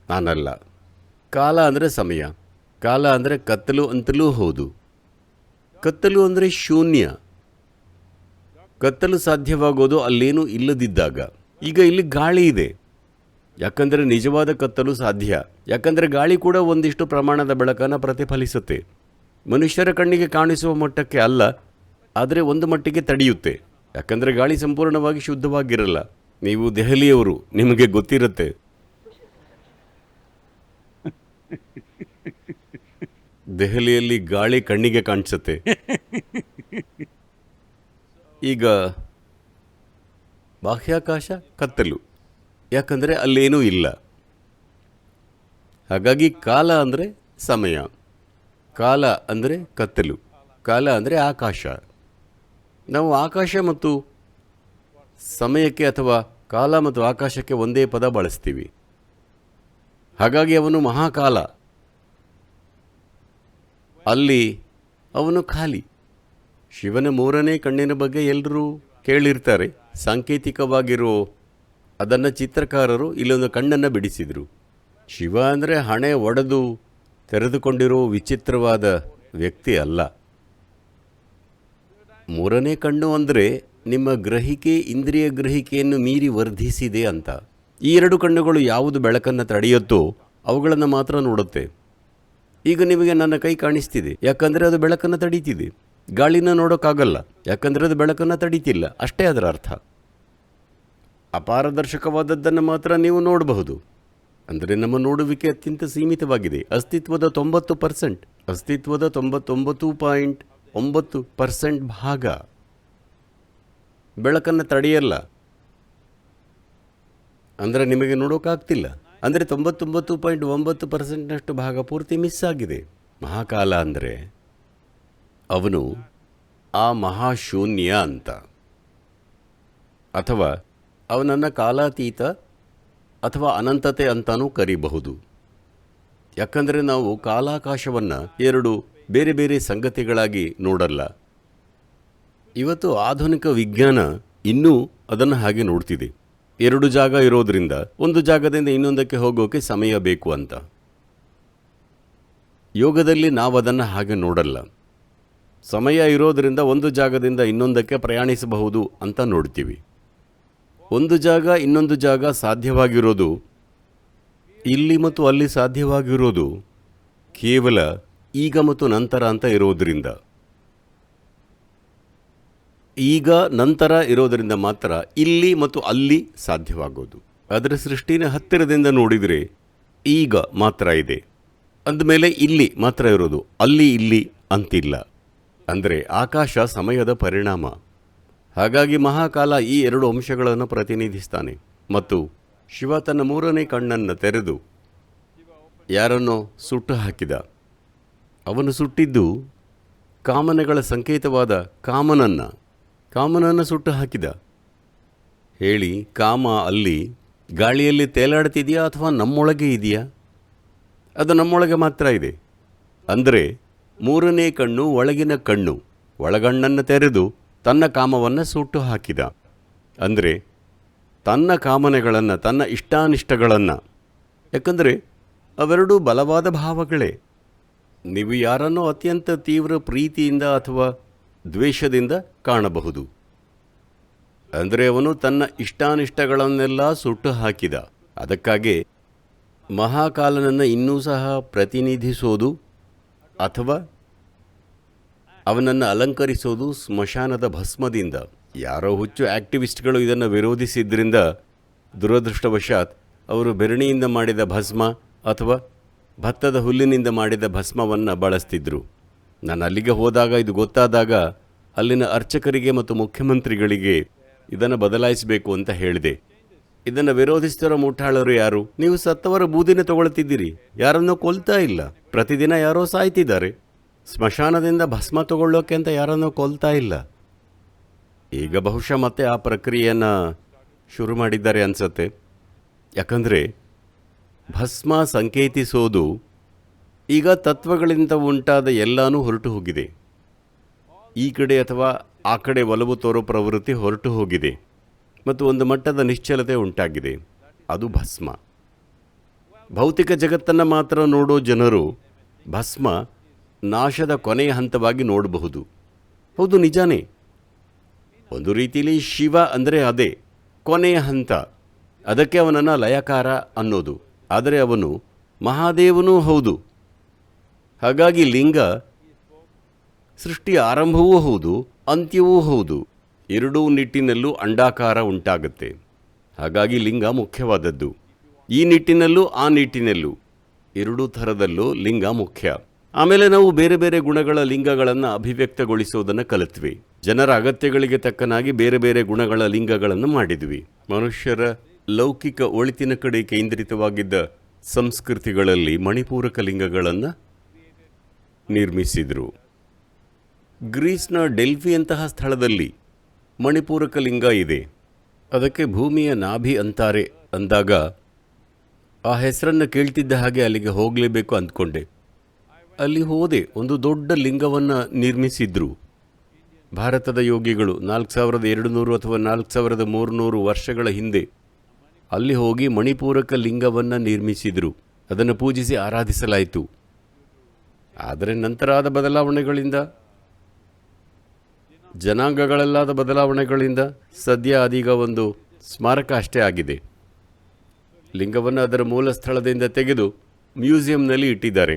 ನಾನಲ್ಲ. ಕಾಲ ಅಂದರೆ ಸಮಯ, ಕಾಲ ಅಂದರೆ ಕತ್ತಲು ಅಂತಲೂ ಹೌದು. ಕತ್ತಲು ಅಂದರೆ ಶೂನ್ಯ. ಕತ್ತಲು ಸಾಧ್ಯವಾಗೋದು ಅಲ್ಲೇನೂ ಇಲ್ಲದಿದ್ದಾಗ. ಈಗ ಇಲ್ಲಿ ಗಾಳಿ ಇದೆ, ಯಾಕಂದರೆ ನಿಜವಾದ ಕತ್ತಲು ಸಾಧ್ಯ. ಯಾಕಂದರೆ ಗಾಳಿ ಕೂಡ ಒಂದಿಷ್ಟು ಪ್ರಮಾಣದ ಬೆಳಕನ್ನು ಪ್ರತಿಫಲಿಸುತ್ತೆ. ಮನುಷ್ಯರ ಕಣ್ಣಿಗೆ ಕಾಣಿಸುವ ಮಟ್ಟಕ್ಕೆ ಅಲ್ಲ, ಆದರೆ ಒಂದು ಮಟ್ಟಿಗೆ ತಡೆಯುತ್ತೆ. ಯಾಕಂದರೆ ಗಾಳಿ ಸಂಪೂರ್ಣವಾಗಿ ಶುದ್ಧವಾಗಿರಲ್ಲ. ನೀವು ದೆಹಲಿಯವರು, ನಿಮಗೆ ಗೊತ್ತಿರುತ್ತೆ. ದೆಹಲಿಯಲ್ಲಿ ಗಾಳಿ ಕಣ್ಣಿಗೆ ಕಾಣಿಸುತ್ತೆ. ಈಗ ಬಾಹ್ಯಾಕಾಶ ಕತ್ತಲು, ಯಾಕಂದರೆ ಅಲ್ಲೇನೂ ಇಲ್ಲ. ಹಾಗಾಗಿ ಕಾಲ ಅಂದರೆ ಸಮಯ, ಕಾಲ ಅಂದರೆ ಕತ್ತಲು, ಕಾಲ ಅಂದರೆ ಆಕಾಶ. ನಾವು ಆಕಾಶ ಮತ್ತು ಸಮಯಕ್ಕೆ ಅಥವಾ ಕಾಲ ಮತ್ತು ಆಕಾಶಕ್ಕೆ ಒಂದೇ ಪದ ಬಳಸ್ತೀವಿ. ಹಾಗಾಗಿ ಅವನು ಮಹಾಕಾಲ, ಅಲ್ಲಿ ಅವನು ಖಾಲಿ. ಶಿವನ ಮೂರನೇ ಕಣ್ಣಿನ ಬಗ್ಗೆ ಎಲ್ಲರೂ ಕೇಳಿರ್ತಾರೆ. ಸಾಂಕೇತಿಕವಾಗಿರೋ ಅದನ್ನು ಚಿತ್ರಕಾರರು ಇಲ್ಲೊಂದು ಕಣ್ಣನ್ನು ಬಿಡಿಸಿದರು. ಶಿವ ಅಂದರೆ ಹಣೆ ಒಡೆದು ತೆರೆದುಕೊಂಡಿರೋ ವಿಚಿತ್ರವಾದ ವ್ಯಕ್ತಿ ಅಲ್ಲ. ಮೂರನೇ ಕಣ್ಣು ಅಂದರೆ ನಿಮ್ಮ ಗ್ರಹಿಕೆ, ಇಂದ್ರಿಯ ಗ್ರಹಿಕೆಯನ್ನು ಮೀರಿ ವರ್ಧಿಸಿದೆ ಅಂತ. ಈ ಎರಡು ಕಣ್ಣುಗಳು ಯಾವುದು ಬೆಳಕನ್ನು ತಡೆಯುತ್ತೋ ಅವುಗಳನ್ನು ಮಾತ್ರ ನೋಡುತ್ತೆ. ಈಗ ನಿಮಗೆ ನನ್ನ ಕೈ ಕಾಣಿಸ್ತಿದೆ, ಯಾಕಂದರೆ ಅದು ಬೆಳಕನ್ನು ತಡೀತಿದೆ. ಗಾಳಿನ ನೋಡೋಕ್ಕಾಗಲ್ಲ, ಯಾಕಂದರೆ ಅದು ಬೆಳಕನ್ನು ತಡೀತಿಲ್ಲ. ಅಷ್ಟೇ ಅದರ ಅರ್ಥ. ಅಪಾರದರ್ಶಕವಾದದ್ದನ್ನು ಮಾತ್ರ ನೀವು ನೋಡಬಹುದು. ಅಂದರೆ ನಮ್ಮ ನೋಡುವಿಕೆ ಅತ್ಯಂತ ಸೀಮಿತವಾಗಿದೆ. ಅಸ್ತಿತ್ವದ 90%, ಅಸ್ತಿತ್ವದ 99.9% ಭಾಗ ಬೆಳಕನ್ನು ತಡೆಯಲ್ಲ. ಅಂದರೆ ನಿಮಗೆ ನೋಡೋಕ್ಕಾಗ್ತಿಲ್ಲ. ಅಂದರೆ 99.9%ನಷ್ಟು ಭಾಗ ಪೂರ್ತಿ ಮಿಸ್ ಆಗಿದೆ. ಮಹಾಕಾಲ ಅಂದರೆ ಅವನು ಆ ಮಹಾಶೂನ್ಯ ಅಂತ, ಅಥವಾ ಅವನನ್ನು ಕಾಲಾತೀತ ಅಥವಾ ಅನಂತತೆ ಅಂತಾನೂ ಕರೀಬಹುದು. ಯಾಕಂದರೆ ನಾವು ಕಾಲಾಕಾಶವನ್ನು ಎರಡು ಬೇರೆ ಬೇರೆ ಸಂಗತಿಗಳಾಗಿ ನೋಡಲ್ಲ. ಇವತ್ತು ಆಧುನಿಕ ವಿಜ್ಞಾನ ಇನ್ನೂ ಅದನ್ನು ಹಾಗೆ ನೋಡ್ತಿದೆ. ಎರಡು ಜಾಗ ಇರೋದರಿಂದ ಒಂದು ಜಾಗದಿಂದ ಇನ್ನೊಂದಕ್ಕೆ ಹೋಗೋಕೆ ಸಮಯ ಬೇಕು ಅಂತ. ಯೋಗದಲ್ಲಿ ನಾವು ಅದನ್ನು ಹಾಗೆ ನೋಡಲ್ಲ. ಸಮಯ ಇರೋದರಿಂದ ಒಂದು ಜಾಗದಿಂದ ಇನ್ನೊಂದಕ್ಕೆ ಪ್ರಯಾಣಿಸಬಹುದು ಅಂತ ನೋಡ್ತೀವಿ. ಒಂದು ಜಾಗ ಇನ್ನೊಂದು ಜಾಗ ಸಾಧ್ಯವಾಗಿರೋದು, ಇಲ್ಲಿ ಮತ್ತು ಅಲ್ಲಿ ಸಾಧ್ಯವಾಗಿರೋದು ಕೇವಲ ಈಗ ಮತ್ತು ನಂತರ ಅಂತ ಇರೋದರಿಂದ. ಈಗ ನಂತರ ಇರೋದರಿಂದ ಮಾತ್ರ ಇಲ್ಲಿ ಮತ್ತು ಅಲ್ಲಿ ಸಾಧ್ಯವಾಗೋದು. ಅದರ ಸೃಷ್ಟಿನ ಹತ್ತಿರದಿಂದ ನೋಡಿದರೆ ಈಗ ಮಾತ್ರ ಇದೆ, ಅಂದಮೇಲೆ ಇಲ್ಲಿ ಮಾತ್ರ ಇರೋದು, ಅಲ್ಲಿ ಇಲ್ಲಿ ಅಂತಿಲ್ಲ. ಅಂದರೆ ಆಕಾಶ ಸಮಯದ ಪರಿಣಾಮ. ಹಾಗಾಗಿ ಮಹಾಕಾಲ ಈ ಎರಡು ಅಂಶಗಳನ್ನು ಪ್ರತಿನಿಧಿಸ್ತಾನೆ. ಮತ್ತು ಶಿವ ತನ್ನ ಮೂರನೇ ಕಣ್ಣನ್ನು ತೆರೆದು ಯಾರನ್ನೋ ಸುಟ್ಟು ಹಾಕಿದ. ಅವನು ಸುಟ್ಟಿದ್ದು ಕಾಮನೆಗಳ ಸಂಕೇತವಾದ ಕಾಮನನ್ನು ಸುಟ್ಟು ಹಾಕಿದ. ಹೇಳಿ, ಕಾಮ ಅಲ್ಲಿ ಗಾಳಿಯಲ್ಲಿ ತೇಲಾಡ್ತಿದೆಯಾ ಅಥವಾ ನಮ್ಮೊಳಗೆ ಇದೆಯಾ? ಅದು ನಮ್ಮೊಳಗೆ ಮಾತ್ರ ಇದೆ. ಅಂದರೆ ಮೂರನೇ ಕಣ್ಣು ಒಳಗಿನ ಕಣ್ಣು, ಒಳಗಣ್ಣನ್ನು ತೆರೆದು ತನ್ನ ಕಾಮವನ್ನು ಸುಟ್ಟು ಹಾಕಿದ. ಅಂದರೆ ತನ್ನ ಕಾಮನೆಗಳನ್ನು, ತನ್ನ ಇಷ್ಟಾನಿಷ್ಟಗಳನ್ನು, ಯಾಕಂದರೆ ಅವೆರಡೂ ಬಲವಾದ ಭಾವಗಳೇ. ನೀವು ಯಾರನ್ನೋ ಅತ್ಯಂತ ತೀವ್ರ ಪ್ರೀತಿಯಿಂದ ಅಥವಾ ದ್ವೇಷದಿಂದ ಕಾಣಬಹುದು. ಅಂದರೆ ಅವನು ತನ್ನ ಇಷ್ಟಾನಿಷ್ಟಗಳನ್ನೆಲ್ಲ ಸುಟ್ಟು ಹಾಕಿದ. ಅದಕ್ಕಾಗಿ ಮಹಾಕಾಲನನ್ನು ಇನ್ನೂ ಸಹ ಪ್ರತಿನಿಧಿಸೋದು ಅಥವಾ ಅವನನ್ನು ಅಲಂಕರಿಸೋದು ಸ್ಮಶಾನದ ಭಸ್ಮದಿಂದ. ಯಾರೋ ಹುಚ್ಚು ಆಕ್ಟಿವಿಸ್ಟ್ಗಳು ಇದನ್ನು ವಿರೋಧಿಸಿದ್ರಿಂದ ದುರದೃಷ್ಟವಶಾತ್ ಅವರು ಬೆರಣಿಯಿಂದ ಮಾಡಿದ ಭಸ್ಮ ಅಥವಾ ಭತ್ತದ ಹುಲ್ಲಿನಿಂದ ಮಾಡಿದ ಭಸ್ಮವನ್ನು ಬಳಸ್ತಿದ್ರು. ನಾನು ಅಲ್ಲಿಗೆ ಹೋದಾಗ ಇದು ಗೊತ್ತಾದಾಗ ಅಲ್ಲಿನ ಅರ್ಚಕರಿಗೆ ಮತ್ತು ಮುಖ್ಯಮಂತ್ರಿಗಳಿಗೆ ಇದನ್ನು ಬದಲಾಯಿಸಬೇಕು ಅಂತ ಹೇಳಿದೆ. ಇದನ್ನು ವಿರೋಧಿಸ್ತಿರೋ ಮುಠಾಳರು ಯಾರು? ನೀವು ಸತ್ತವರ ಬೂದಿನ ತಗೊಳ್ತಿದ್ದೀರಿ, ಯಾರನ್ನೂ ಕೊಲ್ತಾ ಇಲ್ಲ. ಪ್ರತಿದಿನ ಯಾರೋ ಸಾಯ್ತಿದ್ದಾರೆ. ಸ್ಮಶಾನದಿಂದ ಭಸ್ಮ ತಗೊಳ್ಳೋಕೆ ಅಂತ ಯಾರನ್ನೂ ಕೊಲ್ತಾ ಇಲ್ಲ. ಈಗ ಬಹುಶಃ ಮತ್ತೆ ಆ ಪ್ರಕ್ರಿಯೆಯನ್ನು ಶುರು ಮಾಡಿದ್ದಾರೆ ಅನಿಸುತ್ತೆ. ಯಾಕಂದರೆ ಭಸ್ಮ ಸಂಕೇತಿಸೋದು ಈಗ ತತ್ವಗಳಿಂದ ಉಂಟಾದ ಎಲ್ಲನೂ ಹೊರಟು ಹೋಗಿದೆ. ಈ ಕಡೆ ಅಥವಾ ಆ ಕಡೆ ಒಲವು ತೋರೋ ಪ್ರವೃತ್ತಿ ಹೊರಟು ಹೋಗಿದೆ ಮತ್ತು ಒಂದು ಮಟ್ಟದ ನಿಶ್ಚಲತೆ ಉಂಟಾಗಿದೆ. ಅದು ಭಸ್ಮ. ಭೌತಿಕ ಜಗತ್ತನ್ನು ಮಾತ್ರ ನೋಡೋ ಜನರು ಭಸ್ಮ ನಾಶದ ಕೊನೆಯ ಹಂತವಾಗಿ ನೋಡಬಹುದು. ಹೌದು, ನಿಜಾನೇ. ಒಂದು ರೀತಿಯಲ್ಲಿ ಶಿವ ಅಂದರೆ ಅದೇ ಕೊನೆಯ ಹಂತ. ಅದಕ್ಕೆ ಅವನನ್ನು ಲಯಕಾರ ಅನ್ನೋದು. ಆದರೆ ಅವನು ಮಹಾದೇವನೂ ಹೌದು. ಹಾಗಾಗಿ ಲಿಂಗ ಸೃಷ್ಟಿಯ ಆರಂಭವೂ ಹೌದು, ಅಂತ್ಯವೂ ಹೌದು. ಎರಡೂ ನಿಟ್ಟಿನಲ್ಲೂ ಅಂಡಾಕಾರ ಉಂಟಾಗುತ್ತೆ. ಹಾಗಾಗಿ ಲಿಂಗ ಮುಖ್ಯವಾದದ್ದು. ಈ ನಿಟ್ಟಿನಲ್ಲೂ ಆ ನಿಟ್ಟಿನಲ್ಲೂ ಎರಡೂ ಥರದಲ್ಲೂ ಲಿಂಗ ಮುಖ್ಯ. ಆಮೇಲೆ ನಾವು ಬೇರೆ ಬೇರೆ ಗುಣಗಳ ಲಿಂಗಗಳನ್ನು ಅಭಿವ್ಯಕ್ತಗೊಳಿಸೋದನ್ನು ಕಲಿತ್ವಿ. ಜನರ ಅಗತ್ಯಗಳಿಗೆ ತಕ್ಕನಾಗಿ ಬೇರೆ ಬೇರೆ ಗುಣಗಳ ಲಿಂಗಗಳನ್ನು ಮಾಡಿದ್ವಿ. ಮನುಷ್ಯರ ಲೌಕಿಕ ಒಳಿತಿನ ಕಡೆ ಕೇಂದ್ರಿತವಾಗಿದ್ದ ಸಂಸ್ಕೃತಿಗಳಲ್ಲಿ ಮಣಿಪೂರಕ ಲಿಂಗಗಳನ್ನು ನಿರ್ಮಿಸಿದರು. ಗ್ರೀಸ್ನ ಡೆಲ್ಫಿಯಂತಹ ಸ್ಥಳದಲ್ಲಿ ಮಣಿಪೂರಕ ಲಿಂಗ ಇದೆ. ಅದಕ್ಕೆ ಭೂಮಿಯ ನಾಭಿ ಅಂತಾರೆ ಅಂದಾಗ ಆ ಹೆಸರನ್ನು ಕೇಳ್ತಿದ್ದ ಹಾಗೆ ಅಲ್ಲಿಗೆ ಹೋಗಲೇಬೇಕು ಅಂದ್ಕೊಂಡೆ. ಅಲ್ಲಿ ಹೋದೆ. ಒಂದು ದೊಡ್ಡ ಲಿಂಗವನ್ನು ನಿರ್ಮಿಸಿದ್ರು ಭಾರತದ ಯೋಗಿಗಳು 4200 ಅಥವಾ 4300 ವರ್ಷಗಳ ಹಿಂದೆ. ಅಲ್ಲಿ ಹೋಗಿ ಮಣಿಪೂರಕ ಲಿಂಗವನ್ನು ನಿರ್ಮಿಸಿದರು. ಅದನ್ನು ಪೂಜಿಸಿ ಆರಾಧಿಸಲಾಯಿತು. ಆದರೆ ನಂತರಾದ ಬದಲಾವಣೆಗಳಿಂದ, ಜನಾಂಗಗಳಲ್ಲಾದ ಬದಲಾವಣೆಗಳಿಂದ ಸದ್ಯ ಅದೀಗ ಒಂದು ಸ್ಮಾರಕ ಅಷ್ಟೇ ಆಗಿದೆ. ಲಿಂಗವನ್ನು ಅದರ ಮೂಲ ಸ್ಥಳದಿಂದ ತೆಗೆದು ಮ್ಯೂಸಿಯಂನಲ್ಲಿ ಇಟ್ಟಿದ್ದಾರೆ.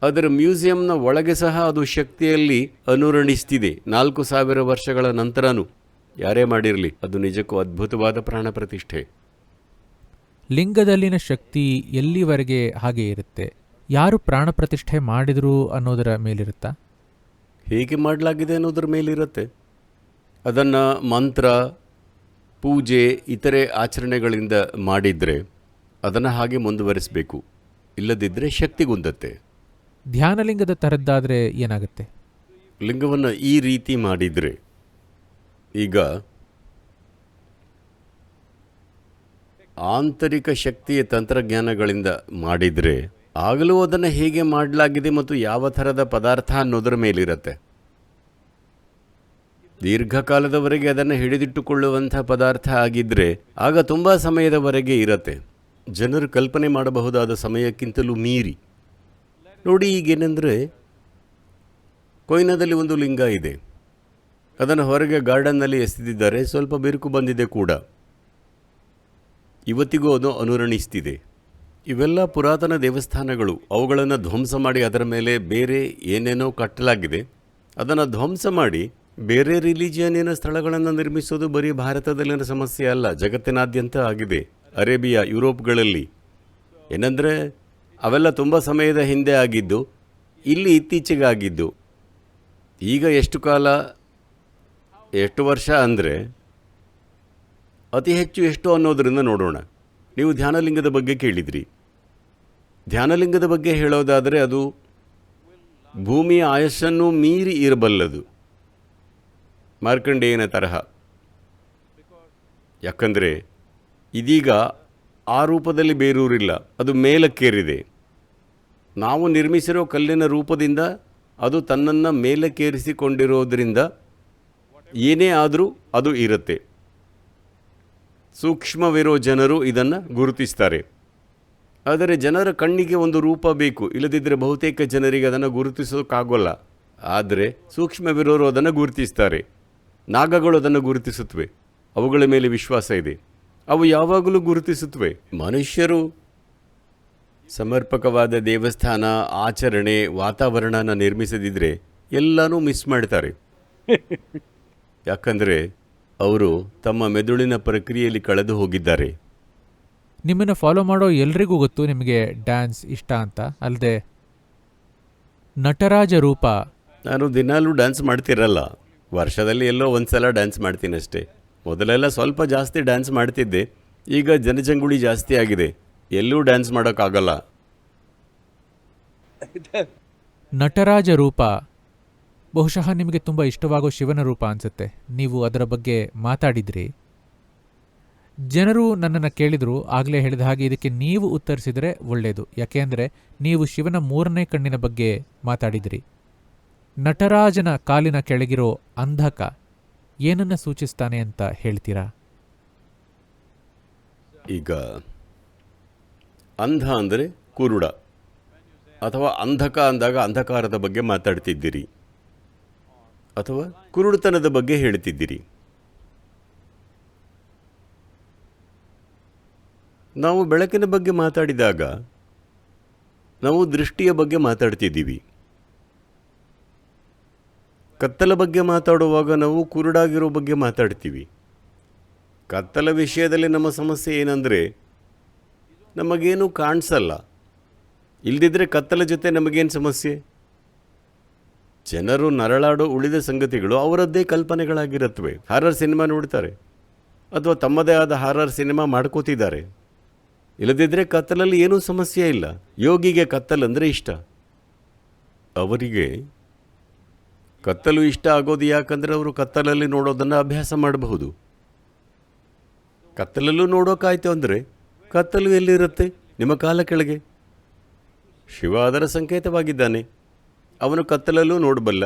ಅದರ ಮ್ಯೂಸಿಯಂನ ಒಳಗೆ ಸಹ ಅದು ಶಕ್ತಿಯಲ್ಲಿ ಅನುರಣಿಸ್ತಿದೆ. 4000 ವರ್ಷಗಳ ನಂತರನೂ ಯಾರೇ ಮಾಡಿರಲಿ, ಅದು ನಿಜಕ್ಕೂ ಅದ್ಭುತವಾದ ಪ್ರಾಣ ಪ್ರತಿಷ್ಠೆ. ಲಿಂಗದಲ್ಲಿನ ಶಕ್ತಿ ಎಲ್ಲಿವರೆಗೆ ಹಾಗೆ ಇರುತ್ತೆ? ಯಾರು ಪ್ರಾಣ ಪ್ರತಿಷ್ಠೆ ಮಾಡಿದ್ರು ಅನ್ನೋದರ ಮೇಲಿರುತ್ತಾ? ಹೇಗೆ ಮಾಡಲಾಗಿದೆ ಅನ್ನೋದ್ರ ಮೇಲಿರುತ್ತೆ. ಅದನ್ನು ಮಂತ್ರ, ಪೂಜೆ, ಇತರೆ ಆಚರಣೆಗಳಿಂದ ಮಾಡಿದರೆ ಅದನ್ನು ಹಾಗೆ ಮುಂದುವರಿಸಬೇಕು. ಇಲ್ಲದಿದ್ದರೆ ಶಕ್ತಿಗುಂದತ್ತೆ. ಧ್ಯಾನಲಿಂಗದ ಥರದ್ದಾದರೆ ಏನಾಗುತ್ತೆ? ಲಿಂಗವನ್ನು ಈ ರೀತಿ ಮಾಡಿದರೆ, ಈಗ ಆಂತರಿಕ ಶಕ್ತಿಯ ತಂತ್ರಜ್ಞಾನಗಳಿಂದ ಮಾಡಿದರೆ ಆಗಲೂ ಅದನ್ನು ಹೇಗೆ ಮಾಡಲಾಗಿದೆ ಮತ್ತು ಯಾವ ಥರದ ಪದಾರ್ಥ ಅನ್ನೋದರ ಮೇಲಿರುತ್ತೆ. ದೀರ್ಘಕಾಲದವರೆಗೆ ಅದನ್ನು ಹಿಡಿದಿಟ್ಟುಕೊಳ್ಳುವಂಥ ಪದಾರ್ಥ ಆಗಿದ್ದರೆ ಆಗ ತುಂಬ ಸಮಯದವರೆಗೆ ಇರುತ್ತೆ. ಜನರು ಕಲ್ಪನೆ ಮಾಡಬಹುದಾದ ಸಮಯಕ್ಕಿಂತಲೂ ಮೀರಿ. ನೋಡಿ, ಈಗೇನೆಂದರೆ ಕೊಯ್ನಾದಲ್ಲಿ ಒಂದು ಲಿಂಗ ಇದೆ. ಅದನ್ನು ಹೊರಗೆ ಗಾರ್ಡನ್ನಲ್ಲಿ ಎಸೆದಿದ್ದಾರೆ. ಸ್ವಲ್ಪ ಬಿರುಕು ಬಂದಿದೆ ಕೂಡ. ಇವತ್ತಿಗೂ ಅದು ಅನುರಣಿಸ್ತಿದೆ. ಇವೆಲ್ಲ ಪುರಾತನ ದೇವಸ್ಥಾನಗಳು. ಅವುಗಳನ್ನು ಧ್ವಂಸ ಮಾಡಿ ಅದರ ಮೇಲೆ ಬೇರೆ ಏನೇನೋ ಕಟ್ಟಲಾಗಿದೆ. ಅದನ್ನು ಧ್ವಂಸ ಮಾಡಿ ಬೇರೆ ರಿಲಿಜಿಯನ್ನಿನ ಸ್ಥಳಗಳನ್ನು ನಿರ್ಮಿಸೋದು ಬರೀ ಭಾರತದಲ್ಲಿನ ಸಮಸ್ಯೆ ಅಲ್ಲ, ಜಗತ್ತಿನಾದ್ಯಂತ ಆಗಿದೆ. ಅರೇಬಿಯಾ, ಯುರೋಪ್ಗಳಲ್ಲಿ ಏನಂದರೆ ಅವೆಲ್ಲ ತುಂಬ ಸಮಯದ ಹಿಂದೆ ಆಗಿದ್ದು, ಇಲ್ಲಿ ಇತ್ತೀಚೆಗೆ ಆಗಿದ್ದು. ಈಗ ಎಷ್ಟು ಕಾಲ, ಎಷ್ಟು ವರ್ಷ ಅಂದರೆ ಅತಿ ಹೆಚ್ಚು ಎಷ್ಟು ಅನ್ನೋದರಿಂದ ನೋಡೋಣ. ನೀವು ಧ್ಯಾನಲಿಂಗದ ಬಗ್ಗೆ ಕೇಳಿದ್ರಿ. ಧ್ಯಾನಲಿಂಗದ ಬಗ್ಗೆ ಹೇಳೋದಾದರೆ ಅದು ಭೂಮಿಯ ಆಯಸ್ಸನ್ನು ಮೀರಿ ಇರಬಲ್ಲದು, ಮಾರ್ಕಂಡೇಯನ ತರಹ. ಯಾಕಂದರೆ ಇದೀಗ ಆ ರೂಪದಲ್ಲಿ ಬೇರೂರಿಲ್ಲ, ಅದು ಮೇಲಕ್ಕೇರಿದೆ. ನಾವು ನಿರ್ಮಿಸಿರೋ ಕಲ್ಲಿನ ರೂಪದಿಂದ ಅದು ತನ್ನನ್ನು ಮೇಲಕ್ಕೇರಿಸಿಕೊಂಡಿರೋದ್ರಿಂದ ಏನೇ ಆದರೂ ಅದು ಇರುತ್ತೆ. ಸೂಕ್ಷ್ಮವಿರೋ ಜನರು ಇದನ್ನು ಗುರುತಿಸ್ತಾರೆ. ಆದರೆ ಜನರ ಕಣ್ಣಿಗೆ ಒಂದು ರೂಪ ಬೇಕು, ಇಲ್ಲದಿದ್ದರೆ ಬಹುತೇಕ ಜನರಿಗೆ ಅದನ್ನು ಗುರುತಿಸೋಕ್ಕಾಗೋಲ್ಲ. ಆದರೆ ಸೂಕ್ಷ್ಮವಿರೋರು ಅದನ್ನು ಗುರುತಿಸ್ತಾರೆ. ನಾಗಗಳು ಅದನ್ನು ಗುರುತಿಸುತ್ತವೆ. ಅವುಗಳ ಮೇಲೆ ವಿಶ್ವಾಸ ಇದೆ. ಅವು ಯಾವಾಗಲೂ ಗುರುತಿಸುತ್ತವೆ. ಮನುಷ್ಯರು ಸಮರ್ಪಕವಾದ ದೇವಸ್ಥಾನ, ಆಚರಣೆ, ವಾತಾವರಣನ ನಿರ್ಮಿಸದಿದ್ದರೆ ಎಲ್ಲನೂ ಮಿಸ್ ಮಾಡ್ತಾರೆ. ಯಾಕಂದರೆ ಅವರು ತಮ್ಮ ಮೆದುಳಿನ ಪ್ರಕ್ರಿಯೆಯಲ್ಲಿ ಕಳೆದು ಹೋಗಿದ್ದಾರೆ. ನಿಮ್ಮನ್ನು ಫಾಲೋ ಮಾಡೋ ಎಲ್ರಿಗೂ ಗೊತ್ತು ನಿಮಗೆ ಡ್ಯಾನ್ಸ್ ಇಷ್ಟ ಅಂತ. ಅಲ್ಲದೆ ನಟರಾಜ ರೂಪ, ನಾನು ದಿನಾಲೂ ಡ್ಯಾನ್ಸ್ ಮಾಡ್ತಿರಲ್ಲ, ವರ್ಷದಲ್ಲಿ ಎಲ್ಲೋ ಒಂದು ಸಲ ಡ್ಯಾನ್ಸ್ ಮಾಡ್ತೀನಿ ಅಷ್ಟೇ. ಮೊದಲೆಲ್ಲ ಸ್ವಲ್ಪ ಜಾಸ್ತಿ ಡ್ಯಾನ್ಸ್ ಮಾಡ್ತಿದ್ದೆ, ಈಗ ಜನಜಂಗುಳಿ ಜಾಸ್ತಿ ಆಗಿದೆ, ಎಲ್ಲೂ ಡ್ಯಾನ್ಸ್ ಮಾಡೋಕ್ಕಾಗಲ್ಲ. ನಟರಾಜ ರೂಪ ಬಹುಶಃ ನಿಮಗೆ ತುಂಬ ಇಷ್ಟವಾಗೋ ಶಿವನ ರೂಪ ಅನ್ಸುತ್ತೆ. ನೀವು ಅದರ ಬಗ್ಗೆ ಮಾತಾಡಿದ್ರಿ. ಜನರು ನನ್ನನ್ನು ಕೇಳಿದ್ರು, ಆಗಲೇ ಹೇಳಿದ ಹಾಗೆ ಇದಕ್ಕೆ ನೀವು ಉತ್ತರಿಸಿದರೆ ಒಳ್ಳೆಯದು. ಯಾಕೆಂದರೆ ನೀವು ಶಿವನ 3ನೇ ಕಣ್ಣಿನ ಬಗ್ಗೆ ಮಾತಾಡಿದ್ರಿ. ನಟರಾಜನ ಕಾಲಿನ ಕೆಳಗಿರೋ ಅಂಧಕ ಏನನ್ನ ಸೂಚಿಸ್ತಾನೆ ಅಂತ ಹೇಳ್ತೀರಾ? ಈಗ ಅಂಧ ಅಂದರೆ ಕುರುಡ ಅಥವಾ ಅಂಧಕ ಅಂದಾಗ ಅಂಧಕಾರದ ಬಗ್ಗೆ ಮಾತಾಡ್ತಿದ್ದೀರಿ ಅಥವಾ ಕುರುಡುತನದ ಬಗ್ಗೆ ಹೇಳ್ತಿದ್ದೀರಿ. ನಾವು ಬೆಳಕಿನ ಬಗ್ಗೆ ಮಾತಾಡಿದಾಗ ನಾವು ದೃಷ್ಟಿಯ ಬಗ್ಗೆ ಮಾತಾಡ್ತಿದ್ದೀವಿ. ಕತ್ತಲ ಬಗ್ಗೆ ಮಾತಾಡುವಾಗ ನಾವು ಕುರುಡಾಗಿರೋ ಬಗ್ಗೆ ಮಾತಾಡ್ತೀವಿ. ಕತ್ತಲ ವಿಷಯದಲ್ಲಿ ನಮ್ಮ ಸಮಸ್ಯೆ ಏನಂದರೆ ನಮಗೇನು ಕಾಣಿಸಲ್ಲ. ಇಲ್ದಿದ್ರೆ ಕತ್ತಲ ಜೊತೆ ನಮಗೇನು ಸಮಸ್ಯೆ? ಜನರು ನರಳಾಡೋ ಉಳಿದ ಸಂಗತಿಗಳು ಅವರದ್ದೇ ಕಲ್ಪನೆಗಳಾಗಿರುತ್ತವೆ. ಹಾರರ್ ಸಿನಿಮಾ ನೋಡ್ತಾರೆ ಅಥವಾ ತಮ್ಮದೇ ಆದ ಹಾರರ್ ಸಿನಿಮಾ ಮಾಡ್ಕೋತಿದ್ದಾರೆ. ಇಲ್ಲದಿದ್ದರೆ ಕತ್ತಲಲ್ಲಿ ಏನೂ ಸಮಸ್ಯೆ ಇಲ್ಲ. ಯೋಗಿಗೆ ಕತ್ತಲಂದರೆ ಇಷ್ಟ. ಅವರಿಗೆ ಕತ್ತಲು ಇಷ್ಟ ಆಗೋದು ಯಾಕಂದರೆ ಅವರು ಕತ್ತಲಲ್ಲಿ ನೋಡೋದನ್ನು ಅಭ್ಯಾಸ ಮಾಡಬಹುದು. ಕತ್ತಲಲ್ಲೂ ನೋಡೋಕ್ಕಾಯ್ತು ಅಂದರೆ ಕತ್ತಲು ಎಲ್ಲಿರುತ್ತೆ? ನಿಮ್ಮ ಕಾಲ ಕೆಳಗೆ. ಶಿವ ಅದರ ಸಂಕೇತವಾಗಿದ್ದಾನೆ. ಅವನು ಕತ್ತಲಲ್ಲೂ ನೋಡಬಲ್ಲ,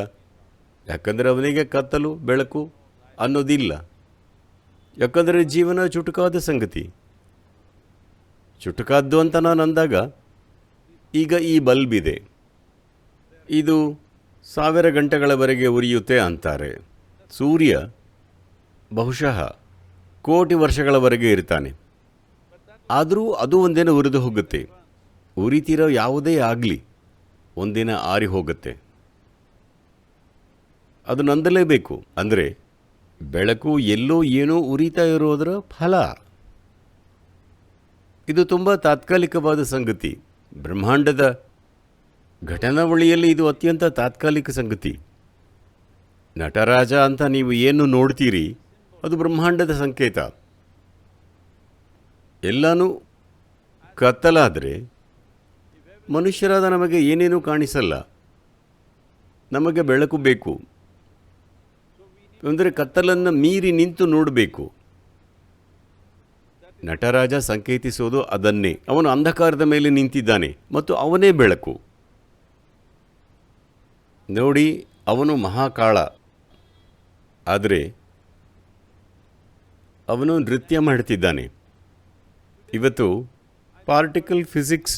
ಯಾಕಂದರೆ ಅವನಿಗೆ ಕತ್ತಲು ಬೆಳಕು ಅನ್ನೋದಿಲ್ಲ. ಯಾಕಂದರೆ ಜೀವನ ಚುಟುಕಾದ ಸಂಗತಿ. ಚುಟುಕಾದ್ದು ಅಂತ ನಾನು ಅಂದಾಗ, ಈಗ ಈ ಬಲ್ಬ್ ಇದೆ, ಇದು 1000 ಗಂಟೆಗಳವರೆಗೆ ಉರಿಯುತ್ತೆ ಅಂತಾರೆ. ಸೂರ್ಯ ಬಹುಶಃ 1,000,000 ವರ್ಷಗಳವರೆಗೆ ಇರ್ತಾನೆ. ಆದರೂ ಅದು ಒಂದಿನ ಉರಿದು ಹೋಗುತ್ತೆ. ಉರಿತಿರೋ ಯಾವುದೇ ಆಗಲಿ ಒಂದಿನ ಆರಿ ಹೋಗುತ್ತೆ. ಅದು ನಂದಲೇಬೇಕು. ಅಂದರೆ ಬೆಳಕು ಎಲ್ಲೋ ಏನೋ ಉರಿತಾ ಇರೋದರ ಫಲ. ಇದು ತುಂಬ ತಾತ್ಕಾಲಿಕವಾದ ಸಂಗತಿ. ಬ್ರಹ್ಮಾಂಡದ ಘಟನಾವಳಿಯಲ್ಲಿ ಇದು ಅತ್ಯಂತ ತಾತ್ಕಾಲಿಕ ಸಂಗತಿ. ನಟರಾಜ ಅಂತ ನೀವು ಏನು ನೋಡ್ತೀರಿ ಅದು ಬ್ರಹ್ಮಾಂಡದ ಸಂಕೇತ. ಎಲ್ಲನೂ ಕತ್ತಲಾದರೆ ಮನುಷ್ಯರಾದ ನಮಗೆ ಏನೇನೂ ಕಾಣಿಸಲ್ಲ. ನಮಗೆ ಬೆಳಕು ಬೇಕು. ಅಂದರೆ ಕತ್ತಲನ್ನು ಮೀರಿ ನಿಂತು ನೋಡಬೇಕು. ನಟರಾಜ ಸಂಕೇತಿಸೋದು ಅದನ್ನೇ. ಅವನು ಅಂಧಕಾರದ ಮೇಲೆ ನಿಂತಿದ್ದಾನೆ ಮತ್ತು ಅವನೇ ಬೆಳಕು. ನೋಡಿ, ಅವನು ಮಹಾಕಾಳ, ಆದರೆ ಅವನು ನೃತ್ಯ ಮಾಡ್ತಿದ್ದಾನೆ. ಇವತ್ತು ಪಾರ್ಟಿಕಲ್ ಫಿಸಿಕ್ಸ್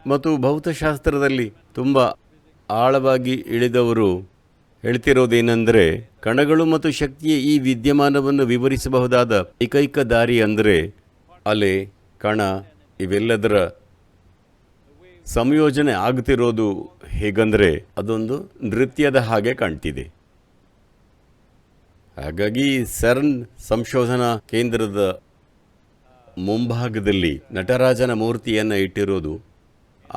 ಮತ್ತು ಭೌತಶಾಸ್ತ್ರದಲ್ಲಿ ತುಂಬ ಆಳವಾಗಿ ಇಳಿದವರು ಹೇಳ್ತಿರೋದೇನೆಂದರೆ, ಕಣಗಳು ಮತ್ತು ಶಕ್ತಿಯ ಈ ವಿದ್ಯಮಾನವನ್ನು ವಿವರಿಸಬಹುದಾದ ಏಕೈಕ ದಾರಿ ಅಂದರೆ ಅಲೆ, ಕಣ ಇವೆಲ್ಲದರ ಸಂಯೋಜನೆ ಆಗ್ತಿರೋದು. ಹೇಗಂದರೆ ಅದೊಂದು ನೃತ್ಯದ ಹಾಗೆ ಕಾಣ್ತಿದೆ. ಹಾಗಾಗಿ ಸರ್ನ್ ಸಂಶೋಧನಾ ಕೇಂದ್ರದ ಮುಂಭಾಗದಲ್ಲಿ ನಟರಾಜನ ಮೂರ್ತಿಯನ್ನು ಇಟ್ಟಿರೋದು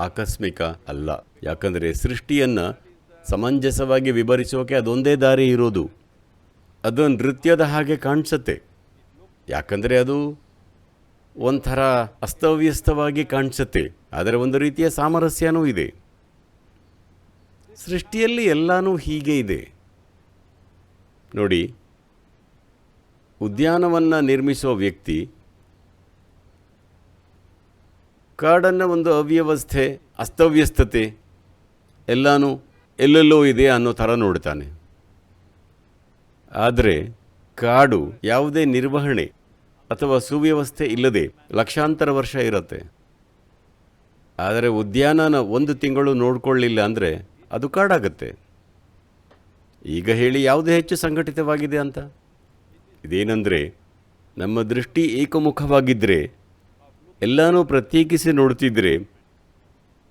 ಆಕಸ್ಮಿಕ ಅಲ್ಲ. ಯಾಕಂದರೆ ಸೃಷ್ಟಿಯನ್ನು ಸಮಂಜಸವಾಗಿ ವಿವರಿಸೋಕೆ ಅದೊಂದೇ ದಾರಿ ಇರೋದು. ಅದು ನೃತ್ಯದ ಹಾಗೆ ಕಾಣಿಸುತ್ತೆ. ಯಾಕಂದರೆ ಅದು ಒಂಥರ ಅಸ್ತವ್ಯಸ್ತವಾಗಿ ಕಾಣಿಸುತ್ತೆ, ಆದರೆ ಒಂದು ರೀತಿಯ ಸಾಮರಸ್ಯನೂ ಇದೆ. ಸೃಷ್ಟಿಯಲ್ಲಿ ಎಲ್ಲನೂ ಹೀಗೆ ಇದೆ. ನೋಡಿ, ಉದ್ಯಾನವನ್ನು ನಿರ್ಮಿಸೋ ವ್ಯಕ್ತಿ ಕಾಡನ್ನು ಒಂದು ಅವ್ಯವಸ್ಥೆ, ಅಸ್ತವ್ಯಸ್ತತೆ, ಎಲ್ಲನೂ ಎಲ್ಲೆಲ್ಲೋ ಇದೆ ಅನ್ನೋ ಥರ ನೋಡ್ತಾನೆ. ಆದರೆ ಕಾಡು ಯಾವುದೇ ನಿರ್ವಹಣೆ ಅಥವಾ ಸುವ್ಯವಸ್ಥೆ ಇಲ್ಲದೆ ಲಕ್ಷಾಂತರ ವರ್ಷ ಇರುತ್ತೆ. ಆದರೆ ಉದ್ಯಾನನ 1 ತಿಂಗಳು ನೋಡಿಕೊಳ್ಳಿಲ್ಲ ಅಂದರೆ ಅದು ಕಾಡಾಗತ್ತೆ. ಈಗ ಹೇಳಿ ಯಾವುದು ಹೆಚ್ಚು ಸಂಘಟಿತವಾಗಿದೆ ಅಂತ? ಇದೇನೆಂದರೆ, ನಮ್ಮ ದೃಷ್ಟಿ ಏಕಮುಖವಾಗಿದ್ದರೆ, ಎಲ್ಲನೂ ಪ್ರತ್ಯೇಕಿಸಿ ನೋಡ್ತಿದ್ರೆ,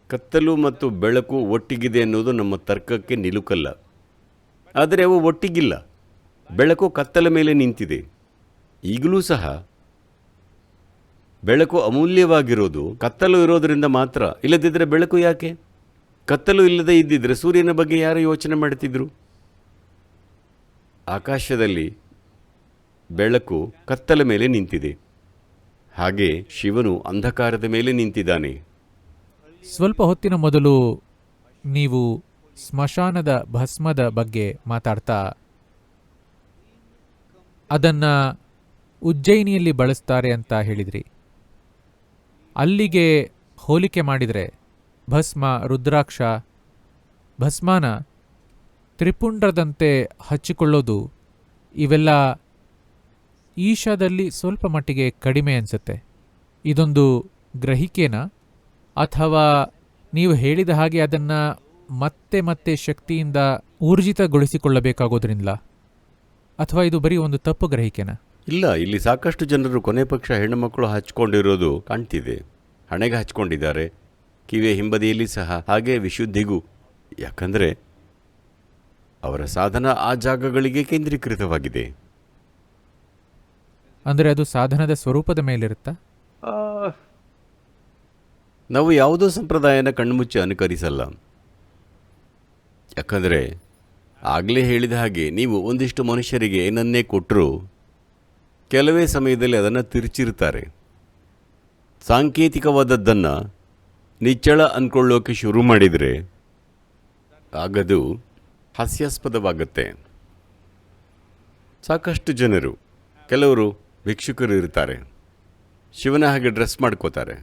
ಕತ್ತಲು ಮತ್ತು ಬೆಳಕು ಒಟ್ಟಿಗಿದೆ ಅನ್ನೋದು ನಮ್ಮ ತರ್ಕಕ್ಕೆ ನಿಲುಕಲ್ಲ. ಆದರೆ ಅವು ಒಟ್ಟಿಗಿಲ್ಲ. ಬೆಳಕು ಕತ್ತಲ ಮೇಲೆ ನಿಂತಿದೆ. ಈಗಲೂ ಸಹ ಬೆಳಕು ಅಮೂಲ್ಯವಾಗಿರೋದು ಕತ್ತಲು ಇರೋದರಿಂದ ಮಾತ್ರ. ಇಲ್ಲದಿದ್ದರೆ ಬೆಳಕು ಯಾಕೆ? ಕತ್ತಲು ಇಲ್ಲದೆ ಇದ್ದಿದ್ರೆ ಸೂರ್ಯನ ಬಗ್ಗೆ ಯಾರು ಯೋಚನೆ ಮಾಡ್ತಿದ್ರು? ಆಕಾಶದಲ್ಲಿ ಬೆಳಕು ಕತ್ತಲ ಮೇಲೆ ನಿಂತಿದೆ. ಹಾಗೆ ಶಿವನು ಅಂಧಕಾರದ ಮೇಲೆ ನಿಂತಿದ್ದಾನೆ. ಸ್ವಲ್ಪ ಹೊತ್ತಿನ ಮೊದಲು ನೀವು ಸ್ಮಶಾನದ ಭಸ್ಮದ ಬಗ್ಗೆ ಮಾತಾಡ್ತಾ ಅದನ್ನ ಉಜ್ಜಯಿನಿಯಲ್ಲಿ ಬಳಸ್ತಾರೆ ಅಂತ ಹೇಳಿದ್ರಿ. ಅಲ್ಲಿಗೆ ಹೋಲಿಕೆ ಮಾಡಿದರೆ ಭಸ್ಮ, ರುದ್ರಾಕ್ಷ, ಭಸ್ಮಾನ ತ್ರಿಪುಂಡ್ರದಂತೆ ಹಚ್ಚಿಕೊಳ್ಳೋದು ಇವೆಲ್ಲ ಈಶಾದಲ್ಲಿ ಸ್ವಲ್ಪ ಮಟ್ಟಿಗೆ ಕಡಿಮೆ ಅನಿಸುತ್ತೆ. ಇದೊಂದು ಗ್ರಹಿಕೆನಾ, ಅಥವಾ ನೀವು ಹೇಳಿದ ಹಾಗೆ ಅದನ್ನು ಮತ್ತೆ ಮತ್ತೆ ಶಕ್ತಿಯಿಂದ ಊರ್ಜಿತಗೊಳಿಸಿಕೊಳ್ಳಬೇಕಾಗೋದ್ರಿಂದಲ, ಅಥವಾ ಇದು ಬರೀ ಒಂದು ತಪ್ಪು ಗ್ರಹಿಕೆನಾ? ಇಲ್ಲ, ಇಲ್ಲಿ ಸಾಕಷ್ಟು ಜನರು ಕೊನೆ ಪಕ್ಷ ಹೆಣ್ಣು ಮಕ್ಕಳು ಹಚ್ಕೊಂಡಿರೋದು ಕಾಣ್ತಿದೆ. ಹಣೆಗೆ ಹಚ್ಕೊಂಡಿದ್ದಾರೆ, ಕಿವಿಯ ಹಿಂಬದಿಯಲ್ಲಿ ಸಹ, ಹಾಗೆ ವಿಶುದ್ಧಿಗೂ. ಯಾಕಂದರೆ ಅವರ ಸಾಧನ ಆ ಜಾಗಗಳಿಗೆ ಕೇಂದ್ರೀಕೃತವಾಗಿದೆ. ಅಂದರೆ ಅದು ಸಾಧನದ ಸ್ವರೂಪದ ಮೇಲಿರುತ್ತಾ? ನಾವು ಯಾವುದೋ ಸಂಪ್ರದಾಯನ ಕಣ್ಮುಚ್ಚಿ ಅನುಕರಿಸಲ್ಲ. ಯಾಕಂದರೆ ಆಗಲೇ ಹೇಳಿದ ಹಾಗೆ ನೀವು ಒಂದಿಷ್ಟು ಮನುಷ್ಯರಿಗೆ ಏನನ್ನೇ ಕೊಟ್ಟರೂ ಕೆಲವೇ ಸಮಯದಲ್ಲಿ ಅದನ್ನು ತಿರುಚಿರ್ತಾರೆ. ಸಾಂಕೇತಿಕವಾದದ್ದನ್ನು ನಿಚ್ಚಳ ಅಂದ್ಕೊಳ್ಳೋಕೆ ಶುರು ಮಾಡಿದರೆ ಆಗದು ಹಾಸ್ಯಾಸ್ಪದವಾಗುತ್ತೆ. ಸಾಕಷ್ಟು ಜನರು, ಕೆಲವರು ಭಿಕ್ಷುಕರು ಇರ್ತಾರೆ, ಶಿವನ ಹಾಗೆ ಡ್ರೆಸ್ ಮಾಡ್ಕೋತಾರೆ.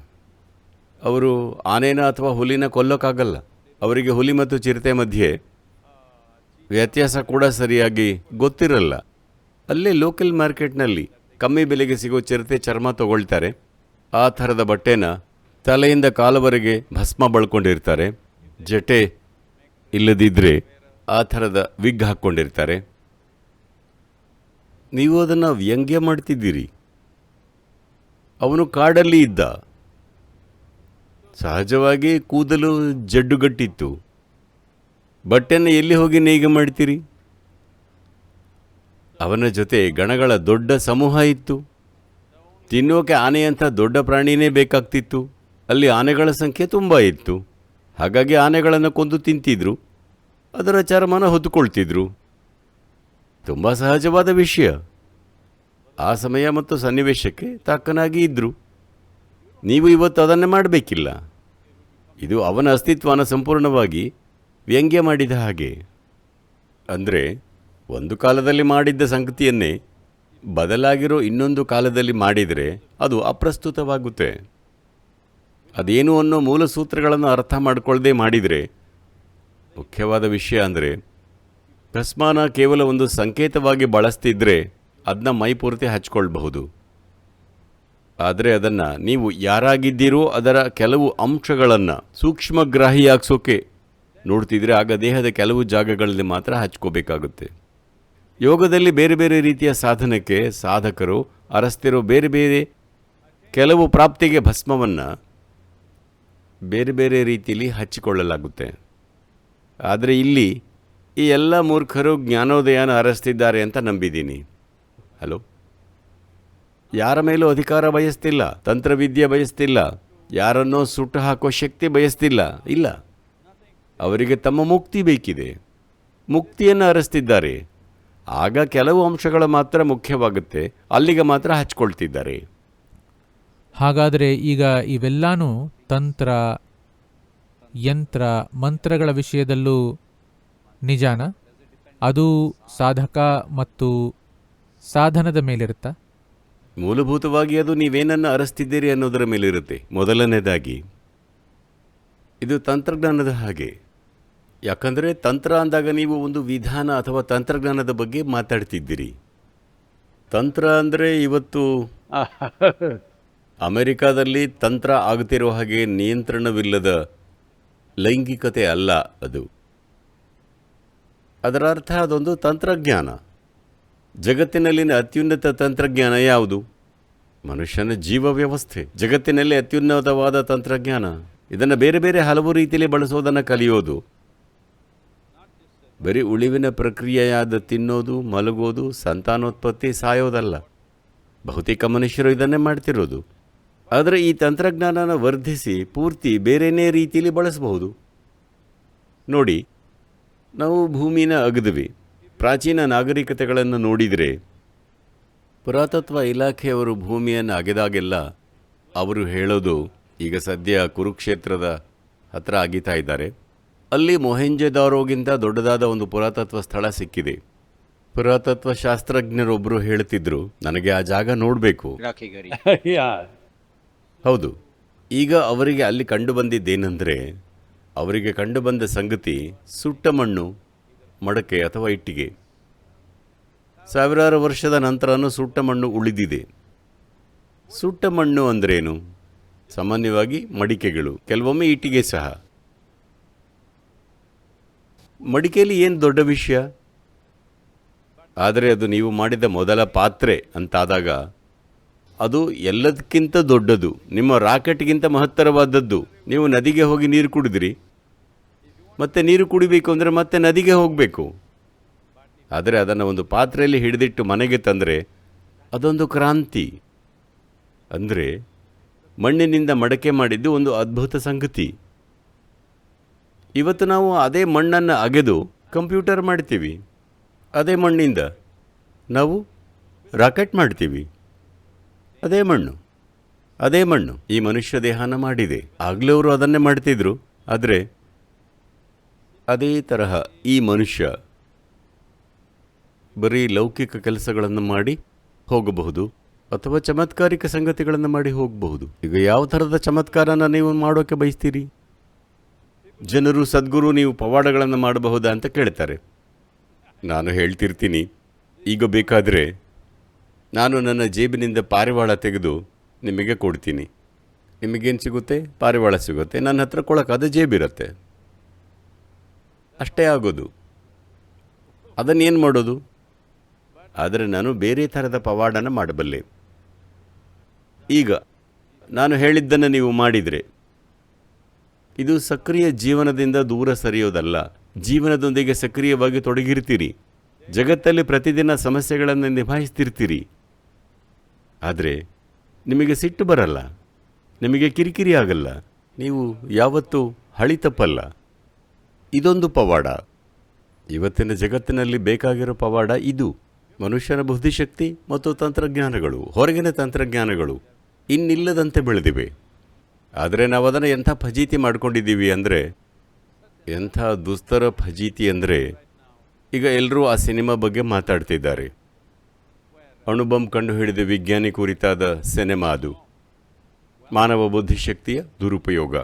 ಅವರು ಆನೆನ ಅಥವಾ ಹುಲಿನ ಕೊಲ್ಲೋಕ್ಕಾಗಲ್ಲ. ಅವರಿಗೆ ಹುಲಿ ಮತ್ತು ಚಿರತೆ ಮಧ್ಯೆ ವ್ಯತ್ಯಾಸ ಕೂಡ ಸರಿಯಾಗಿ ಗೊತ್ತಿರಲ್ಲ. ಅಲ್ಲೇ ಲೋಕಲ್ ಮಾರ್ಕೆಟ್ನಲ್ಲಿ ಕಮ್ಮಿ ಬೆಲೆಗೆ ಸಿಗೋ ಚಿರತೆ ಚರ್ಮ ತಗೊಳ್ತಾರೆ. ಆ ಥರದ ಬಟ್ಟೆನ ತಲೆಯಿಂದ ಕಾಲವರೆಗೆ ಭಸ್ಮ ಬಳ್ಕೊಂಡಿರ್ತಾರೆ. ಜಟೆ ಇಲ್ಲದಿದ್ದರೆ ಆ ಥರದ ವಿಗ್ ಹಾಕ್ಕೊಂಡಿರ್ತಾರೆ. ನೀವು ಅದನ್ನು ವ್ಯಂಗ್ಯ ಮಾಡ್ತಿದ್ದೀರಿ. ಅವನು ಕಾಡಲ್ಲಿ ಇದ್ದ, ಸಹಜವಾಗಿ ಕೂದಲು ಜಡ್ಡುಗಟ್ಟಿತ್ತು. ಬಟ್ಟೆಯನ್ನು ಎಲ್ಲಿ ಹೋಗಿ ನೇಯ್ಗೆ ಮಾಡ್ತೀರಿ? ಅವನ ಜೊತೆ ಗಣಗಳ ದೊಡ್ಡ ಸಮೂಹ ಇತ್ತು. ತಿನ್ನೋಕೆ ಆನೆಯಂಥ ದೊಡ್ಡ ಪ್ರಾಣಿನೇ ಬೇಕಾಗ್ತಿತ್ತು. ಅಲ್ಲಿ ಆನೆಗಳ ಸಂಖ್ಯೆ ತುಂಬ ಇತ್ತು. ಹಾಗಾಗಿ ಆನೆಗಳನ್ನು ಕೊಂದು ತಿಂತಿದ್ರು, ಅದರ ಚರ್ಮನ ಹೊತ್ತುಕೊಳ್ತಿದ್ರು. ತುಂಬ ಸಹಜವಾದ ವಿಷಯ. ಆ ಸಮಯ ಮತ್ತು ಸನ್ನಿವೇಶಕ್ಕೆ ತಕ್ಕನಾಗಿ ಇದ್ದರು. ನೀವು ಇವತ್ತು ಅದನ್ನೇ ಮಾಡಬೇಕಿಲ್ಲ. ಇದು ಅವನ ಅಸ್ತಿತ್ವನ ಸಂಪೂರ್ಣವಾಗಿ ವ್ಯಂಗ್ಯ ಮಾಡಿದ ಹಾಗೆ. ಅಂದರೆ ಒಂದು ಕಾಲದಲ್ಲಿ ಮಾಡಿದ್ದ ಸಂಗತಿಯನ್ನೇ ಬದಲಾಗಿರೋ ಇನ್ನೊಂದು ಕಾಲದಲ್ಲಿ ಮಾಡಿದರೆ ಅದು ಅಪ್ರಸ್ತುತವಾಗುತ್ತೆ. ಅದೇನು ಅನ್ನೋ ಮೂಲ ಸೂತ್ರಗಳನ್ನು ಅರ್ಥ ಮಾಡಿಕೊಳ್ಳದೆ ಮಾಡಿದರೆ, ಮುಖ್ಯವಾದ ವಿಷಯ ಅಂದರೆ ಭಸ್ಮಾನ ಕೇವಲ ಒಂದು ಸಂಕೇತವಾಗಿ ಬಳಸ್ತಿದ್ರೆ ಅದನ್ನ ಮೈಪೂರ್ತಿ ಹಚ್ಕೊಳ್ಬಹುದು. ಆದರೆ ಅದನ್ನು ನೀವು ಯಾರಾಗಿದ್ದೀರೋ ಅದರ ಕೆಲವು ಅಂಶಗಳನ್ನು ಸೂಕ್ಷ್ಮಗ್ರಾಹಿಯಾಗಿಸೋಕೆ ನೋಡ್ತಿದ್ರೆ ಆಗ ದೇಹದ ಕೆಲವು ಜಾಗಗಳಲ್ಲಿ ಮಾತ್ರ ಹಚ್ಕೋಬೇಕಾಗುತ್ತೆ. ಯೋಗದಲ್ಲಿ ಬೇರೆ ಬೇರೆ ರೀತಿಯ ಸಾಧನಕ್ಕೆ ಸಾಧಕರು ಅರಸ್ತಿರೋ ಬೇರೆ ಬೇರೆ ಕೆಲವು ಪ್ರಾಪ್ತಿಗೆ ಭಸ್ಮವನ್ನು ಬೇರೆ ಬೇರೆ ರೀತಿಯಲ್ಲಿ ಹಚ್ಚಿಕೊಳ್ಳಲಾಗುತ್ತೆ. ಆದರೆ ಇಲ್ಲಿ ಈ ಎಲ್ಲ ಮೂರ್ಖರು ಜ್ಞಾನೋದಯನ ಅರಸ್ತಿದ್ದಾರೆ ಅಂತ ನಂಬಿದ್ದೀನಿ. ಹಲೋ, ಯಾರ ಮೇಲೂ ಅಧಿಕಾರ ಬಯಸ್ತಿಲ್ಲ, ತಂತ್ರವಿದ್ಯೆ ಬಯಸ್ತಿಲ್ಲ, ಯಾರನ್ನೋ ಸುಟ್ಟು ಹಾಕೋ ಶಕ್ತಿ ಬಯಸ್ತಿಲ್ಲ. ಇಲ್ಲ, ಅವರಿಗೆ ತಮ್ಮ ಮುಕ್ತಿ ಬೇಕಿದೆ. ಮುಕ್ತಿಯನ್ನು ಅರಸ್ತಿದ್ದಾರೆ. ಆಗ ಕೆಲವು ಅಂಶಗಳು ಮಾತ್ರ ಮುಖ್ಯವಾಗುತ್ತೆ, ಅಲ್ಲಿಗೆ ಮಾತ್ರ ಹಚ್ಕೊಳ್ತಿದ್ದಾರೆ. ಹಾಗಾದರೆ ಈಗ ಇವೆಲ್ಲಾನು ತಂತ್ರ, ಯಂತ್ರ, ಮಂತ್ರಗಳ ವಿಷಯದಲ್ಲೂ ನಿಜಾನ? ಅದು ಸಾಧಕ ಮತ್ತು ಸಾಧನದ ಮೇಲಿರುತ್ತಾ? ಮೂಲಭೂತವಾಗಿ ಅದು ನೀವೇನನ್ನು ಅರಸ್ತಿದ್ದೀರಿ ಅನ್ನೋದರ ಮೇಲಿರುತ್ತೆ. ಮೊದಲನೇದಾಗಿ ಇದು ತಂತ್ರಜ್ಞಾನದ ಹಾಗೆ. ಯಾಕಂದರೆ ತಂತ್ರ ಅಂದಾಗ ನೀವು ಒಂದು ವಿಧಾನ ಅಥವಾ ತಂತ್ರಜ್ಞಾನದ ಬಗ್ಗೆ ಮಾತಾಡ್ತಿದ್ದೀರಿ. ತಂತ್ರ ಅಂದರೆ ಇವತ್ತು ಅಮೆರಿಕಾದಲ್ಲಿ ತಂತ್ರ ಆಗ್ತಿರೋ ಹಾಗೆ ನಿಯಂತ್ರಣವಿಲ್ಲದ ಲೈಂಗಿಕತೆ ಅಲ್ಲ ಅದು. ಅದರ ಅರ್ಥ ಅದೊಂದು ತಂತ್ರಜ್ಞಾನ. ಜಗತ್ತಿನಲ್ಲಿನ ಅತ್ಯುನ್ನತ ತಂತ್ರಜ್ಞಾನ ಯಾವುದು? ಮನುಷ್ಯನ ಜೀವ ವ್ಯವಸ್ಥೆ ಜಗತ್ತಿನಲ್ಲಿ ಅತ್ಯುನ್ನತವಾದ ತಂತ್ರಜ್ಞಾನ. ಇದನ್ನು ಬೇರೆ ಬೇರೆ ಹಲವು ರೀತಿಯಲ್ಲಿ ಬಳಸೋದನ್ನು ಕಲಿಯೋದು. ಬರೀ ಉಳಿವಿನ ಪ್ರಕ್ರಿಯೆಯಾದ ತಿನ್ನೋದು, ಮಲಗೋದು, ಸಂತಾನೋತ್ಪತ್ತಿ, ಸಾಯೋದಲ್ಲ. ಬಹುತೇಕ ಮನುಷ್ಯರು ಇದನ್ನೇ ಮಾಡ್ತಿರೋದು. ಆದರೆ ಈ ತಂತ್ರಜ್ಞಾನನ ವರ್ಧಿಸಿ ಪೂರ್ತಿ ಬೇರೆಯೇ ರೀತಿಯಲ್ಲಿ ಬಳಸಬಹುದು. ನೋಡಿ, ನಾವು ಭೂಮಿನ ಅಗದ್ವಿ. ಪ್ರಾಚೀನ ನಾಗರಿಕತೆಗಳನ್ನು ನೋಡಿದರೆ ಪುರಾತತ್ವ ಇಲಾಖೆಯವರು ಭೂಮಿಯನ್ನು ಅಗೆದಾಗೆಲ್ಲ ಅವರು ಹೇಳೋದು, ಈಗ ಸದ್ಯ ಕುರುಕ್ಷೇತ್ರದ ಹತ್ರ ಅಗಿತಾ ಇದ್ದಾರೆ, ಅಲ್ಲಿ ಮೊಹೆಂಜೊದಾರೋಗಿಂತ ದೊಡ್ಡದಾದ ಒಂದು ಪುರಾತತ್ವ ಸ್ಥಳ ಸಿಕ್ಕಿದೆ. ಪುರಾತತ್ವ ಶಾಸ್ತ್ರಜ್ಞರೊಬ್ಬರು ಹೇಳ್ತಿದ್ರು, ನನಗೆ ಆ ಜಾಗ ನೋಡಬೇಕು. Yeah. ಹೌದು, ಈಗ ಅವರಿಗೆ ಅಲ್ಲಿ ಕಂಡು ಬಂದಿದ್ದೇನೆಂದರೆ, ಅವರಿಗೆ ಕಂಡು ಬಂದ ಸಂಗತಿ ಸುಟ್ಟ ಮಣ್ಣು, ಮಡಕೆ ಅಥವಾ ಇಟ್ಟಿಗೆ. ಸಾವಿರಾರು ವರ್ಷದ ನಂತರನೂ ಸುಟ್ಟ ಮಣ್ಣು ಉಳಿದಿದೆ. ಸುಟ್ಟ ಮಣ್ಣು ಅಂದ್ರೇನು? ಸಾಮಾನ್ಯವಾಗಿ ಮಡಿಕೆಗಳು, ಕೆಲವೊಮ್ಮೆ ಇಟ್ಟಿಗೆ ಸಹ. ಮಡಿಕೆಯಲ್ಲಿ ಏನು ದೊಡ್ಡ ವಿಷಯ? ಆದರೆ ಅದು ನೀವು ಮಾಡಿದ ಮೊದಲ ಪಾತ್ರೆ ಅಂತಾದಾಗ ಅದು ಎಲ್ಲದಕ್ಕಿಂತ ದೊಡ್ಡದು, ನಿಮ್ಮ ರಾಕೆಟ್ಗಿಂತ ಮಹತ್ತರವಾದದ್ದು. ನೀವು ನದಿಗೆ ಹೋಗಿ ನೀರು ಕುಡಿದ್ರಿ, ಮತ್ತೆ ನೀರು ಕುಡಿಬೇಕು ಅಂದರೆ ಮತ್ತೆ ನದಿಗೆ ಹೋಗಬೇಕು. ಆದರೆ ಅದನ್ನು ಒಂದು ಪಾತ್ರೆಯಲ್ಲಿ ಹಿಡಿದಿಟ್ಟು ಮನೆಗೆ ತಂದರೆ ಅದೊಂದು ಕ್ರಾಂತಿ. ಅಂದರೆ ಮಣ್ಣಿನಿಂದ ಮಡಕೆ ಮಾಡಿದ್ದು ಒಂದು ಅದ್ಭುತ ಸಂಗತಿ. ಇವತ್ತು ನಾವು ಅದೇ ಮಣ್ಣನ್ನು ಅಗೆದು ಕಂಪ್ಯೂಟರ್ ಮಾಡ್ತೀವಿ. ಅದೇ ಮಣ್ಣಿಂದ ನಾವು ರಾಕೆಟ್ ಮಾಡ್ತೀವಿ. ಅದೇ ಮಣ್ಣು ಈ ಮನುಷ್ಯ ದೇಹನ ಮಾಡಿದೆ. ಆಗಲೂ ಅವರು ಅದನ್ನೇ ಮಾಡ್ತಿದ್ರು. ಆದರೆ ಅದೇ ತರಹ ಈ ಮನುಷ್ಯ ಬರೀ ಲೌಕಿಕ ಕೆಲಸಗಳನ್ನು ಮಾಡಿ ಹೋಗಬಹುದು, ಅಥವಾ ಚಮತ್ಕಾರಿಕ ಸಂಗತಿಗಳನ್ನು ಮಾಡಿ ಹೋಗಬಹುದು. ಈಗ ಯಾವ ಥರದ ಚಮತ್ಕಾರನ ನೀವು ಮಾಡೋಕ್ಕೆ ಬಯಸ್ತೀರಿ? ಜನರು, ಸದ್ಗುರು, ನೀವು ಪವಾಡಗಳನ್ನು ಮಾಡಬಹುದಾ ಅಂತ ಕೇಳ್ತಾರೆ. ನಾನು ಹೇಳ್ತಿರ್ತೀನಿ, ಈಗ ಬೇಕಾದರೆ ನಾನು ನನ್ನ ಜೇಬಿನಿಂದ ಪಾರಿವಾಳ ತೆಗೆದು ನಿಮಗೆ ಕೊಡ್ತೀನಿ. ನಿಮಗೇನು ಸಿಗುತ್ತೆ? ಪಾರಿವಾಳ ಸಿಗುತ್ತೆ. ನನ್ನ ಹತ್ರ ಕೊಳಕಾದ ಜೇಬಿರುತ್ತೆ. ಅಷ್ಟೇ ಆಗೋದು. ಅದನ್ನೇನು ಮಾಡೋದು? ಆದರೆ ನಾನು ಬೇರೆ ಥರದ ಪವಾಡನ ಮಾಡಬಲ್ಲೆ. ಈಗ ನಾನು ಹೇಳಿದ್ದನ್ನು ನೀವು ಮಾಡಿದರೆ ಇದು ಸಕ್ರಿಯ ಜೀವನದಿಂದ ದೂರ ಸರಿಯೋದಲ್ಲ. ಜೀವನದೊಂದಿಗೆ ಸಕ್ರಿಯವಾಗಿ ತೊಡಗಿರ್ತೀರಿ. ಜಗತ್ತಲ್ಲಿ ಪ್ರತಿದಿನ ಸಮಸ್ಯೆಗಳನ್ನು ನಿಭಾಯಿಸ್ತಿರ್ತೀರಿ. ಆದರೆ ನಿಮಗೆ ಸಿಟ್ಟು ಬರಲ್ಲ, ನಿಮಗೆ ಕಿರಿಕಿರಿ ಆಗಲ್ಲ, ನೀವು ಯಾವತ್ತೂ ಹಳಿ ತಪ್ಪಲ್ಲ. ಇದೊಂದು ಪವಾಡ. ಇವತ್ತಿನ ಜಗತ್ತಿನಲ್ಲಿ ಬೇಕಾಗಿರೋ ಪವಾಡ ಇದು. ಮನುಷ್ಯನ ಬುದ್ಧಿಶಕ್ತಿ ಮತ್ತು ತಂತ್ರಜ್ಞಾನಗಳು, ಹೊರಗಿನ ತಂತ್ರಜ್ಞಾನಗಳು ಇನ್ನಿಲ್ಲದಂತೆ ಬೆಳೆದಿವೆ. ಆದರೆ ನಾವು ಅದನ್ನು ಎಂಥ ಫಜೀತಿ ಮಾಡ್ಕೊಂಡಿದ್ದೀವಿ ಅಂದರೆ, ಎಂಥ ದುಸ್ತರ ಫಜೀತಿ ಅಂದರೆ, ಈಗ ಎಲ್ಲರೂ ಆ ಸಿನಿಮಾ ಬಗ್ಗೆ ಮಾತಾಡ್ತಿದ್ದಾರೆ. ಅಣುಬಾಂಬ್ ಕಂಡು ಹಿಡಿದ ವಿಜ್ಞಾನಿ ಕುರಿತಾದ ಸಿನೆಮಾ ಅದು. ಮಾನವ ಬುದ್ಧಿಶಕ್ತಿಯ ದುರುಪಯೋಗ.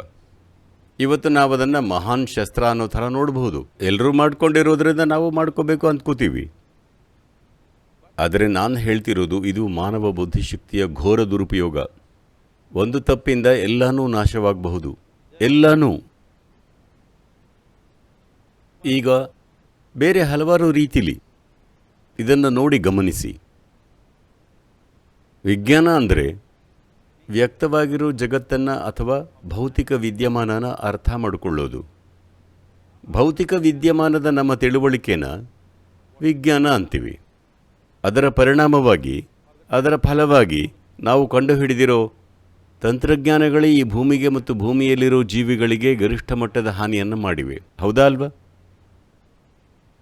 ಇವತ್ತು ನಾವು ಅದನ್ನು ಮಹಾನ್ ಶಸ್ತ್ರ ಅನ್ನೋ ಥರ ನೋಡಬಹುದು. ಎಲ್ಲರೂ ಮಾಡ್ಕೊಂಡಿರೋದ್ರಿಂದ ನಾವು ಮಾಡ್ಕೋಬೇಕು ಅಂದ್ಕೋತೀವಿ. ಆದರೆ ನಾನು ಹೇಳ್ತಿರೋದು, ಇದು ಮಾನವ ಬುದ್ಧಿಶಕ್ತಿಯ ಘೋರ ದುರುಪಯೋಗ. ಒಂದು ತಪ್ಪಿಂದ ಎಲ್ಲನೂ ನಾಶವಾಗಬಹುದು, ಎಲ್ಲನೂ. ಈಗ ಬೇರೆ ಹಲವಾರು ರೀತಿಲಿ ಇದನ್ನು ನೋಡಿ ಗಮನಿಸಿ. ವಿಜ್ಞಾನ ಅಂದರೆ ವ್ಯಕ್ತವಾಗಿರೋ ಜಗತ್ತನ್ನು ಅಥವಾ ಭೌತಿಕ ವಿದ್ಯಮಾನನ ಅರ್ಥ ಮಾಡಿಕೊಳ್ಳೋದು. ಭೌತಿಕ ವಿದ್ಯಮಾನದ ನಮ್ಮ ತಿಳುವಳಿಕೆನ ವಿಜ್ಞಾನ ಅಂತೀವಿ. ಅದರ ಪರಿಣಾಮವಾಗಿ, ಅದರ ಫಲವಾಗಿ ನಾವು ಕಂಡುಹಿಡಿದಿರೋ ತಂತ್ರಜ್ಞಾನಗಳೇ ಈ ಭೂಮಿಗೆ ಮತ್ತು ಭೂಮಿಯಲ್ಲಿರೋ ಜೀವಿಗಳಿಗೆ ಗರಿಷ್ಠ ಮಟ್ಟದ ಹಾನಿಯನ್ನು ಮಾಡಿವೆ. ಹೌದಾ ಅಲ್ವಾ?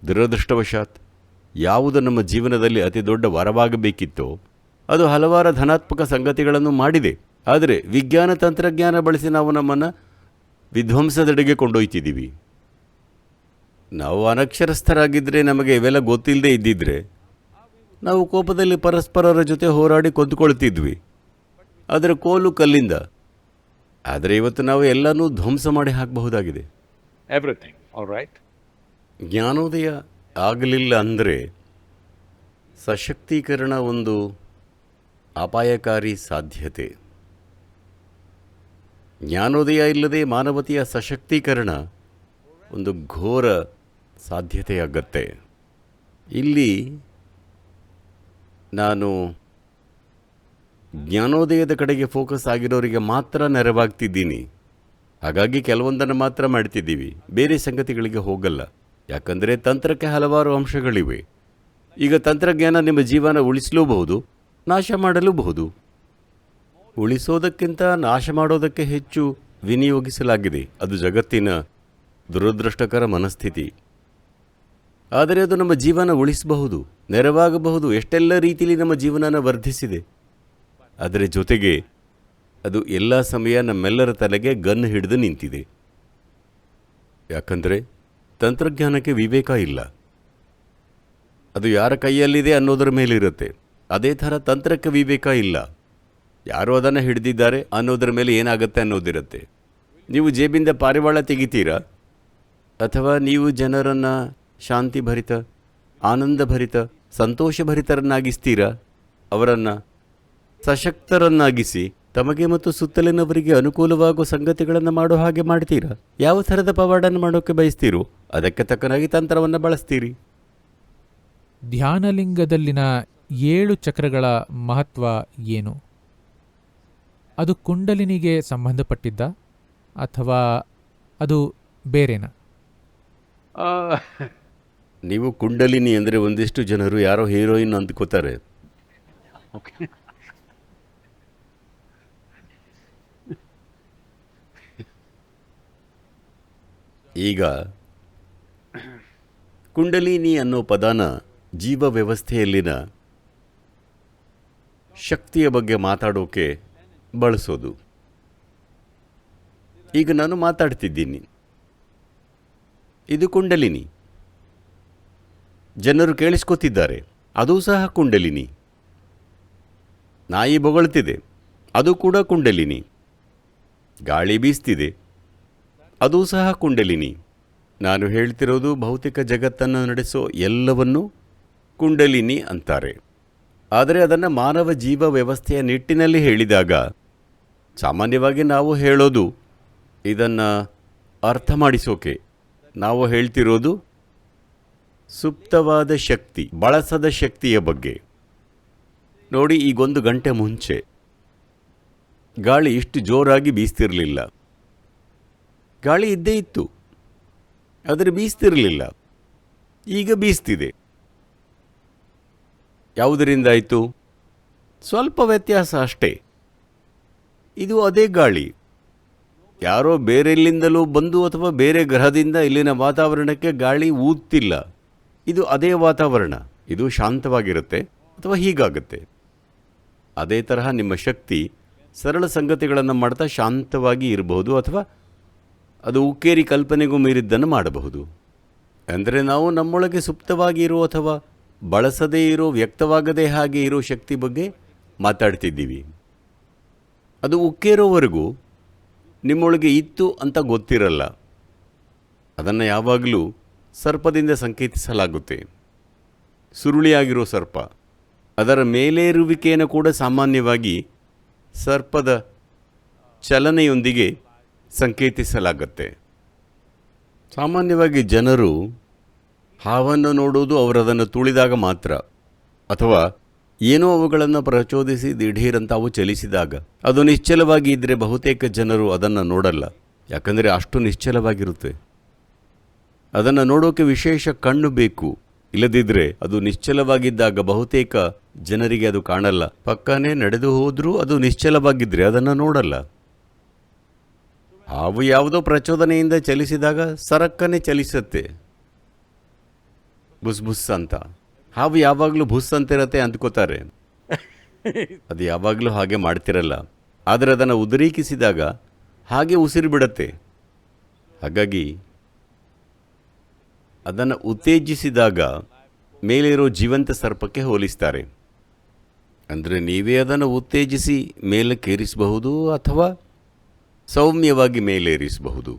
ದುರದೃಷ್ಟವಶಾತ್ ಯಾವುದು ನಮ್ಮ ಜೀವನದಲ್ಲಿ ಅತಿ ದೊಡ್ಡ ವರವಾಗಬೇಕಿತ್ತೋ ಅದು ಹಲವಾರು ಧನಾತ್ಮಕ ಸಂಗತಿಗಳನ್ನು ಮಾಡಿದೆ. ಆದರೆ ವಿಜ್ಞಾನ ತಂತ್ರಜ್ಞಾನ ಬಳಸಿ ನಾವು ನಮ್ಮನ್ನು ವಿಧ್ವಂಸದೆಡೆಗೆ ಕೊಂಡೊಯ್ತಿದ್ದೀವಿ. ನಾವು ಅನಕ್ಷರಸ್ಥರಾಗಿದ್ದರೆ, ನಮಗೆ ಇವೆಲ್ಲ ಗೊತ್ತಿಲ್ಲದೆ ಇದ್ದಿದ್ರೆ ನಾವು ಕೋಪದಲ್ಲಿ ಪರಸ್ಪರರ ಜೊತೆ ಹೋರಾಡಿ ಕೊಂದುಕೊಳ್ತಿದ್ವಿ. ಆದರೆ ಕೋಲು ಕಲ್ಲಿಂದ. ಆದರೆ ಇವತ್ತು ನಾವು ಎಲ್ಲನೂ ಧ್ವಂಸ ಮಾಡಿ ಹಾಕಬಹುದಾಗಿದೆ. Everything, all right? ಜ್ಞಾನೋದಯ ಆಗಲಿಲ್ಲ ಅಂದರೆ ಸಶಕ್ತೀಕರಣ ಒಂದು ಅಪಾಯಕಾರಿ ಸಾಧ್ಯತೆ. ಜ್ಞಾನೋದಯ ಇಲ್ಲದೆ ಮಾನವತೆಯ ಸಶಕ್ತೀಕರಣ ಒಂದು ಘೋರ ಸಾಧ್ಯತೆಯಾಗತ್ತೆ. ಇಲ್ಲಿ ನಾನು ಜ್ಞಾನೋದಯದ ಕಡೆಗೆ ಫೋಕಸ್ ಆಗಿರೋರಿಗೆ ಮಾತ್ರ ನೆರವಾಗ್ತಿದ್ದೀನಿ. ಹಾಗಾಗಿ ಕೆಲವೊಂದನ್ನು ಮಾತ್ರ ಮಾಡ್ತಿದ್ದೀವಿ, ಬೇರೆ ಸಂಗತಿಗಳಿಗೆ ಹೋಗಲ್ಲ. ಯಾಕಂದರೆ ತಂತ್ರಕ್ಕೆ ಹಲವಾರು ಅಂಶಗಳಿವೆ. ಈಗ ತಂತ್ರಜ್ಞಾನ ನಿಮ್ಮ ಜೀವನ ಉಳಿಸಲೂಬಹುದು, ನಾಶ ಮಾಡಲೂಬಹುದು. ಉಳಿಸೋದಕ್ಕಿಂತ ನಾಶ ಮಾಡೋದಕ್ಕೆ ಹೆಚ್ಚು ವಿನಿಯೋಗಿಸಲಾಗಿದೆ. ಅದು ಜಗತ್ತಿನ ದುರದೃಷ್ಟಕರ ಮನಸ್ಥಿತಿ. ಆದರೆ ಅದು ನಮ್ಮ ಜೀವನ ಉಳಿಸಬಹುದು, ನೆರವಾಗಬಹುದು, ಎಷ್ಟೆಲ್ಲ ರೀತಿಯಲ್ಲಿ ನಮ್ಮ ಜೀವನನ ವರ್ಧಿಸಿದೆ. ಅದರ ಜೊತೆಗೆ ಅದು ಎಲ್ಲ ಸಮಯ ನಮ್ಮೆಲ್ಲರ ತಲೆಗೆ ಗನ್ ಹಿಡಿದು ನಿಂತಿದೆ. ಯಾಕಂದರೆ ತಂತ್ರಜ್ಞಾನಕ್ಕೆ ವಿವೇಕ ಇಲ್ಲ. ಅದು ಯಾರ ಕೈಯಲ್ಲಿದೆ ಅನ್ನೋದರ ಮೇಲಿರುತ್ತೆ. ಅದೇ ಥರ ತಂತ್ರಕ್ಕೆ ವಿವೇಕ ಇಲ್ಲ. ಯಾರು ಅದನ್ನು ಹಿಡಿದಿದ್ದಾರೆ ಅನ್ನೋದರ ಮೇಲೆ ಏನಾಗುತ್ತೆ ಅನ್ನೋದಿರುತ್ತೆ. ನೀವು ಜೇಬಿಂದ ಪಾರಿವಾಳ ತೆಗಿತೀರಾ ಅಥವಾ ನೀವು ಜನರನ್ನು ಶಾಂತಿಭರಿತ, ಆನಂದಭರಿತ, ಸಂತೋಷಭರಿತರನ್ನಾಗಿಸ್ತೀರಾ? ಅವರನ್ನು ಸಶಕ್ತರನ್ನಾಗಿಸಿ ತಮಗೆ ಮತ್ತು ಸುತ್ತಲಿನವರಿಗೆ ಅನುಕೂಲವಾಗುವ ಸಂಗತಿಗಳನ್ನು ಮಾಡೋ ಹಾಗೆ ಮಾಡ್ತೀರಾ? ಯಾವ ಥರದ ಪವಾಡನ್ನು ಮಾಡೋಕ್ಕೆ ಬಯಸ್ತೀರೋ ಅದಕ್ಕೆ ತಕ್ಕನಾಗಿ ತಂತ್ರವನ್ನು ಬಳಸ್ತೀರಿ. ಧ್ಯಾನಲಿಂಗದಲ್ಲಿನ 7 ಚಕ್ರಗಳ ಮಹತ್ವ ಏನು? ಅದು ಕುಂಡಲಿನಿಗೆ ಸಂಬಂಧಪಟ್ಟಿದ್ದ ಅಥವಾ ಅದು ಬೇರೆನಾ? ನೀವು ಕುಂಡಲಿನಿ ಅಂದರೆ ಒಂದಿಷ್ಟು ಜನರು ಯಾರೋ ಹೀರೋಯಿನ್ ಅಂದ್ಕೋತಾರೆ. Okay. ಈಗ ಕುಂಡಲಿನಿ ಅನ್ನೋ ಪದನ ಜೀವ ವ್ಯವಸ್ಥೆಯಲ್ಲಿನ ಶಕ್ತಿಯ ಬಗ್ಗೆ ಮಾತಾಡೋಕೆ ಬಳಸೋದು. ಈಗ ನಾನು ಮಾತಾಡ್ತಿದ್ದೀನಿ, ಇದು ಕುಂಡಲಿನಿ. ಜನರು ಕೇಳಿಸ್ಕೊತಿದ್ದಾರೆ, ಅದೂ ಸಹ ಕುಂಡಲಿನಿ. ನಾಯಿ ಬೊಗಳ್ತಿದೆ, ಅದು ಕೂಡ ಕುಂಡಲಿನಿ. ಗಾಳಿ ಬೀಸ್ತಿದೆ, ಅದೂ ಸಹ ಕುಂಡಲಿನಿ. ನಾನು ಹೇಳ್ತಿರೋದು ಭೌತಿಕ ಜಗತ್ತನ್ನು ನಡೆಸೋ ಎಲ್ಲವನ್ನೂ ಕುಂಡಲಿನಿ ಅಂತಾರೆ. ಆದರೆ ಅದನ್ನು ಮಾನವ ಜೀವ ವ್ಯವಸ್ಥೆಯ ನಿಟ್ಟಿನಲ್ಲಿ ಹೇಳಿದಾಗ ಸಾಮಾನ್ಯವಾಗಿ ನಾವು ಹೇಳೋದು ಇದನ್ನು ಅರ್ಥ ಮಾಡಿಸೋಕೆ. ನಾವು ಹೇಳ್ತಿರೋದು ಸುಪ್ತವಾದ ಶಕ್ತಿ, ಬಳಸದ ಶಕ್ತಿಯ ಬಗ್ಗೆ. ನೋಡಿ, ಈಗೊಂದು ಗಂಟೆ ಮುಂಚೆ ಗಾಳಿ ಇಷ್ಟು ಜೋರಾಗಿ ಬೀಸ್ತಿರಲಿಲ್ಲ. ಗಾಳಿ ಇದ್ದೇ ಇತ್ತು, ಆದರೆ ಬೀಸ್ತಿರಲಿಲ್ಲ. ಈಗ ಬೀಸ್ತಿದೆ. ಯಾವುದರಿಂದಾಯಿತು? ಸ್ವಲ್ಪ ವ್ಯತ್ಯಾಸ ಅಷ್ಟೇ. ಇದು ಅದೇ ಗಾಳಿ. ಯಾರೋ ಬೇರೆಲ್ಲಿಂದಲೂ ಬಂದು ಅಥವಾ ಬೇರೆ ಗ್ರಹದಿಂದ ಇಲ್ಲಿನ ವಾತಾವರಣಕ್ಕೆ ಗಾಳಿ ಊದ್ತಿಲ್ಲ. ಇದು ಅದೇ ವಾತಾವರಣ. ಇದು ಶಾಂತವಾಗಿರುತ್ತೆ ಅಥವಾ ಹೀಗಾಗುತ್ತೆ. ಅದೇ ತರಹ ನಿಮ್ಮ ಶಕ್ತಿ ಸರಳ ಸಂಗತಿಗಳನ್ನು ಮಾಡ್ತಾ ಶಾಂತವಾಗಿ ಇರಬಹುದು ಅಥವಾ ಅದು ಉಕ್ಕೇರಿ ಕಲ್ಪನೆಗೂ ಮೀರಿದ್ದನ್ನು ಮಾಡಬಹುದು. ಅಂದರೆ ನಾವು ನಮ್ಮೊಳಗೆ ಸುಪ್ತವಾಗಿ ಇರೋ ಅಥವಾ ಬಳಸದೇ ಇರೋ, ವ್ಯಕ್ತವಾಗದೇ ಹಾಗೆ ಇರೋ ಶಕ್ತಿ ಬಗ್ಗೆ ಮಾತಾಡ್ತಿದ್ದೀವಿ. ಅದು ಉಕ್ಕೇರೋವರೆಗೂ ನಿಮ್ಮೊಳಗೆ ಇತ್ತು ಅಂತ ಗೊತ್ತಿರಲ್ಲ. ಅದನ್ನು ಯಾವಾಗಲೂ ಸರ್ಪದಿಂದ ಸಂಕೇತಿಸಲಾಗುತ್ತೆ. ಸುರುಳಿಯಾಗಿರೋ ಸರ್ಪ, ಅದರ ಮೇಲೇರುವಿಕೆಯನ್ನು ಕೂಡ ಸಾಮಾನ್ಯವಾಗಿ ಸರ್ಪದ ಚಲನೆಯೊಂದಿಗೆ ಸಂಕೇತಿಸಲಾಗುತ್ತೆ. ಸಾಮಾನ್ಯವಾಗಿ ಜನರು ಹಾವನ್ನು ನೋಡೋದು ಅವರದನ್ನು ತುಳಿದಾಗ ಮಾತ್ರ, ಅಥವಾ ಏನೋ ಅವುಗಳನ್ನು ಪ್ರಚೋದಿಸಿ ದಿಢೀರಂತ ಅವು ಚಲಿಸಿದಾಗ. ಅದು ನಿಶ್ಚಲವಾಗಿ ಇದ್ದರೆ ಬಹುತೇಕ ಜನರು ಅದನ್ನು ನೋಡಲ್ಲ, ಯಾಕಂದರೆ ಅಷ್ಟು ನಿಶ್ಚಲವಾಗಿರುತ್ತೆ. ಅದನ್ನು ನೋಡೋಕೆ ವಿಶೇಷ ಕಣ್ಣು ಬೇಕು. ಇಲ್ಲದಿದ್ದರೆ ಅದು ನಿಶ್ಚಲವಾಗಿದ್ದಾಗ ಬಹುತೇಕ ಜನರಿಗೆ ಅದು ಕಾಣಲ್ಲ. ಪಕ್ಕನೇ ನಡೆದು ಹೋದರೂ ಅದು ನಿಶ್ಚಲವಾಗಿದ್ದರೆ ಅದನ್ನು ನೋಡಲ್ಲ. ಹಾವು ಯಾವುದೋ ಪ್ರಚೋದನೆಯಿಂದ ಚಲಿಸಿದಾಗ ಸರಕ್ಕನೆ ಚಲಿಸುತ್ತೆ, ಬುಸ್ ಬುಸ್ ಅಂತ. ಹಾವು ಯಾವಾಗಲೂ ಬುಸ್ ಅಂತಿರತ್ತೆ ಅಂದ್ಕೋತಾರೆ. ಅದು ಯಾವಾಗಲೂ ಹಾಗೆ ಮಾಡ್ತಿರಲ್ಲ. ಆದರೆ ಅದನ್ನು ಉದ್ರೇಕಿಸಿದಾಗ ಹಾಗೆ ಉಸಿರು ಬಿಡುತ್ತೆ. ಹಾಗಾಗಿ ಅದನ್ನು ಉತ್ತೇಜಿಸಿದಾಗ ಮೇಲಿರೋ ಜೀವಂತ ಸರ್ಪಕ್ಕೆ ಹೋಲಿಸ್ತಾರೆ. ಅಂದರೆ ನೀವೇ ಅದನ್ನು ಉತ್ತೇಜಿಸಿ ಮೇಲಕ್ಕೇರಿಸಬಹುದು ಅಥವಾ ಸೌಮ್ಯವಾಗಿ ಮೇಲೇರಿಸಬಹುದು.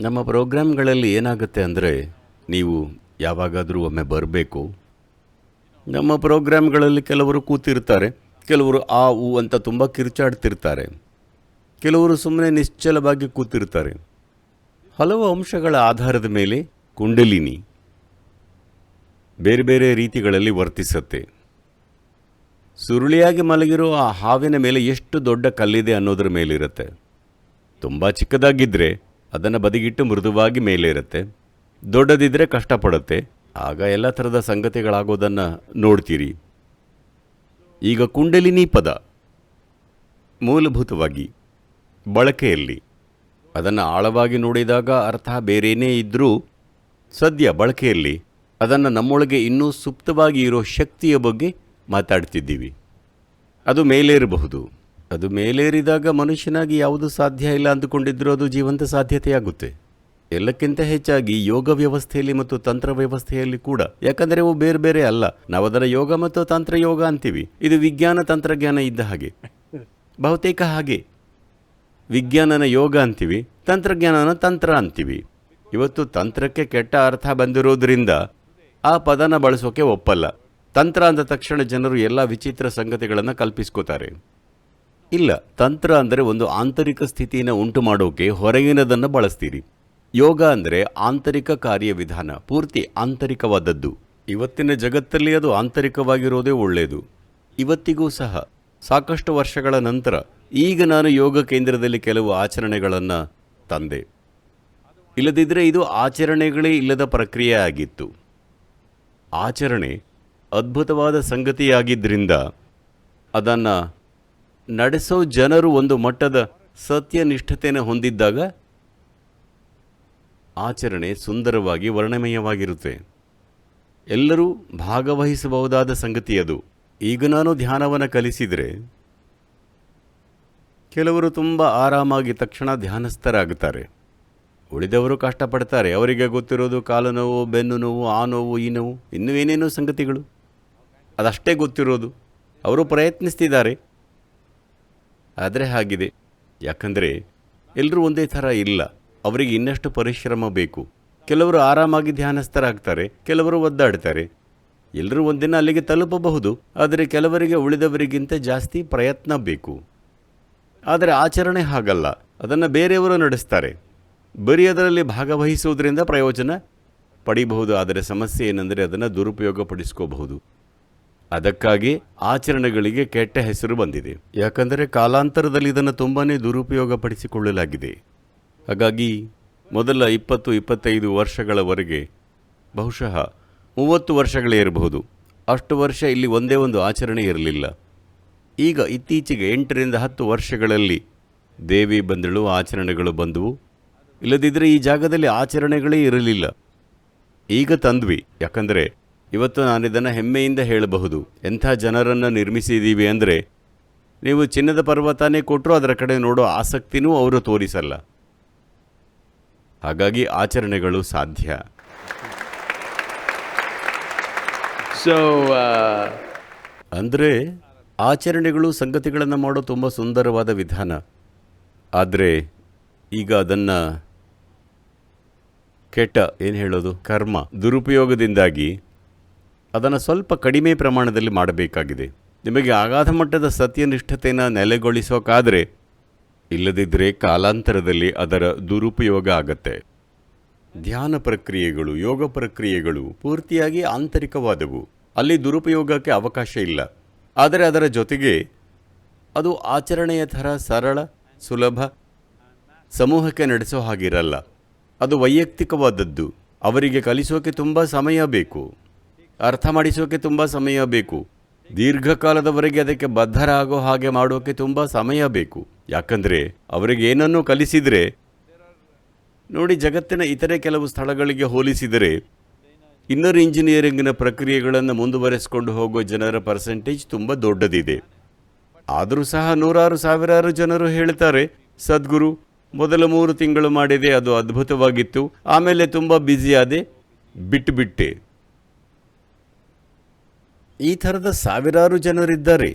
ನಮ್ಮ ಪ್ರೋಗ್ರಾಮ್ಗಳಲ್ಲಿ ಏನಾಗುತ್ತೆ ಅಂದರೆ, ನೀವು ಯಾವಾಗಾದರೂ ಒಮ್ಮೆ ಬರಬೇಕು. ನಮ್ಮ ಪ್ರೋಗ್ರಾಮ್ಗಳಲ್ಲಿ ಕೆಲವರು ಕೂತಿರ್ತಾರೆ, ಕೆಲವರು ಆ ಊ ಅಂತ ತುಂಬ ಕಿರ್ಚಾಡ್ತಿರ್ತಾರೆ, ಕೆಲವರು ಸುಮ್ಮನೆ ನಿಶ್ಚಲವಾಗಿ ಕೂತಿರ್ತಾರೆ. ಹಲವು ಅಂಶಗಳ ಆಧಾರದ ಮೇಲೆ ಕುಂಡಲಿನಿ ಬೇರೆ ಬೇರೆ ರೀತಿಗಳಲ್ಲಿ ವರ್ತಿಸುತ್ತೆ. ಸುರುಳಿಯಾಗಿ ಮಲಗಿರೋ ಆ ಹಾವಿನ ಮೇಲೆ ಎಷ್ಟು ದೊಡ್ಡ ಕಲ್ಲಿದೆ ಅನ್ನೋದ್ರ ಮೇಲಿರುತ್ತೆ. ತುಂಬ ಚಿಕ್ಕದಾಗಿದ್ದರೆ ಅದನ್ನು ಬದಿಗಿಟ್ಟು ಮೃದುವಾಗಿ ಮೇಲೆ ಇರುತ್ತೆ. ದೊಡ್ಡದಿದ್ದರೆ ಕಷ್ಟಪಡುತ್ತೆ. ಆಗ ಎಲ್ಲ ಥರದ ಸಂಗತಿಗಳಾಗೋದನ್ನು ನೋಡ್ತೀರಿ. ಈಗ ಕುಂಡಲಿನಿ ಪದ ಮೂಲಭೂತವಾಗಿ ಬಳಕೆಯಲ್ಲಿ ಅದನ್ನು ಆಳವಾಗಿ ನೋಡಿದಾಗ ಅರ್ಥ ಬೇರೇನೇ ಇದ್ದರೂ ಸದ್ಯ ಬಳಕೆಯಲ್ಲಿ ಅದನ್ನು ನಮ್ಮೊಳಗೆ ಇನ್ನೂ ಸುಪ್ತವಾಗಿ ಇರೋ ಶಕ್ತಿಯ ಬಗ್ಗೆ ಮಾತಾಡ್ತಿದ್ದೀವಿ. ಅದು ಮೇಲೇರಬಹುದು. ಅದು ಮೇಲೇರಿದಾಗ ಮನುಷ್ಯನಾಗಿ ಯಾವುದು ಸಾಧ್ಯ ಇಲ್ಲ ಅಂದುಕೊಂಡಿದ್ರೂ ಅದು ಜೀವಂತ ಸಾಧ್ಯತೆಯಾಗುತ್ತೆ. ಎಲ್ಲಕ್ಕಿಂತ ಹೆಚ್ಚಾಗಿ ಯೋಗ ವ್ಯವಸ್ಥೆಯಲ್ಲಿ ಮತ್ತು ತಂತ್ರ ವ್ಯವಸ್ಥೆಯಲ್ಲಿ ಕೂಡ. ಯಾಕಂದರೆ ಅವು ಬೇರೆ ಬೇರೆ ಅಲ್ಲ. ನಾವು ಅದರ ಯೋಗ ಮತ್ತು ತಂತ್ರ ಯೋಗ ಅಂತೀವಿ. ಇದು ವಿಜ್ಞಾನ ತಂತ್ರಜ್ಞಾನ ಇದ್ದ ಹಾಗೆ, ಬಹುತೇಕ ಹಾಗೆ. ವಿಜ್ಞಾನನ ಯೋಗ ಅಂತೀವಿ, ತಂತ್ರಜ್ಞಾನನ ತಂತ್ರ ಅಂತೀವಿ. ಇವತ್ತು ತಂತ್ರಕ್ಕೆ ಕೆಟ್ಟ ಅರ್ಥ ಬಂದಿರೋದ್ರಿಂದ ಆ ಪದನ ಬಳಸೋಕೆ ಒಪ್ಪಲ್ಲ. ತಂತ್ರ ಅಂದ ತಕ್ಷಣ ಜನರು ಎಲ್ಲ ವಿಚಿತ್ರ ಸಂಗತಿಗಳನ್ನು ಕಲ್ಪಿಸ್ಕೋತಾರೆ. ಇಲ್ಲ, ತಂತ್ರ ಅಂದರೆ ಒಂದು ಆಂತರಿಕ ಸ್ಥಿತಿಯನ್ನು ಉಂಟು ಮಾಡೋಕೆ ಹೊರಗಿನದನ್ನು ಬಳಸ್ತೀರಿ. ಯೋಗ ಅಂದರೆ ಆಂತರಿಕ ಕಾರ್ಯವಿಧಾನ, ಪೂರ್ತಿ ಆಂತರಿಕವಾದದ್ದು. ಇವತ್ತಿನ ಜಗತ್ತಲ್ಲಿ ಅದು ಆಂತರಿಕವಾಗಿರೋದೇ ಒಳ್ಳೆಯದು. ಇವತ್ತಿಗೂ ಸಹ ಸಾಕಷ್ಟು ವರ್ಷಗಳ ನಂತರ ಈಗ ನಾನು ಯೋಗ ಕೇಂದ್ರದಲ್ಲಿ ಕೆಲವು ಆಚರಣೆಗಳನ್ನು ತಂದೆ. ಇಲ್ಲದಿದ್ದರೆ ಇದು ಆಚರಣೆಗಳೇ ಇಲ್ಲದ ಪ್ರಕ್ರಿಯೆ ಆಗಿತ್ತು. ಆಚರಣೆ ಅದ್ಭುತವಾದ ಸಂಗತಿಯಾಗಿದ್ದರಿಂದ ಅದನ್ನು ನಡೆಸೋ ಜನರು ಒಂದು ಮಟ್ಟದ ಸತ್ಯನಿಷ್ಠತೆಯನ್ನು ಹೊಂದಿದ್ದಾಗ ಆಚರಣೆ ಸುಂದರವಾಗಿ ವರ್ಣಮಯವಾಗಿರುತ್ತೆ. ಎಲ್ಲರೂ ಭಾಗವಹಿಸಬಹುದಾದ ಸಂಗತಿ ಅದು. ಈಗ ನಾನು ಧ್ಯಾನವನ್ನು ಕಲಿಸಿದರೆ ಕೆಲವರು ತುಂಬ ಆರಾಮಾಗಿ ತಕ್ಷಣ ಧ್ಯಾನಸ್ಥರಾಗುತ್ತಾರೆ. ಉಳಿದವರು ಕಷ್ಟಪಡ್ತಾರೆ. ಅವರಿಗೆ ಗೊತ್ತಿರೋದು ಕಾಲು ನೋವು, ಬೆನ್ನು ನೋವು, ಆ ನೋವು, ಈ ನೋವು, ಇನ್ನೂ ಏನೇನೋ ಸಂಗತಿಗಳು. ಅದಷ್ಟೇ ಗೊತ್ತಿರೋದು. ಅವರು ಪ್ರಯತ್ನಿಸ್ತಿದ್ದಾರೆ. ಆದರೆ ಹಾಗಿದೆ. ಯಾಕಂದರೆ ಎಲ್ಲರೂ ಒಂದೇ ಥರ ಇಲ್ಲ. ಅವರಿಗೆ ಇನ್ನಷ್ಟು ಪರಿಶ್ರಮ ಬೇಕು. ಕೆಲವರು ಆರಾಮಾಗಿ ಧ್ಯಾನಸ್ಥರಾಗ್ತಾರೆ, ಕೆಲವರು ಒದ್ದಾಡ್ತಾರೆ. ಎಲ್ಲರೂ ಒಂದಿನ ಅಲ್ಲಿಗೆ ತಲುಪಬಹುದು. ಆದರೆ ಕೆಲವರಿಗೆ ಉಳಿದವರಿಗಿಂತ ಜಾಸ್ತಿ ಪ್ರಯತ್ನ ಬೇಕು. ಆದರೆ ಆಚರಣೆ ಹಾಗಲ್ಲ. ಅದನ್ನು ಬೇರೆಯವರು ನಡೆಸ್ತಾರೆ. ಬರೀ ಅದರಲ್ಲಿ ಭಾಗವಹಿಸುವುದರಿಂದ ಪ್ರಯೋಜನ ಪಡಿಬಹುದು. ಆದರೆ ಸಮಸ್ಯೆ ಏನೆಂದರೆ ಅದನ್ನು ದುರುಪಯೋಗಪಡಿಸ್ಕೋಬಹುದು. ಅದಕ್ಕಾಗಿ ಆಚರಣೆಗಳಿಗೆ ಕೆಟ್ಟ ಹೆಸರು ಬಂದಿದೆ. ಯಾಕಂದರೆ ಕಾಲಾಂತರದಲ್ಲಿ ಇದನ್ನು ತುಂಬಾ ದುರುಪಯೋಗಪಡಿಸಿಕೊಳ್ಳಲಾಗಿದೆ. ಹಾಗಾಗಿ ಮೊದಲ 20-25 ವರ್ಷಗಳವರೆಗೆ, ಬಹುಶಃ 30 ವರ್ಷಗಳೇ ಇರಬಹುದು, ಅಷ್ಟು ವರ್ಷ ಇಲ್ಲಿ ಒಂದೇ ಒಂದು ಆಚರಣೆ ಇರಲಿಲ್ಲ. ಈಗ ಇತ್ತೀಚೆಗೆ 8-10 ವರ್ಷಗಳಲ್ಲಿ ದೇವಿ ಬಂದಳು, ಆಚರಣೆಗಳು ಬಂದವು. ಇಲ್ಲದಿದ್ದರೆ ಈ ಜಾಗದಲ್ಲಿ ಆಚರಣೆಗಳೇ ಇರಲಿಲ್ಲ. ಈಗ ತಂದ್ವಿ. ಯಾಕಂದರೆ ಇವತ್ತು ನಾನಿದನ್ನು ಹೆಮ್ಮೆಯಿಂದ ಹೇಳಬಹುದು. ಎಂಥ ಜನರನ್ನು ನಿರ್ಮಿಸಿದ್ದೀವಿ ಅಂದರೆ ನೀವು ಚಿನ್ನದ ಪರ್ವತನೇ ಕೊಟ್ಟರು ಅದರ ಕಡೆ ನೋಡೋ ಆಸಕ್ತಿನೂ ಅವರು ತೋರಿಸಲ್ಲ. ಹಾಗಾಗಿ ಆಚರಣೆಗಳು ಸಾಧ್ಯ. ಅಂದರೆ ಆಚರಣೆಗಳು ಸಂಗತಿಗಳನ್ನು ಮಾಡೋ ತುಂಬ ಸುಂದರವಾದ ವಿಧಾನ. ಆದರೆ ಈಗ ಅದನ್ನು ಕೆಟ್ಟ ಕರ್ಮ ದುರುಪಯೋಗದಿಂದಾಗಿ ಅದನ್ನು ಸ್ವಲ್ಪ ಕಡಿಮೆ ಪ್ರಮಾಣದಲ್ಲಿ ಮಾಡಬೇಕಾಗಿದೆ. ನಿಮಗೆ ಅಗಾಧ ಮಟ್ಟದ ಸತ್ಯನಿಷ್ಠತೆಯನ್ನು ನೆಲೆಗೊಳಿಸೋಕ್ಕಾದರೆ, ಇಲ್ಲದಿದ್ದರೆ ಕಾಲಾಂತರದಲ್ಲಿ ಅದರ ದುರುಪಯೋಗ ಆಗತ್ತೆ. ಧ್ಯಾನ ಪ್ರಕ್ರಿಯೆಗಳು, ಯೋಗ ಪ್ರಕ್ರಿಯೆಗಳು ಪೂರ್ತಿಯಾಗಿ ಆಂತರಿಕವಾದವು. ಅಲ್ಲಿ ದುರುಪಯೋಗಕ್ಕೆ ಅವಕಾಶ ಇಲ್ಲ. ಆದರೆ ಅದರ ಜೊತೆಗೆ ಅದು ಆಚರಣೆಯ ಥರ ಸರಳ, ಸುಲಭ, ಸಮೂಹಕ್ಕೆ ನಡೆಸೋ ಹಾಗಿರಲ್ಲ. ಅದು ವೈಯಕ್ತಿಕವಾದದ್ದು. ಅವರಿಗೆ ಕಲಿಸೋಕೆ ತುಂಬ ಸಮಯ ಬೇಕು, ಅರ್ಥ ಮಾಡಿಸೋಕೆ ತುಂಬ ಸಮಯ ಬೇಕು, ದೀರ್ಘಕಾಲದವರೆಗೆ ಅದಕ್ಕೆ ಬದ್ಧರಾಗೋ ಹಾಗೆ ಮಾಡೋಕ್ಕೆ ತುಂಬ ಸಮಯ ಬೇಕು. ಯಾಕಂದರೆ ಅವರಿಗೆ ಏನನ್ನೂ ಕಲಿಸಿದರೆ, ನೋಡಿ, ಜಗತ್ತಿನ ಇತರೆ ಕೆಲವು ಸ್ಥಳಗಳಿಗೆ ಹೋಲಿಸಿದರೆ ಇನ್ನರ್ ಇಂಜಿನಿಯರಿಂಗ್ನ ಪ್ರಕ್ರಿಯೆಗಳನ್ನು ಮುಂದುವರೆಸಿಕೊಂಡು ಹೋಗೋ ಜನರ ಪರ್ಸೆಂಟೇಜ್ ತುಂಬ ದೊಡ್ಡದಿದೆ. ಆದರೂ ಸಹ ನೂರಾರು ಸಾವಿರಾರು ಜನರು ಹೇಳ್ತಾರೆ, ಸದ್ಗುರು ಮೊದಲ 3 ತಿಂಗಳು ಮಾಡಿದೆ, ಅದು ಅದ್ಭುತವಾಗಿತ್ತು, ಆಮೇಲೆ ತುಂಬ ಬ್ಯುಸಿಯಾದೆ, ಬಿಟ್ಟುಬಿಟ್ಟೆ. ಈ ಥರದ ಸಾವಿರಾರು ಜನರಿದ್ದಾರೆ.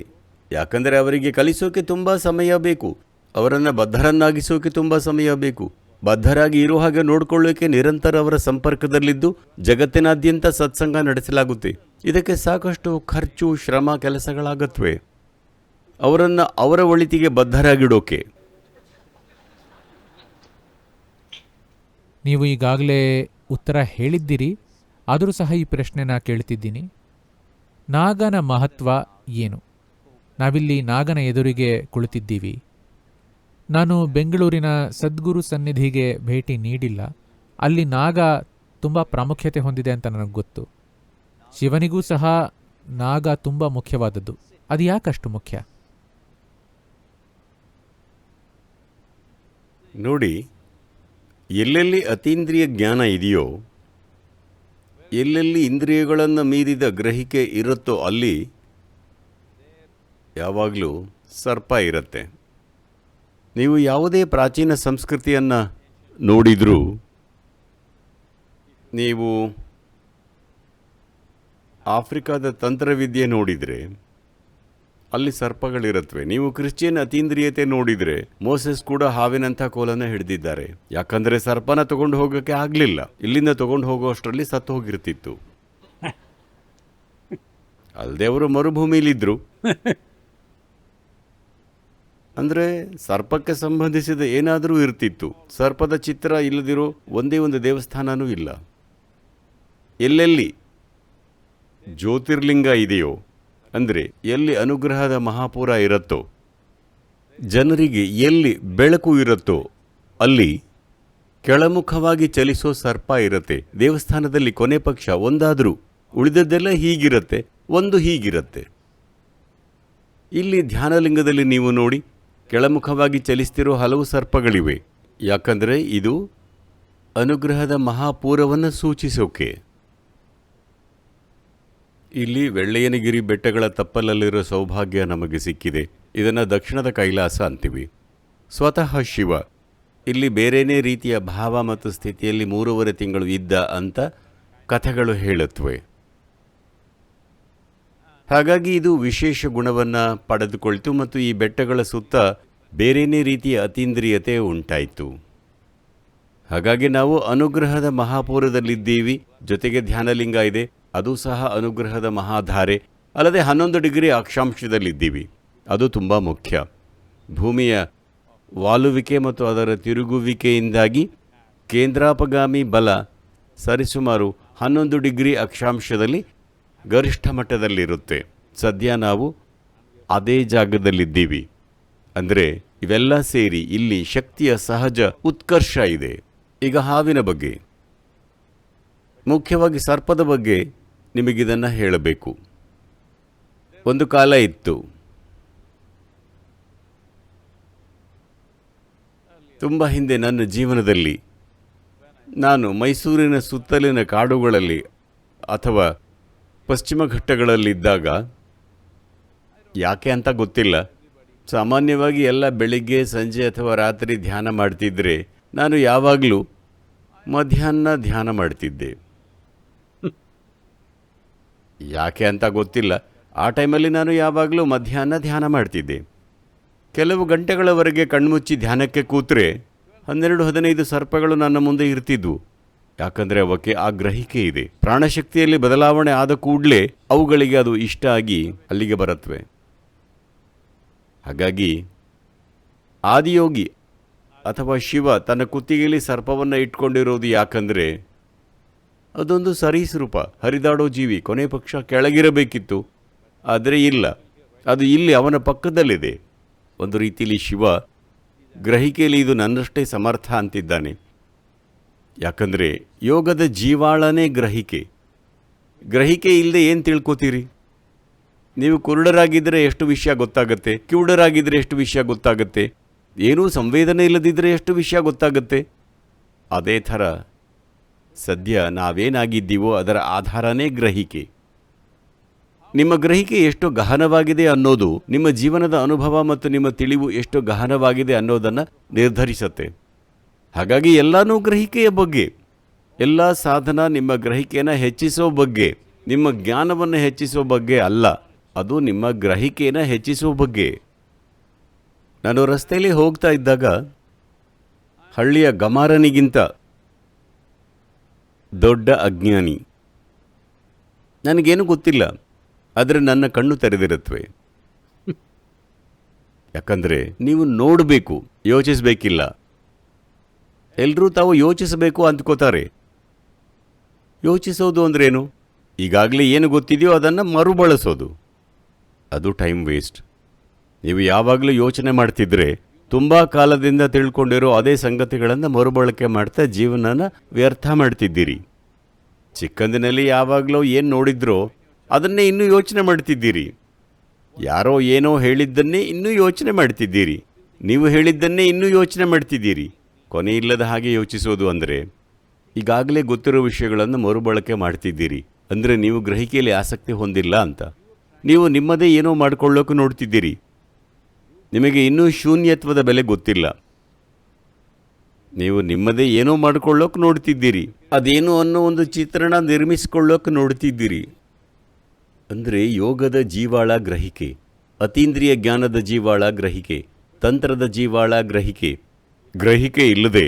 ಯಾಕಂದರೆ ಅವರಿಗೆ ಕಲಿಸೋಕೆ ತುಂಬ ಸಮಯ ಬೇಕು, ಅವರನ್ನು ಬದ್ಧರನ್ನಾಗಿಸೋಕೆ ತುಂಬ ಸಮಯ ಬೇಕು. ಬದ್ಧರಾಗಿ ಇರೋ ಹಾಗೆ ನೋಡಿಕೊಳ್ಳೋಕೆ ನಿರಂತರ ಅವರ ಸಂಪರ್ಕದಲ್ಲಿದ್ದು ಜಗತ್ತಿನಾದ್ಯಂತ ಸತ್ಸಂಗ ನಡೆಸಲಾಗುತ್ತೆ. ಇದಕ್ಕೆ ಸಾಕಷ್ಟು ಖರ್ಚು, ಶ್ರಮ, ಕೆಲಸಗಳಾಗತ್ವೆ. ಅವರನ್ನು ಅವರ ಒಳಿತಿಗೆ ಬದ್ಧರಾಗಿಡೋಕೆ. ನೀವು ಈಗಾಗಲೇ ಉತ್ತರ ಹೇಳಿದ್ದೀರಿ, ಆದರೂ ಸಹ ಈ ಪ್ರಶ್ನೆನ ಕೇಳ್ತಿದ್ದೀನಿ. ನಾಗನ ಮಹತ್ವ ಏನು? ನಾವಿಲ್ಲಿ ನಾಗನ ಎದುರಿಗೆ ಕುಳಿತಿದ್ದೀವಿ. ನಾನು ಬೆಂಗಳೂರಿನ ಸದ್ಗುರು ಸನ್ನಿಧಿಗೆ ಭೇಟಿ ನೀಡಿಲ್ಲ. ಅಲ್ಲಿ ನಾಗ ತುಂಬ ಪ್ರಾಮುಖ್ಯತೆ ಹೊಂದಿದೆ ಅಂತ ನನಗೆ ಗೊತ್ತು. ಶಿವನಿಗೂ ಸಹ ನಾಗ ತುಂಬ ಮುಖ್ಯವಾದದ್ದು. ಅದು ಯಾಕಷ್ಟು ಮುಖ್ಯ? ನೋಡಿ, ಎಲ್ಲೆಲ್ಲಿ ಅತೀಂದ್ರಿಯ ಜ್ಞಾನ ಇದೆಯೋ, ಎಲ್ಲೆಲ್ಲಿ ಇಂದ್ರಿಯಗಳನ್ನು ಮೀರಿದ ಗ್ರಹಿಕೆ ಇರುತ್ತೋ ಅಲ್ಲಿ ಯಾವಾಗಲೂ ಸರ್ಪ ಇರುತ್ತೆ. ನೀವು ಯಾವುದೇ ಪ್ರಾಚೀನ ಸಂಸ್ಕೃತಿಯನ್ನು ನೋಡಿದರೂ, ನೀವು ಆಫ್ರಿಕಾದ ತಂತ್ರವಿದ್ಯೆ ನೋಡಿದರೆ ಅಲ್ಲಿ ಸರ್ಪಗಳಿರುತ್ತವೆ. ನೀವು ಕ್ರಿಶ್ಚಿಯನ್ ಅತೀಂದ್ರಿಯತೆ ನೋಡಿದರೆ ಮೋಸೆಸ್ ಕೂಡ ಹಾವಿನಂಥ ಕೋಲನ್ನು ಹಿಡಿದಿದ್ದಾರೆ. ಯಾಕಂದರೆ ಸರ್ಪನ ತಗೊಂಡು ಹೋಗೋಕ್ಕೆ ಆಗಲಿಲ್ಲ, ಇಲ್ಲಿಂದ ತಗೊಂಡು ಹೋಗೋಷ್ಟರಲ್ಲಿ ಸತ್ತು ಹೋಗಿರ್ತಿತ್ತು. ಅಲ್ಲದೆ ಅವರು ಮರುಭೂಮಿಲಿದ್ದರು. ಅಂದರೆ ಸರ್ಪಕ್ಕೆ ಸಂಬಂಧಿಸಿದ ಏನಾದರೂ ಇರ್ತಿತ್ತು. ಸರ್ಪದ ಚಿತ್ರ ಇಲ್ಲದಿರೋ ಒಂದೇ ಒಂದು ದೇವಸ್ಥಾನವೂ ಇಲ್ಲ. ಎಲ್ಲೆಲ್ಲಿ ಜ್ಯೋತಿರ್ಲಿಂಗ ಇದೆಯೋ, ಅಂದರೆ ಎಲ್ಲಿ ಅನುಗ್ರಹದ ಮಹಾಪುರ ಇರುತ್ತೋ, ಜನರಿಗೆ ಎಲ್ಲಿ ಬೆಳಕು ಇರುತ್ತೋ ಅಲ್ಲಿ ಕೆಳಮುಖವಾಗಿ ಚಲಿಸೋ ಸರ್ಪ ಇರುತ್ತೆ. ದೇವಸ್ಥಾನದಲ್ಲಿ ಕೊನೆ ಪಕ್ಷ ಒಂದಾದರೂ, ಉಳಿದದ್ದೆಲ್ಲ ಹೀಗಿರುತ್ತೆ, ಒಂದು ಹೀಗಿರುತ್ತೆ. ಇಲ್ಲಿ ಧ್ಯಾನಲಿಂಗದಲ್ಲಿ ನೀವು ನೋಡಿ, ಕೆಳಮುಖವಾಗಿ ಚಲಿಸ್ತಿರೋ ಹಲವು ಸರ್ಪಗಳಿವೆ. ಯಾಕಂದರೆ ಇದು ಅನುಗ್ರಹದ ಮಹಾಪೂರವನ್ನು ಸೂಚಿಸೋಕೆ. ಇಲ್ಲಿ ವೆಳ್ಳೆಯನಗಿರಿ ಬೆಟ್ಟಗಳ ತಪ್ಪಲಲ್ಲಿರೋ ಸೌಭಾಗ್ಯ ನಮಗೆ ಸಿಕ್ಕಿದೆ. ಇದನ್ನು ದಕ್ಷಿಣದ ಕೈಲಾಸ ಅಂತೀವಿ. ಸ್ವತಃ ಶಿವ ಇಲ್ಲಿ ಬೇರೆಯೇ ರೀತಿಯ ಭಾವ ಮತ್ತು ಸ್ಥಿತಿಯಲ್ಲಿ 3.5 ತಿಂಗಳು ಇದ್ದ ಅಂತ ಕಥೆಗಳು ಹೇಳುತ್ತವೆ. ಹಾಗಾಗಿ ಇದು ವಿಶೇಷ ಗುಣವನ್ನು ಪಡೆದುಕೊಳ್ತು ಮತ್ತು ಈ ಬೆಟ್ಟಗಳ ಸುತ್ತ ಬೇರೆಯೇ ರೀತಿಯ ಅತೀಂದ್ರಿಯತೆ ಉಂಟಾಯಿತು. ಹಾಗಾಗಿ ನಾವು ಅನುಗ್ರಹದ ಮಹಾಪೂರದಲ್ಲಿದ್ದೀವಿ. ಜೊತೆಗೆ ಧ್ಯಾನಲಿಂಗ ಇದೆ, ಅದು ಸಹ ಅನುಗ್ರಹದ ಮಹಾಧಾರೆ. ಅಲ್ಲದೆ 11 ಡಿಗ್ರಿ ಅಕ್ಷಾಂಶದಲ್ಲಿದ್ದೀವಿ. ಅದು ತುಂಬ ಮುಖ್ಯ. ಭೂಮಿಯ ವಾಲುವಿಕೆ ಮತ್ತು ಅದರ ತಿರುಗುವಿಕೆಯಿಂದಾಗಿ ಕೇಂದ್ರಾಪಗಾಮಿ ಬಲ ಸರಿಸುಮಾರು 11 ಡಿಗ್ರಿ ಅಕ್ಷಾಂಶದಲ್ಲಿ ಗರಿಷ್ಠ ಮಟ್ಟದಲ್ಲಿರುತ್ತೆ. ಸದ್ಯ ನಾವು ಅದೇ ಜಾಗದಲ್ಲಿದ್ದೀವಿ. ಅಂದರೆ ಇವೆಲ್ಲ ಸೇರಿ ಇಲ್ಲಿ ಶಕ್ತಿಯ ಸಹಜ ಉತ್ಕರ್ಷ ಇದೆ. ಈಗ ಹಾವಿನ ಬಗ್ಗೆ, ಮುಖ್ಯವಾಗಿ ಸರ್ಪದ ಬಗ್ಗೆ ನಿಮಗಿದನ್ನು ಹೇಳಬೇಕು. ಒಂದು ಕಾಲ ಇತ್ತು, ತುಂಬ ಹಿಂದೆ ನನ್ನ ಜೀವನದಲ್ಲಿ, ನಾನು ಮೈಸೂರಿನ ಸುತ್ತಲಿನ ಕಾಡುಗಳಲ್ಲಿ ಅಥವಾ ಪಶ್ಚಿಮ ಘಟ್ಟಗಳಲ್ಲಿದ್ದಾಗ, ಯಾಕೆ ಅಂತ ಗೊತ್ತಿಲ್ಲ, ಸಾಮಾನ್ಯವಾಗಿ ಎಲ್ಲ ಬೆಳಿಗ್ಗೆ ಸಂಜೆ ಅಥವಾ ರಾತ್ರಿ ಧ್ಯಾನ ಮಾಡ್ತಿದ್ರೆ ನಾನು ಯಾವಾಗಲೂ ಮಧ್ಯಾಹ್ನ ಧ್ಯಾನ ಮಾಡ್ತಿದ್ದೆ. ಯಾಕೆ ಅಂತ ಗೊತ್ತಿಲ್ಲ, ಆ ಟೈಮಲ್ಲಿ ನಾನು ಯಾವಾಗಲೂ ಮಧ್ಯಾಹ್ನ ಧ್ಯಾನ ಮಾಡ್ತಿದ್ದೆ. ಕೆಲವು ಗಂಟೆಗಳವರೆಗೆ ಕಣ್ಮುಚ್ಚಿ ಧ್ಯಾನಕ್ಕೆ ಕೂತ್ರೆ 12-15 ಸರ್ಪಗಳು ನನ್ನ ಮುಂದೆ ಇರ್ತಿದ್ವು. ಯಾಕಂದರೆ ಅವಕ್ಕೆ ಆ ಗ್ರಹಿಕೆ ಇದೆ. ಪ್ರಾಣಶಕ್ತಿಯಲ್ಲಿ ಬದಲಾವಣೆ ಆದ ಕೂಡಲೇ ಅವುಗಳಿಗೆ ಅದು ಇಷ್ಟ ಆಗಿ ಅಲ್ಲಿಗೆ ಬರುತ್ತವೆ. ಹಾಗಾಗಿ ಆದಿಯೋಗಿ ಅಥವಾ ಶಿವ ತನ್ನ ಕುತ್ತಿಗೆಯಲ್ಲಿ ಸರ್ಪವನ್ನು ಇಟ್ಕೊಂಡಿರೋದು ಯಾಕಂದರೆ ಅದೊಂದು ಸರೀಸೃಪ, ಹರಿದಾಡೋ ಜೀವಿ. ಕೊನೆ ಪಕ್ಷ ಕೆಳಗಿರಬೇಕಿತ್ತು, ಆದರೆ ಇಲ್ಲ, ಅದು ಇಲ್ಲಿ ಅವನ ಪಕ್ಕದಲ್ಲಿದೆ. ಒಂದು ರೀತಿಯಲ್ಲಿ ಶಿವ ಗ್ರಹಿಕೆಯಲ್ಲಿ ಇದು ನನ್ನಷ್ಟೇ ಸಮರ್ಥ ಅಂತಿದ್ದಾನೆ. ಯಾಕಂದರೆ ಯೋಗದ ಜೀವಾಳನೇ ಗ್ರಹಿಕೆ. ಗ್ರಹಿಕೆ ಇಲ್ಲದೆ ಏನು ತಿಳ್ಕೊತೀರಿ? ನೀವು ಕುರುಡರಾಗಿದ್ದರೆ ಎಷ್ಟು ವಿಷಯ ಗೊತ್ತಾಗುತ್ತೆ, ಕಿವುಡರಾಗಿದ್ದರೆ ಎಷ್ಟು ವಿಷಯ ಗೊತ್ತಾಗುತ್ತೆ, ಏನೂ ಸಂವೇದನೆ ಇಲ್ಲದಿದ್ದರೆ ಎಷ್ಟು ವಿಷಯ ಗೊತ್ತಾಗುತ್ತೆ. ಅದೇ ಥರ ಸದ್ಯ ನಾವೇನಾಗಿದ್ದೀವೋ ಅದರ ಆಧಾರನೇ ಗ್ರಹಿಕೆ. ನಿಮ್ಮ ಗ್ರಹಿಕೆ ಎಷ್ಟು ಗಹನವಾಗಿದೆ ಅನ್ನೋದು ನಿಮ್ಮ ಜೀವನದ ಅನುಭವ ಮತ್ತು ನಿಮ್ಮ ತಿಳಿವು ಎಷ್ಟು ಗಹನವಾಗಿದೆ ಅನ್ನೋದನ್ನು ನಿರ್ಧರಿಸುತ್ತೆ. ಹಾಗಾಗಿ ಎಲ್ಲನೂ ಗ್ರಹಿಕೆಯ ಬಗ್ಗೆ. ಎಲ್ಲ ಸಾಧನ ನಿಮ್ಮ ಗ್ರಹಿಕೆಯನ್ನು ಹೆಚ್ಚಿಸೋ ಬಗ್ಗೆ, ನಿಮ್ಮ ಜ್ಞಾನವನ್ನು ಹೆಚ್ಚಿಸೋ ಬಗ್ಗೆ ಅಲ್ಲ, ಅದು ನಿಮ್ಮ ಗ್ರಹಿಕೆಯನ್ನು ಹೆಚ್ಚಿಸೋ ಬಗ್ಗೆ. ನಾನು ರಸ್ತೆಯಲ್ಲಿ ಹೋಗ್ತಾ ಇದ್ದಾಗ ಹಳ್ಳಿಯ ಗಮಾರನಿಗಿಂತ ದೊಡ್ಡ ಅಜ್ಞಾನಿ, ನನಗೇನು ಗೊತ್ತಿಲ್ಲ, ಆದರೆ ನನ್ನ ಕಣ್ಣು ತೆರೆದಿರುತ್ತವೆ. ಯಾಕಂದರೆ ನೀವು ನೋಡಬೇಕು, ಯೋಚಿಸಬೇಕಿಲ್ಲ. ಎಲ್ಲರೂ ತಾವು ಯೋಚಿಸಬೇಕು ಅಂದ್ಕೋತಾರೆ. ಯೋಚಿಸೋದು ಅಂದ್ರೇನು? ಈಗಾಗಲೇ ಏನು ಗೊತ್ತಿದೆಯೋ ಅದನ್ನು ಮರುಬಳಸೋದು. ಅದು ಟೈಮ್ ವೇಸ್ಟ್. ನೀವು ಯಾವಾಗಲೂ ಯೋಚನೆ ಮಾಡ್ತಿದ್ರೆ ತುಂಬ ಕಾಲದಿಂದ ತಿಳ್ಕೊಂಡಿರೋ ಅದೇ ಸಂಗತಿಗಳನ್ನು ಮರುಬಳಕೆ ಮಾಡ್ತಾ ಜೀವನನ ವ್ಯರ್ಥ ಮಾಡ್ತಿದ್ದೀರಿ. ಚಿಕ್ಕಂದಿನಲ್ಲಿ ಯಾವಾಗಲೂ ಏನು ನೋಡಿದ್ರೋ ಅದನ್ನೇ ಇನ್ನೂ ಯೋಚನೆ ಮಾಡ್ತಿದ್ದೀರಿ. ಯಾರೋ ಏನೋ ಹೇಳಿದ್ದನ್ನೇ ಇನ್ನೂ ಯೋಚನೆ ಮಾಡ್ತಿದ್ದೀರಿ. ನೀವು ಹೇಳಿದ್ದನ್ನೇ ಇನ್ನೂ ಯೋಚನೆ ಮಾಡ್ತಿದ್ದೀರಿ. ಕೊನೆಯಿಲ್ಲದ ಹಾಗೆ ಯೋಚಿಸೋದು ಅಂದರೆ ಈಗಾಗಲೇ ಗೊತ್ತಿರೋ ವಿಷಯಗಳನ್ನು ಮರುಬಳಕೆ ಮಾಡ್ತಿದ್ದೀರಿ. ಅಂದರೆ ನೀವು ಗ್ರಹಿಕೆಯಲ್ಲಿ ಆಸಕ್ತಿ ಹೊಂದಿಲ್ಲ ಅಂತ. ನೀವು ನಿಮ್ಮದೇ ಏನೋ ಮಾಡಿಕೊಳ್ಳೋಕೆ ನೋಡ್ತಿದ್ದೀರಿ. ನಿಮಗೆ ಇನ್ನೂ ಶೂನ್ಯತ್ವದ ಬೆಲೆ ಗೊತ್ತಿಲ್ಲ. ನೀವು ನಿಮ್ಮದೇ ಏನೋ ಮಾಡಿಕೊಳ್ಳೋಕೆ ನೋಡ್ತಿದ್ದೀರಿ. ಅದೇನು ಅನ್ನೋ ಒಂದು ಚಿತ್ರಣ ನಿರ್ಮಿಸಿಕೊಳ್ಳೋಕೆ ನೋಡ್ತಿದ್ದೀರಿ. ಅಂದರೆ ಯೋಗದ ಜೀವಾಳ ಗ್ರಹಿಕೆ, ಅತೀಂದ್ರಿಯ ಜ್ಞಾನದ ಜೀವಾಳ ಗ್ರಹಿಕೆ, ತಂತ್ರದ ಜೀವಾಳ ಗ್ರಹಿಕೆ. ಗ್ರಹಿಕೆ ಇಲ್ಲದೆ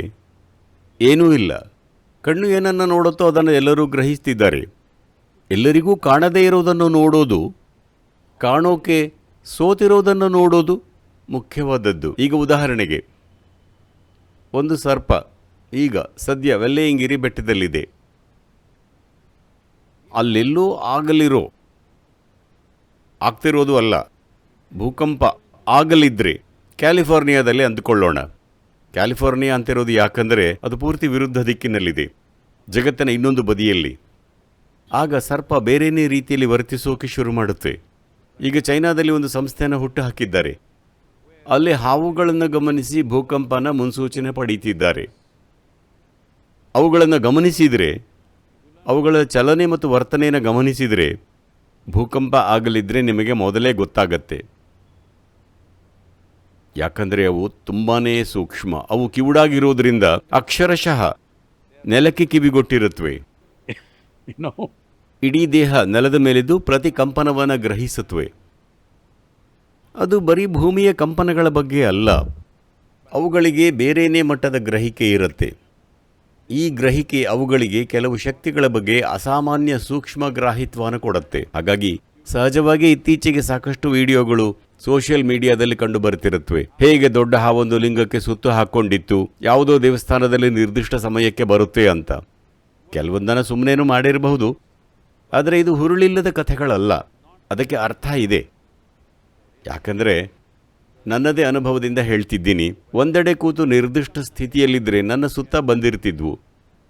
ಏನೂ ಇಲ್ಲ. ಕಣ್ಣು ಏನನ್ನು ನೋಡುತ್ತೋ ಅದನ್ನು ಎಲ್ಲರೂ ಗ್ರಹಿಸ್ತಿದ್ದಾರೆ. ಎಲ್ಲರಿಗೂ ಕಾಣದೇ ಇರೋದನ್ನು ನೋಡೋದು, ಕಾಣೋಕೆ ಸೋತಿರೋದನ್ನು ನೋಡೋದು ಮುಖ್ಯವಾದದ್ದು. ಈಗ ಉದಾಹರಣೆಗೆ ಒಂದು ಸರ್ಪ ಈಗ ಸದ್ಯ ವೆಲ್ಲೆಯಂಗಿರಿ ಬೆಟ್ಟದಲ್ಲಿದೆ. ಅಲ್ಲೆಲ್ಲೋ ಆಗ್ತಿರೋದು ಅಲ್ಲ. ಭೂಕಂಪ ಆಗಲಿದ್ರೆ ಕ್ಯಾಲಿಫೋರ್ನಿಯಾದಲ್ಲಿ ಅಂದುಕೊಳ್ಳೋಣ. ಕ್ಯಾಲಿಫೋರ್ನಿಯಾ ಅಂತಿರೋದು ಯಾಕಂದರೆ ಅದು ಪೂರ್ತಿ ವಿರುದ್ಧ ದಿಕ್ಕಿನಲ್ಲಿದೆ, ಜಗತ್ತಿನ ಇನ್ನೊಂದು ಬದಿಯಲ್ಲಿ. ಆಗ ಸರ್ಪ ಬೇರೆಯೇ ರೀತಿಯಲ್ಲಿ ವರ್ತಿಸೋಕೆ ಶುರು ಮಾಡುತ್ತೆ. ಈಗ ಚೈನಾದಲ್ಲಿ ಒಂದು ಸಂಸ್ಥೆಯನ್ನು ಹುಟ್ಟು ಹಾಕಿದ್ದಾರೆ. ಅಲ್ಲಿ ಹಾವುಗಳನ್ನು ಗಮನಿಸಿ ಭೂಕಂಪನ ಮುನ್ಸೂಚನೆ ಪಡೀತಿದ್ದಾರೆ. ಅವುಗಳನ್ನು ಗಮನಿಸಿದರೆ, ಅವುಗಳ ಚಲನೆ ಮತ್ತು ವರ್ತನೆಯನ್ನು ಗಮನಿಸಿದರೆ ಭೂಕಂಪ ಆಗಲಿದ್ರೆ ನಿಮಗೆ ಮೊದಲೇ ಗೊತ್ತಾಗತ್ತೆ. ಯಾಕಂದರೆ ಅವು ತುಂಬಾ ಸೂಕ್ಷ್ಮ. ಅವು ಕಿವುಡಾಗಿರೋದ್ರಿಂದ ಅಕ್ಷರಶಃ ನೆಲಕ್ಕೆ ಕಿವಿಗೊಟ್ಟಿರುತ್ತವೆ. ಇಡೀ ದೇಹ ನೆಲದ ಮೇಲಿದ್ದು ಪ್ರತಿ ಕಂಪನವನ್ನು ಗ್ರಹಿಸುತ್ತವೆ. ಅದು ಬರೀ ಭೂಮಿಯ ಕಂಪನಗಳ ಬಗ್ಗೆ ಅಲ್ಲ, ಅವುಗಳಿಗೆ ಬೇರೆಯೇ ಮಟ್ಟದ ಗ್ರಹಿಕೆ ಇರುತ್ತೆ. ಈ ಗ್ರಹಿಕೆ ಅವುಗಳಿಗೆ ಕೆಲವು ಶಕ್ತಿಗಳ ಬಗ್ಗೆ ಅಸಾಮಾನ್ಯ ಸೂಕ್ಷ್ಮ ಗ್ರಾಹಿತ್ವವನ್ನು ಕೊಡುತ್ತೆ. ಹಾಗಾಗಿ ಸಹಜವಾಗಿ ಇತ್ತೀಚೆಗೆ ಸಾಕಷ್ಟು ವಿಡಿಯೋಗಳು ಸೋಷಿಯಲ್ ಮೀಡಿಯಾದಲ್ಲಿ ಕಂಡು ಬರ್ತಿರುತ್ತವೆ. ಹೇಗೆ ದೊಡ್ಡ ಹಾವೊಂದು ಲಿಂಗಕ್ಕೆ ಸುತ್ತು ಹಾಕ್ಕೊಂಡಿತ್ತು, ಯಾವುದೋ ದೇವಸ್ಥಾನದಲ್ಲಿ ನಿರ್ದಿಷ್ಟ ಸಮಯಕ್ಕೆ ಬರುತ್ತೆ ಅಂತ. ಕೆಲವೊಂದನ್ನು ಸುಮ್ಮನೇನು ಮಾಡಿರಬಹುದು, ಆದರೆ ಇದು ಹುರುಳಿಲ್ಲದ ಕಥೆಗಳಲ್ಲ. ಅದಕ್ಕೆ ಅರ್ಥ ಇದೆ. ಯಾಕಂದರೆ ನನ್ನದೇ ಅನುಭವದಿಂದ ಹೇಳ್ತಿದ್ದೀನಿ. ಒಂದೆಡೆ ಕೂತು ನಿರ್ದಿಷ್ಟ ಸ್ಥಿತಿಯಲ್ಲಿದ್ದರೆ ನನ್ನ ಸುತ್ತ ಬಂದಿರ್ತಿದ್ವು.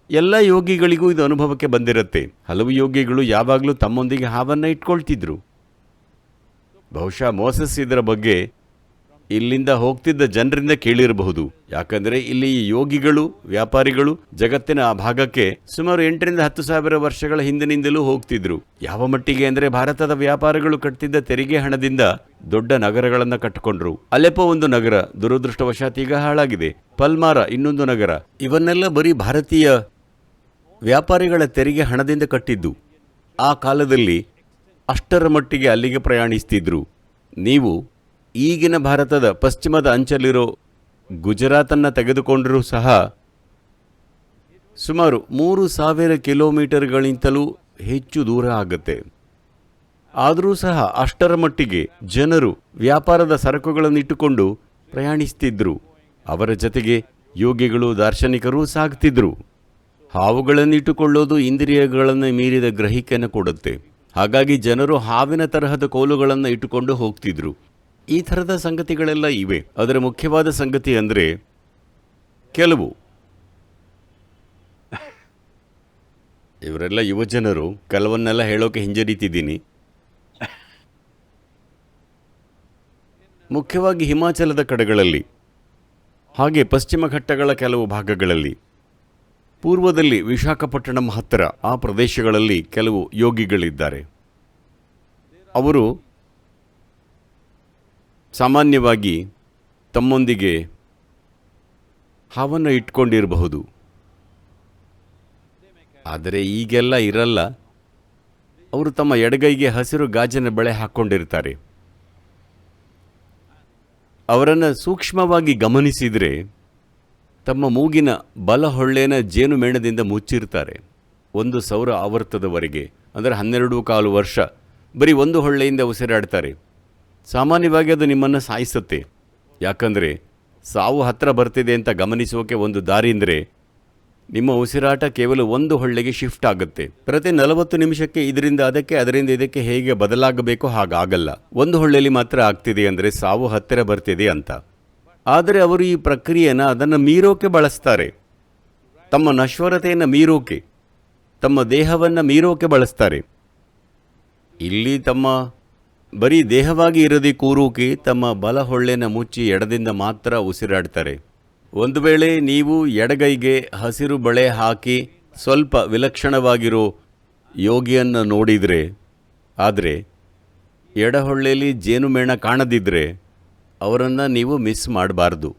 ಎಲ್ಲ ಯೋಗಿಗಳಿಗೂ ಇದು ಅನುಭವಕ್ಕೆ ಬಂದಿರುತ್ತೆ. ಹಲವು ಯೋಗಿಗಳು ಯಾವಾಗಲೂ ತಮ್ಮೊಂದಿಗೆ ಹಾವನ್ನು ಇಟ್ಕೊಳ್ತಿದ್ರು. ಬಹುಶಃ ಮೋಸಸ್ ಇದರ ಬಗ್ಗೆ ಇಲ್ಲಿಂದ ಹೋಗ್ತಿದ್ದ ಜನರಿಂದ ಕೇಳಿರಬಹುದು. ಯಾಕಂದರೆ ಇಲ್ಲಿ ಯೋಗಿಗಳು, ವ್ಯಾಪಾರಿಗಳು ಜಗತ್ತಿನ ಆ ಭಾಗಕ್ಕೆ ಸುಮಾರು 8,000 to 10,000 ವರ್ಷಗಳ ಹಿಂದಿನಿಂದಲೂ ಹೋಗ್ತಿದ್ರು. ಯಾವ ಮಟ್ಟಿಗೆ ಅಂದರೆ ಭಾರತದ ವ್ಯಾಪಾರಿಗಳು ಕಟ್ತಿದ್ದ ತೆರಿಗೆ ಹಣದಿಂದ ದೊಡ್ಡ ನಗರಗಳನ್ನು ಕಟ್ಟಿಕೊಂಡ್ರು. ಅಲೆಪೋ ಒಂದು ನಗರ ದುರದೃಷ್ಟವಶಾತ್ ಈಗ ಹಾಳಾಗಿದೆ. ಪಲ್ಮಾರ ಇನ್ನೊಂದು ನಗರ. ಇವನ್ನೆಲ್ಲ ಬರೀ ಭಾರತೀಯ ವ್ಯಾಪಾರಿಗಳ ತೆರಿಗೆ ಹಣದಿಂದ ಕಟ್ಟಿದ್ದು. ಆ ಕಾಲದಲ್ಲಿ ಅಷ್ಟರ ಮಟ್ಟಿಗೆ ಅಲ್ಲಿಗೆ ಪ್ರಯಾಣಿಸ್ತಿದ್ರು. ನೀವು ಈಗಿನ ಭಾರತದ ಪಶ್ಚಿಮದ ಅಂಚಲ್ಲಿರೋ ಗುಜರಾತನ್ನು ತೆಗೆದುಕೊಂಡರೂ ಸಹ ಸುಮಾರು 3,000 ಕಿಲೋಮೀಟರ್ಗಳಿಂತಲೂ ಹೆಚ್ಚು ದೂರ ಆಗುತ್ತೆ. ಆದರೂ ಸಹ ಅಷ್ಟರ ಮಟ್ಟಿಗೆ ಜನರು ವ್ಯಾಪಾರದ ಸರಕುಗಳನ್ನಿಟ್ಟುಕೊಂಡು ಪ್ರಯಾಣಿಸ್ತಿದ್ರು. ಅವರ ಜೊತೆಗೆ ಯೋಗಿಗಳು, ದಾರ್ಶನಿಕರು ಸಾಗ್ತಿದ್ರು. ಹಾವುಗಳನ್ನಿಟ್ಟುಕೊಳ್ಳೋದು ಇಂದ್ರಿಯಗಳನ್ನು ಮೀರಿದ ಗ್ರಹಿಕೆಯನ್ನು ಕೊಡುತ್ತೆ. ಹಾಗಾಗಿ ಜನರು ಹಾವಿನ ತರಹದ ಕೋಲುಗಳನ್ನು ಇಟ್ಟುಕೊಂಡು ಹೋಗ್ತಿದ್ರು. ಈ ಥರದ ಸಂಗತಿಗಳೆಲ್ಲ ಇವೆ. ಅದರ ಮುಖ್ಯವಾದ ಸಂಗತಿ ಅಂದರೆ ಕೆಲವು ಇವರೆಲ್ಲ ಯುವಜನರು, ಕೆಲವನ್ನೆಲ್ಲ ಹೇಳೋಕೆ ಹಿಂಜರಿತಿದ್ದೀನಿ. ಮುಖ್ಯವಾಗಿ ಹಿಮಾಚಲದ ಕಡೆಗಳಲ್ಲಿ, ಹಾಗೆ ಪಶ್ಚಿಮ ಘಟ್ಟಗಳ ಕೆಲವು ಭಾಗಗಳಲ್ಲಿ, ಪೂರ್ವದಲ್ಲಿ ವಿಶಾಖಪಟ್ಟಣಂ ಹತ್ತಿರ ಆ ಪ್ರದೇಶಗಳಲ್ಲಿ ಕೆಲವು ಯೋಗಿಗಳಿದ್ದಾರೆ. ಅವರು ಸಾಮಾನ್ಯವಾಗಿ ತಮ್ಮೊಂದಿಗೆ ಹಾವನ್ನು ಇಟ್ಕೊಂಡಿರಬಹುದು. ಆದರೆ ಈಗೆಲ್ಲ ಇರಲ್ಲ. ಅವರು ತಮ್ಮ ಎಡಗೈಗೆ ಹಸಿರು ಗಾಜಿನ ಬಳೆ ಹಾಕ್ಕೊಂಡಿರ್ತಾರೆ. ಅವರನ್ನು ಸೂಕ್ಷ್ಮವಾಗಿ ಗಮನಿಸಿದರೆ ತಮ್ಮ ಮೂಗಿನ ಬಲ ಹೊಳ್ಳೆನ ಜೇನುಮೇಣದಿಂದ ಮುಚ್ಚಿರ್ತಾರೆ. 1 ಸೌರ ಆವರ್ತದವರೆಗೆ, ಅಂದರೆ 12.25 ವರ್ಷ ಬರೀ ಒಂದು ಹೊಳ್ಳೆಯಿಂದ ಉಸಿರಾಡ್ತಾರೆ. ಸಾಮಾನ್ಯವಾಗಿ ಅದು ನಿಮ್ಮನ್ನು ಸಾಯಿಸುತ್ತೆ. ಯಾಕಂದರೆ ಸಾವು ಹತ್ತಿರ ಬರ್ತಿದೆ ಅಂತ ಗಮನಿಸೋಕೆ ಒಂದು ದಾರಿ ಅಂದರೆ ನಿಮ್ಮ ಉಸಿರಾಟ ಕೇವಲ ಒಂದು ಹೊಳ್ಳೆಗೆ ಶಿಫ್ಟ್ ಆಗುತ್ತೆ. ಪ್ರತಿ 40 ನಿಮಿಷಕ್ಕೆ ಇದರಿಂದ ಅದಕ್ಕೆ, ಅದರಿಂದ ಇದಕ್ಕೆ ಹೇಗೆ ಬದಲಾಗಬೇಕೋ ಹಾಗಾಗಲ್ಲ. ಒಂದು ಹೊಳ್ಳೆಯಲ್ಲಿ ಮಾತ್ರ ಆಗ್ತಿದೆ ಅಂದರೆ ಸಾವು ಹತ್ತಿರ ಬರ್ತಿದೆ ಅಂತ. ಆದರೆ ಅವರು ಈ ಪ್ರಕ್ರಿಯೆಯನ್ನು ಅದನ್ನು ಮೀರೋಕೆ ಬಳಸ್ತಾರೆ. ತಮ್ಮ ನಶ್ವರತೆಯನ್ನು ಮೀರೋಕೆ, ತಮ್ಮ ದೇಹವನ್ನು ಮೀರೋಕೆ ಬಳಸ್ತಾರೆ. ಇಲ್ಲಿ ತಮ್ಮ ಬರೀ ದೇಹವಾಗಿ ಇರದೆ ಕೂರೋಕೆ ತಮ್ಮ ಬಲ ಹೊಳ್ಳೆನ ಮುಚ್ಚಿ ಎಡದಿಂದ ಮಾತ್ರ ಉಸಿರಾಡ್ತಾರೆ. ಒಂದು ವೇಳೆ ನೀವು ಎಡಗೈಗೆ ಹಸಿರು ಬಳೆ ಹಾಕಿ ಸ್ವಲ್ಪ ವಿಲಕ್ಷಣವಾಗಿರೋ ಯೋಗಿಯನ್ನು ನೋಡಿದರೆ, ಆದರೆ ಎಡಹೊಳ್ಳೆಯಲ್ಲಿ ಜೇನುಮೇಣ ಕಾಣದಿದ್ದರೆ ಅವರನ್ನು ನೀವು ಮಿಸ್ ಮಾಡಬಾರ್ದು.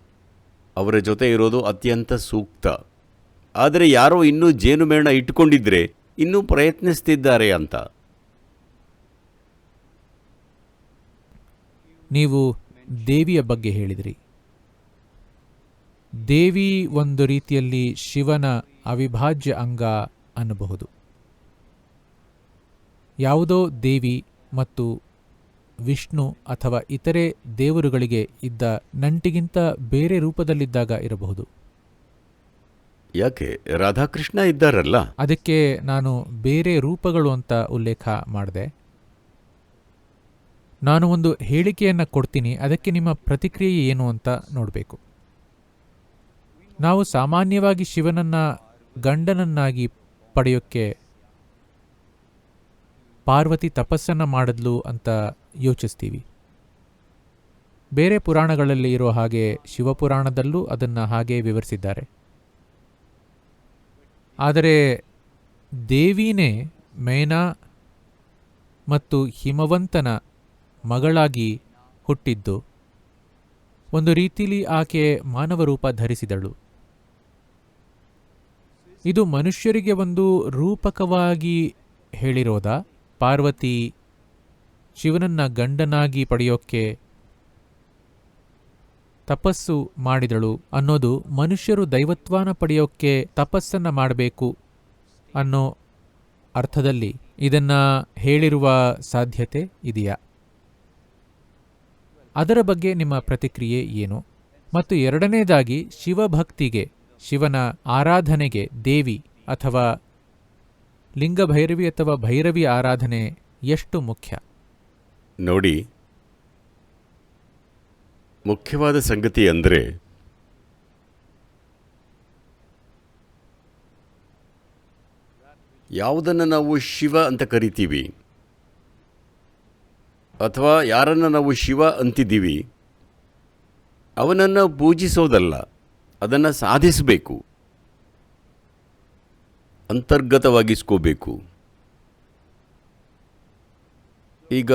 ಅವರ ಜೊತೆ ಇರೋದು ಅತ್ಯಂತ ಸೂಕ್ತ. ಆದರೆ ಯಾರೋ ಇನ್ನೂ ಜೇನುಮೇಣ ಇಟ್ಕೊಂಡಿದ್ರೆ ಇನ್ನೂ ಪ್ರಯತ್ನಿಸ್ತಿದ್ದಾರೆ ಅಂತ. ನೀವು ದೇವಿಯ ಬಗ್ಗೆ ಹೇಳಿದಿರಿ. ದೇವಿ ಒಂದು ರೀತಿಯಲ್ಲಿ ಶಿವನ ಅವಿಭಾಜ್ಯ ಅಂಗ ಅನ್ನಬಹುದು. ಯಾವುದೋ ದೇವಿ ಮತ್ತು ವಿಷ್ಣು ಅಥವಾ ಇತರೆ ದೇವರುಗಳಿಗೆ ಇದ್ದ ನಂಟಿಗಿಂತ ಬೇರೆ ರೂಪದಲ್ಲಿದ್ದಾಗ ಇರಬಹುದು. ಯಾಕೆ? ರಾಧಾಕೃಷ್ಣ ಇದ್ದಾರಲ್ಲ. ಅದಕ್ಕೆ ನಾನು ಬೇರೆ ರೂಪಗಳು ಅಂತ ಉಲ್ಲೇಖ ಮಾಡಿದೆ. ನಾನು ಒಂದು ಹೇಳಿಕೆಯನ್ನು ಕೊಡ್ತೀನಿ, ಅದಕ್ಕೆ ನಿಮ್ಮ ಪ್ರತಿಕ್ರಿಯೆ ಏನು ಅಂತ ನೋಡಬೇಕು. ನಾವು ಸಾಮಾನ್ಯವಾಗಿ ಶಿವನನ್ನ ಗಂಡನನ್ನಾಗಿ ಪಡೆಯೋಕ್ಕೆ ಪಾರ್ವತಿ ತಪಸ್ಸನ್ನು ಮಾಡಿದ್ಲು ಅಂತ ಯೋಚಿಸ್ತೀವಿ. ಬೇರೆ ಪುರಾಣಗಳಲ್ಲಿ ಇರೋ ಹಾಗೆ ಶಿವಪುರಾಣದಲ್ಲೂ ಅದನ್ನು ಹಾಗೆ ವಿವರಿಸಿದ್ದಾರೆ. ಆದರೆ ದೇವಿನೇ ಮೇನಾ ಮತ್ತು ಹಿಮವಂತನ ಮಗಳಾಗಿ ಹುಟ್ಟಿದ್ದು. ಒಂದು ರೀತಿಲಿ ಆಕೆ ಮಾನವ ರೂಪ ಧರಿಸಿದಳು. ಇದು ಮನುಷ್ಯರಿಗೆ ಒಂದು ರೂಪಕವಾಗಿ ಹೇಳಿರೋದಾ? ಪಾರ್ವತಿ ಶಿವನನ್ನ ಗಂಡನಾಗಿ ಪಡೆಯೋಕ್ಕೆ ತಪಸ್ಸು ಮಾಡಿದಳು ಅನ್ನೋದು ಮನುಷ್ಯರು ದೈವತ್ವಾನ ಪಡೆಯೋಕ್ಕೆ ತಪಸ್ಸನ್ನು ಮಾಡಬೇಕು ಅನ್ನೋ ಅರ್ಥದಲ್ಲಿ ಇದನ್ನ ಹೇಳಿರುವ ಸಾಧ್ಯತೆ ಇದೆಯಾ? ಅದರ ಬಗ್ಗೆ ನಿಮ್ಮ ಪ್ರತಿಕ್ರಿಯೆ ಏನು? ಮತ್ತು ಎರಡನೇದಾಗಿ, ಶಿವಭಕ್ತಿಗೆ, ಶಿವನ ಆರಾಧನೆಗೆ ದೇವಿ ಅಥವಾ ಲಿಂಗಭೈರವಿ ಅಥವಾ ಭೈರವಿ ಆರಾಧನೆ ಎಷ್ಟು ಮುಖ್ಯ? ನೋಡಿ, ಮುಖ್ಯವಾದ ಸಂಗತಿ ಅಂದರೆ ಯಾವುದನ್ನು ನಾವು ಶಿವ ಅಂತ ಕರಿತೀವಿ ಅಥವಾ ಯಾರನ್ನು ನಾವು ಶಿವ ಅಂತಿದ್ದೀವಿ, ಅವನನ್ನು ಪೂಜಿಸೋದಲ್ಲ, ಅದನ್ನು ಸಾಧಿಸಬೇಕು, ಅಂತರ್ಗತವಾಗಿಸ್ಕೋಬೇಕು. ಈಗ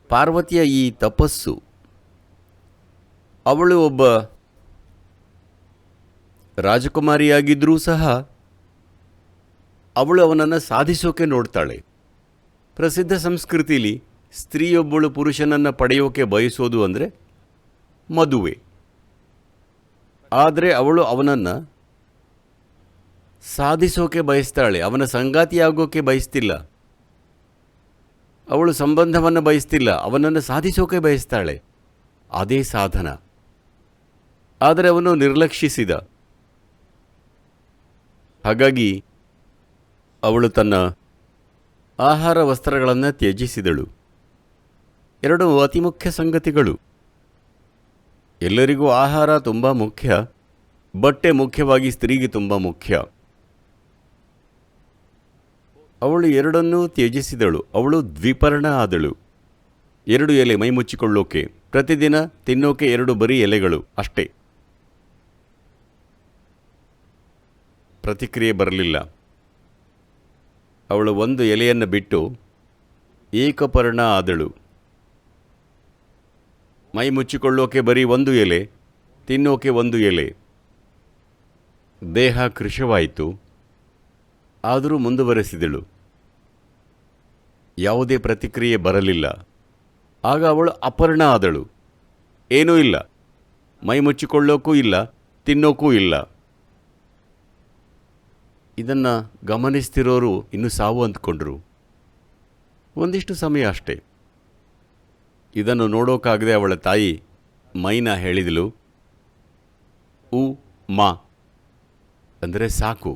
ಪಾರ್ವತಿಯ ಈ ತಪಸ್ಸು, ಅವಳು ಒಬ್ಬ ರಾಜಕುಮಾರಿಯಾಗಿದ್ದರೂ ಸಹ ಅವಳು ಅವನನ್ನು ಸಾಧಿಸೋಕೆ ನೋಡ್ತಾಳೆ. ಪ್ರಸಿದ್ಧ ಸಂಸ್ಕೃತಿಲಿ ಸ್ತ್ರೀಯೊಬ್ಬಳು ಪುರುಷನನ್ನು ಪಡೆಯೋಕೆ ಬಯಸೋದು ಅಂದರೆ ಮದುವೆ. ಆದರೆ ಅವಳು ಅವನನ್ನು ಸಾಧಿಸೋಕೆ ಬಯಸ್ತಾಳೆ, ಅವನ ಸಂಗಾತಿಯಾಗೋಕೆ ಬಯಸ್ತಿಲ್ಲ. ಅವಳು ಸಂಬಂಧವನ್ನು ಬಯಸ್ತಿಲ್ಲ, ಅವನನ್ನು ಸಾಧಿಸೋಕೆ ಬಯಸ್ತಾಳೆ. ಅದೇ ಸಾಧನ. ಆದರೆ ಅವನು ನಿರ್ಲಕ್ಷಿಸಿದ. ಹಾಗಾಗಿ ಅವಳು ತನ್ನ ಆಹಾರ ವಸ್ತ್ರಗಳನ್ನು ತ್ಯಜಿಸಿದಳು. ಎರಡು ಅತಿ ಮುಖ್ಯ ಸಂಗತಿಗಳು. ಎಲ್ಲರಿಗೂ ಆಹಾರ ತುಂಬ ಮುಖ್ಯ, ಬಟ್ಟೆ ಮುಖ್ಯವಾಗಿ ಸ್ತ್ರೀಗೆ ತುಂಬ ಮುಖ್ಯ. ಅವಳು ಎರಡನ್ನೂ ತ್ಯಜಿಸಿದಳು. ಅವಳು ದ್ವಿಪರ್ಣ ಆದಳು. 2 ಎಲೆ ಮೈ ಮುಚ್ಚಿಕೊಳ್ಳೋಕೆ, ಪ್ರತಿದಿನ ತಿನ್ನೋಕೆ 2 ಬರೀ ಎಲೆಗಳು ಅಷ್ಟೇ. ಪ್ರತಿಕ್ರಿಯೆ ಬರಲಿಲ್ಲ. ಅವಳು 1 ಎಲೆಯನ್ನು ಬಿಟ್ಟು ಏಕಪರ್ಣ ಆದಳು. ಮೈ ಮುಚ್ಚಿಕೊಳ್ಳೋಕೆ ಬರೀ 1 ಎಲೆ, ತಿನ್ನೋಕೆ 1 ಎಲೆ. ದೇಹ ಕೃಶವಾಯಿತು. ಆದರೂ ಮುಂದುವರೆಸಿದಳು. ಯಾವುದೇ ಪ್ರತಿಕ್ರಿಯೆ ಬರಲಿಲ್ಲ. ಆಗ ಅವಳು ಅಪರ್ಣ ಆದಳು. ಏನೂ ಇಲ್ಲ, ಮೈ ಮುಚ್ಚಿಕೊಳ್ಳೋಕ್ಕೂ ಇಲ್ಲ, ತಿನ್ನೋಕ್ಕೂ ಇಲ್ಲ. ಇದನ್ನು ಗಮನಿಸ್ತಿರೋರು ಇನ್ನು ಸಾವು ಅಂದ್ಕೊಂಡ್ರು. ಒಂದಿಷ್ಟು ಸಮಯ ಅಷ್ಟೇ. ಇದನ್ನು ನೋಡೋಕ್ಕಾಗದೆ ಅವಳ ತಾಯಿ ಮೈನಾ ಹೇಳಿದಳು, ಉ ಮಾ ಅಂದರೆ ಸಾಕು.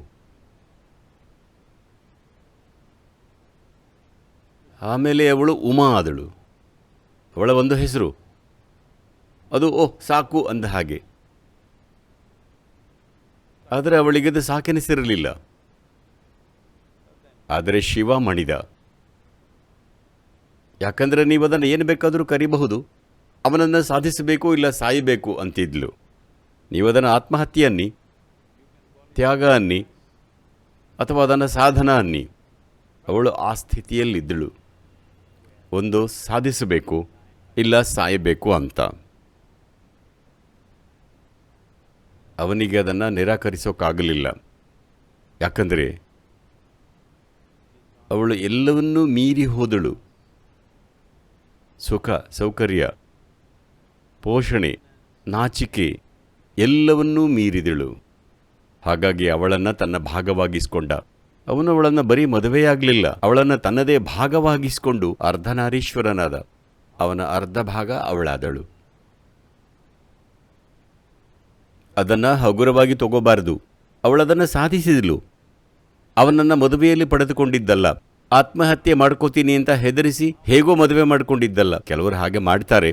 ಆಮೇಲೆ ಅವಳು ಉಮಾ ಆದಳು. ಅವಳ ಒಂದು ಹೆಸರು, ಅದು ಸಾಕು ಅಂದ ಹಾಗೆ. ಆದರೆ ಅವಳಿಗದು ಸಾಕೆನಿಸಿರಲಿಲ್ಲ. ಆದರೆ ಶಿವ ಮಣಿದ. ಯಾಕಂದರೆ ನೀವು ಅದನ್ನು ಏನು ಬೇಕಾದರೂ ಕರಿಬಹುದು, ಅವನನ್ನು ಸಾಧಿಸಬೇಕು ಇಲ್ಲ ಸಾಯಬೇಕು ಅಂತಿದ್ಲು. ನೀವು ಅದನ್ನು ಆತ್ಮಹತ್ಯೆ ಅನ್ನಿ, ತ್ಯಾಗ ಅನ್ನಿ, ಅಥವಾ ಅದನ್ನು ಸಾಧನ ಅನ್ನಿ. ಅವಳು ಆ ಸ್ಥಿತಿಯಲ್ಲಿದ್ದಳು, ಒಂದು ಸಾಧಿಸಬೇಕು ಇಲ್ಲ ಸಾಯಬೇಕು ಅಂತ. ಅವನಿಗೆ ಅದನ್ನು ನಿರಾಕರಿಸೋಕ್ಕಾಗಲಿಲ್ಲ. ಯಾಕಂದರೆ ಅವಳು ಎಲ್ಲವನ್ನೂ ಮೀರಿ ಹೋದಳು. ಸುಖ, ಸೌಕರ್ಯ, ಪೋಷಣೆ, ನಾಚಿಕೆ ಎಲ್ಲವನ್ನೂ ಮೀರಿದಳು. ಹಾಗಾಗಿ ಅವಳನ್ನು ತನ್ನ ಭಾಗವಾಗಿಸ್ಕೊಂಡ. ಅವನು ಅವಳನ್ನು ಬರೀ ಮದುವೆಯಾಗಲಿಲ್ಲ, ಅವಳನ್ನು ತನ್ನದೇ ಭಾಗವಾಗಿಸ್ಕೊಂಡು ಅರ್ಧನಾರೀಶ್ವರನಾದ. ಅವನ ಅರ್ಧ ಭಾಗ ಅವಳಾದಳು. ಅದನ್ನು ಹಗುರವಾಗಿ ತಗೋಬಾರದು. ಅವಳದನ್ನು ಸಾಧಿಸಿದಳು. ಅವನನ್ನು ಮದುವೆಯಲ್ಲಿ ಪಡೆದುಕೊಂಡಿದ್ದಲ್ಲ, ಆತ್ಮಹತ್ಯೆ ಮಾಡ್ಕೋತೀನಿ ಅಂತ ಹೆದರಿಸಿ ಹೇಗೋ ಮದುವೆ ಮಾಡಿಕೊಂಡಿದ್ದಲ್ಲ. ಕೆಲವರು ಹಾಗೆ ಮಾಡ್ತಾರೆ.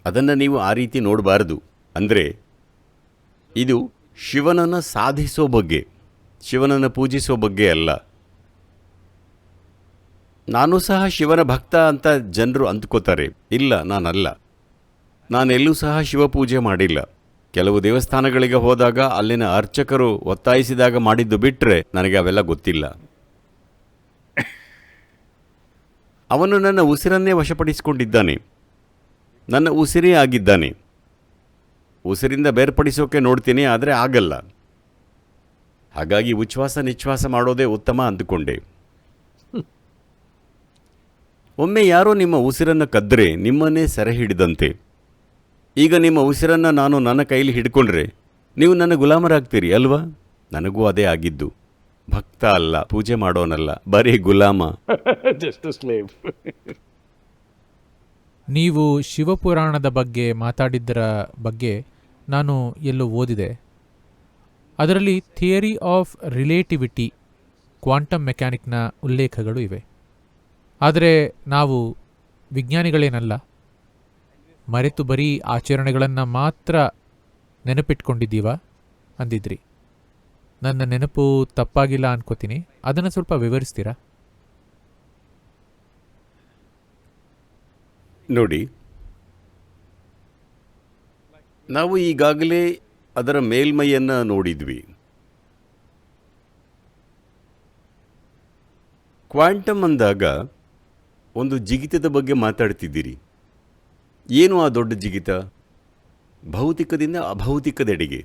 ಅದನ್ನು ನೀವು ಆ ರೀತಿ ನೋಡಬಾರದು. ಅಂದರೆ ಇದು ಶಿವನನ್ನು ಸಾಧಿಸೋ ಬಗ್ಗೆ, ಶಿವನನ್ನು ಪೂಜಿಸೋ ಬಗ್ಗೆ ಅಲ್ಲ. ನಾನು ಸಹ ಶಿವನ ಭಕ್ತ ಅಂತ ಜನರು ಅಂದ್ಕೋತಾರೆ. ಇಲ್ಲ, ನಾನಲ್ಲ. ನಾನೆಲ್ಲೂ ಸಹ ಶಿವಪೂಜೆ ಮಾಡಿಲ್ಲ. ಕೆಲವು ದೇವಸ್ಥಾನಗಳಿಗೆ ಹೋದಾಗ ಅಲ್ಲಿನ ಅರ್ಚಕರು ಒತ್ತಾಯಿಸಿದಾಗ ಮಾಡಿದ್ದು ಬಿಟ್ಟರೆ ನನಗೆ ಅವೆಲ್ಲ ಗೊತ್ತಿಲ್ಲ. ಅವನು ನನ್ನ ಉಸಿರನ್ನೇ ವಶಪಡಿಸಿಕೊಂಡಿದ್ದಾನೆ, ನನ್ನ ಉಸಿರೇ ಆಗಿದ್ದಾನೆ. ಉಸಿರಿಂದ ಬೇರ್ಪಡಿಸೋಕೆ ನೋಡ್ತೀನಿ, ಆದರೆ ಆಗಲ್ಲ. ಹಾಗಾಗಿ ಉಚ್ಛ್ವಾಸ ನಿಶ್ವಾಸ ಮಾಡೋದೇ ಉತ್ತಮ ಅಂದುಕೊಂಡೆ. ಒಮ್ಮೆ ಯಾರೋ ನಿಮ್ಮ ಉಸಿರನ್ನು ಕದ್ದರೆ ನಿಮ್ಮನ್ನೇ ಸೆರೆ ಹಿಡಿದಂತೆ. ಈಗ ನಿಮ್ಮ ಉಸಿರನ್ನು ನಾನು ನನ್ನ ಕೈಲಿ ಹಿಡ್ಕೊಂಡ್ರೆ ನೀವು ನನ್ನ ಗುಲಾಮರಾಗ್ತೀರಿ ಅಲ್ವಾ? ನನಗೂ ಅದೇ ಆಗಿದ್ದು. ಭಕ್ತ ಅಲ್ಲ, ಪೂಜೆ ಮಾಡೋನಲ್ಲ, ಬರೀ ಗುಲಾಮ. Just a slave. ನೀವು ಶಿವಪುರಾಣದ ಬಗ್ಗೆ ಮಾತಾಡಿದ್ದರ ಬಗ್ಗೆ ನಾನು ಎಲ್ಲೋ ಓದಿದೆ. ಅದರಲ್ಲಿ ಥಿಯರಿ ಆಫ್ ರಿಲೇಟಿವಿಟಿ, ಕ್ವಾಂಟಮ್ ಮೆಕ್ಯಾನಿಕ್ನ ಉಲ್ಲೇಖಗಳು ಇವೆ. ಆದರೆ ನಾವು ವಿಜ್ಞಾನಿಗಳೇನಲ್ಲ, ಮರೆತು ಬರೀ ಆಚರಣೆಗಳನ್ನು ಮಾತ್ರ ನೆನಪಿಟ್ಕೊಂಡಿದ್ದೀವ ಅಂದಿದ್ರಿ. ನನ್ನ ನೆನಪು ತಪ್ಪಾಗಿಲ್ಲ ಅನ್ಕೋತೀನಿ. ಅದನ್ನು ಸ್ವಲ್ಪ ವಿವರಿಸ್ತೀರಾ? ನೋಡಿ, ನಾವು ಈಗಾಗಲೇ ಅದರ ಮೇಲ್ಮೈಯನ್ನು ನೋಡಿದ್ವಿ. ಕ್ವಾಂಟಮ್ ಅಂದಾಗ ಒಂದು ಜಿಗಿತದ ಬಗ್ಗೆ ಮಾತಾಡ್ತಿದ್ದೀರಿ. ಏನು ಆ ದೊಡ್ಡ ಜಿಗಿತ? ಭೌತಿಕದಿಂದ ಅಭೌತಿಕದೆಡೆಗೆ,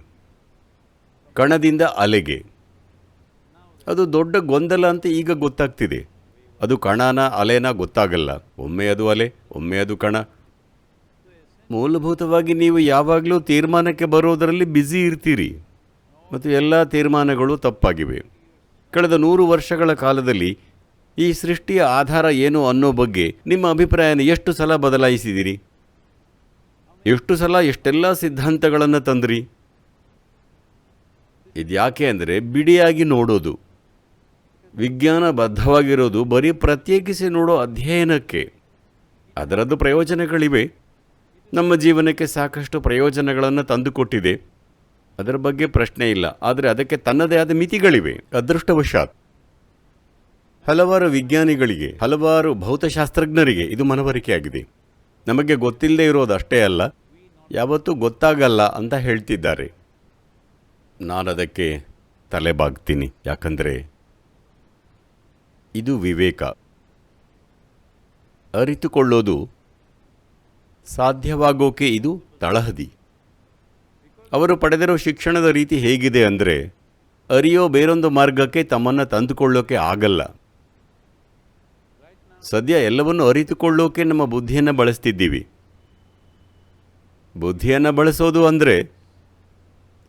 ಕಣದಿಂದ ಅಲೆಗೆ. ಅದು ದೊಡ್ಡ ಗೊಂದಲ ಅಂತ ಈಗ ಗೊತ್ತಾಗ್ತಿದೆ. ಅದು ಕಣನ ಅಲೆನ ಗೊತ್ತಾಗಲ್ಲ. ಒಮ್ಮೆ ಅದು ಅಲೆ, ಒಮ್ಮೆ ಅದು ಕಣ. ಮೂಲಭೂತವಾಗಿ ನೀವು ಯಾವಾಗಲೂ ತೀರ್ಮಾನಕ್ಕೆ ಬರೋದರಲ್ಲಿ ಬ್ಯುಸಿ ಇರ್ತೀರಿ ಮತ್ತು ಎಲ್ಲ ತೀರ್ಮಾನಗಳು ತಪ್ಪಾಗಿವೆ. ಕಳೆದ 100 ವರ್ಷಗಳ ಕಾಲದಲ್ಲಿ ಈ ಸೃಷ್ಟಿಯ ಆಧಾರ ಏನು ಅನ್ನೋ ಬಗ್ಗೆ ನಿಮ್ಮ ಅಭಿಪ್ರಾಯನ ಎಷ್ಟು ಸಲ ಬದಲಾಯಿಸಿದಿರಿ? ಎಷ್ಟು ಸಲ ಎಷ್ಟೆಲ್ಲ ಸಿದ್ಧಾಂತಗಳನ್ನು ತಂದ್ರಿ? ಇದ್ಯಾಕೆ ಅಂದರೆ ಬಿಡಿಯಾಗಿ ನೋಡೋದು. ವಿಜ್ಞಾನ ಬದ್ಧವಾಗಿರೋದು ಬರೀ ಪ್ರತ್ಯೇಕಿಸಿ ನೋಡೋ ಅಧ್ಯಯನಕ್ಕೆ. ಅದರದ್ದು ಪ್ರಯೋಜನಗಳಿವೆ, ನಮ್ಮ ಜೀವನಕ್ಕೆ ಸಾಕಷ್ಟು ಪ್ರಯೋಜನಗಳನ್ನು ತಂದುಕೊಟ್ಟಿದೆ, ಅದರ ಬಗ್ಗೆ ಪ್ರಶ್ನೆ ಇಲ್ಲ. ಆದರೆ ಅದಕ್ಕೆ ತನ್ನದೇ ಆದ ಮಿತಿಗಳಿವೆ. ಅದೃಷ್ಟವಶಾತ್ ಹಲವಾರು ವಿಜ್ಞಾನಿಗಳಿಗೆ, ಹಲವಾರು ಭೌತಶಾಸ್ತ್ರಜ್ಞರಿಗೆ ಇದು ಮನವರಿಕೆಯಾಗಿದೆ. ನಮಗೆ ಗೊತ್ತಿಲ್ಲದೆ ಇರೋದು ಅಷ್ಟೇ ಅಲ್ಲ, ಯಾವತ್ತೂ ಗೊತ್ತಾಗಲ್ಲ ಅಂತ ಹೇಳ್ತಿದ್ದಾರೆ. ನಾನದಕ್ಕೆ ತಲೆಬಾಗ್ತೀನಿ. ಯಾಕಂದರೆ ಇದು ವಿವೇಕ. ಅರಿತುಕೊಳ್ಳೋದು ಸಾಧ್ಯವಾಗೋಕೆ ಇದು ತಳಹದಿ. ಅವರು ಪಡೆದಿರೋ ಶಿಕ್ಷಣದ ರೀತಿ ಹೇಗಿದೆ ಅಂದರೆ ಅರಿಯೋ ಬೇರೊಂದು ಮಾರ್ಗಕ್ಕೆ ತಮ್ಮನ್ನು ತಂದುಕೊಳ್ಳೋಕೆ ಆಗಲ್ಲ. ಸದ್ಯ ಎಲ್ಲವನ್ನು ಅರಿತುಕೊಳ್ಳೋಕೆ ನಮ್ಮ ಬುದ್ಧಿಯನ್ನು ಬಳಸ್ತಿದ್ದೀವಿ. ಬುದ್ಧಿಯನ್ನು ಬಳಸೋದು ಅಂದರೆ,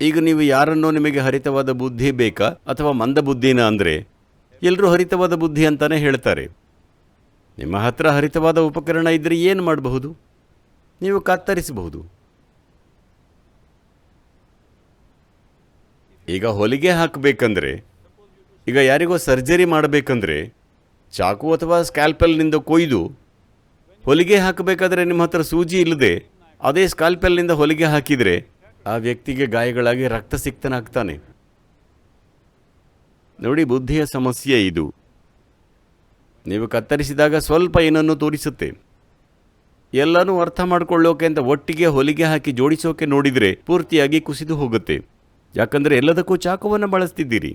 ಈಗ ನೀವು ಯಾರನ್ನೋ ನಿಮಗೆ ಹರಿತವಾದ ಬುದ್ಧಿ ಬೇಕಾ ಅಥವಾ ಮಂದ ಬುದ್ಧಿನ ಅಂದರೆ ಎಲ್ಲರೂ ಹರಿತವಾದ ಬುದ್ಧಿ ಅಂತಾನೆ ಹೇಳ್ತಾರೆ. ನಿಮ್ಮ ಹತ್ರ ಹರಿತವಾದ ಉಪಕರಣ ಇದ್ದರೆ ಏನು ಮಾಡಬಹುದು? ನೀವು ಕತ್ತರಿಸಬಹುದು. ಈಗ ಹೊಲಿಗೆ ಹಾಕಬೇಕಂದ್ರೆ, ಈಗ ಯಾರಿಗೋ ಸರ್ಜರಿ ಮಾಡಬೇಕಂದ್ರೆ ಚಾಕು ಅಥವಾ ಸ್ಕ್ಯಾಲ್ಪೆಲ್ನಿಂದ ಕೊಯ್ದು ಹೊಲಿಗೆ ಹಾಕಬೇಕಾದ್ರೆ ನಿಮ್ಮ ಹತ್ರ ಸೂಜಿ ಇಲ್ಲದೆ ಅದೇ ಸ್ಕಾಲ್ಪೆಲ್ನಿಂದ ಹೊಲಿಗೆ ಹಾಕಿದರೆ ಆ ವ್ಯಕ್ತಿಗೆ ಗಾಯಗಳಾಗಿ ರಕ್ತಸಿಕ್ತನಾಗ್ತಾನೆ. ನೋಡಿ, ಬುದ್ಧಿಯ ಸಮಸ್ಯೆ ಇದು. ನೀವು ಕತ್ತರಿಸಿದಾಗ ಸ್ವಲ್ಪ ಏನನ್ನು ತೋರಿಸುತ್ತೆ. ಎಲ್ಲನೂ ಅರ್ಥ ಮಾಡ್ಕೊಳ್ಳೋಕೆ ಅಂತ ಒಟ್ಟಿಗೆ ಹೊಲಿಗೆ ಹಾಕಿ ಜೋಡಿಸೋಕೆ ನೋಡಿದರೆ ಪೂರ್ತಿಯಾಗಿ ಕುಸಿದು ಹೋಗುತ್ತೆ. ಯಾಕಂದರೆ ಎಲ್ಲದಕ್ಕೂ ಚಾಕುವನ್ನು ಬಳಸ್ತಿದ್ದೀರಿ.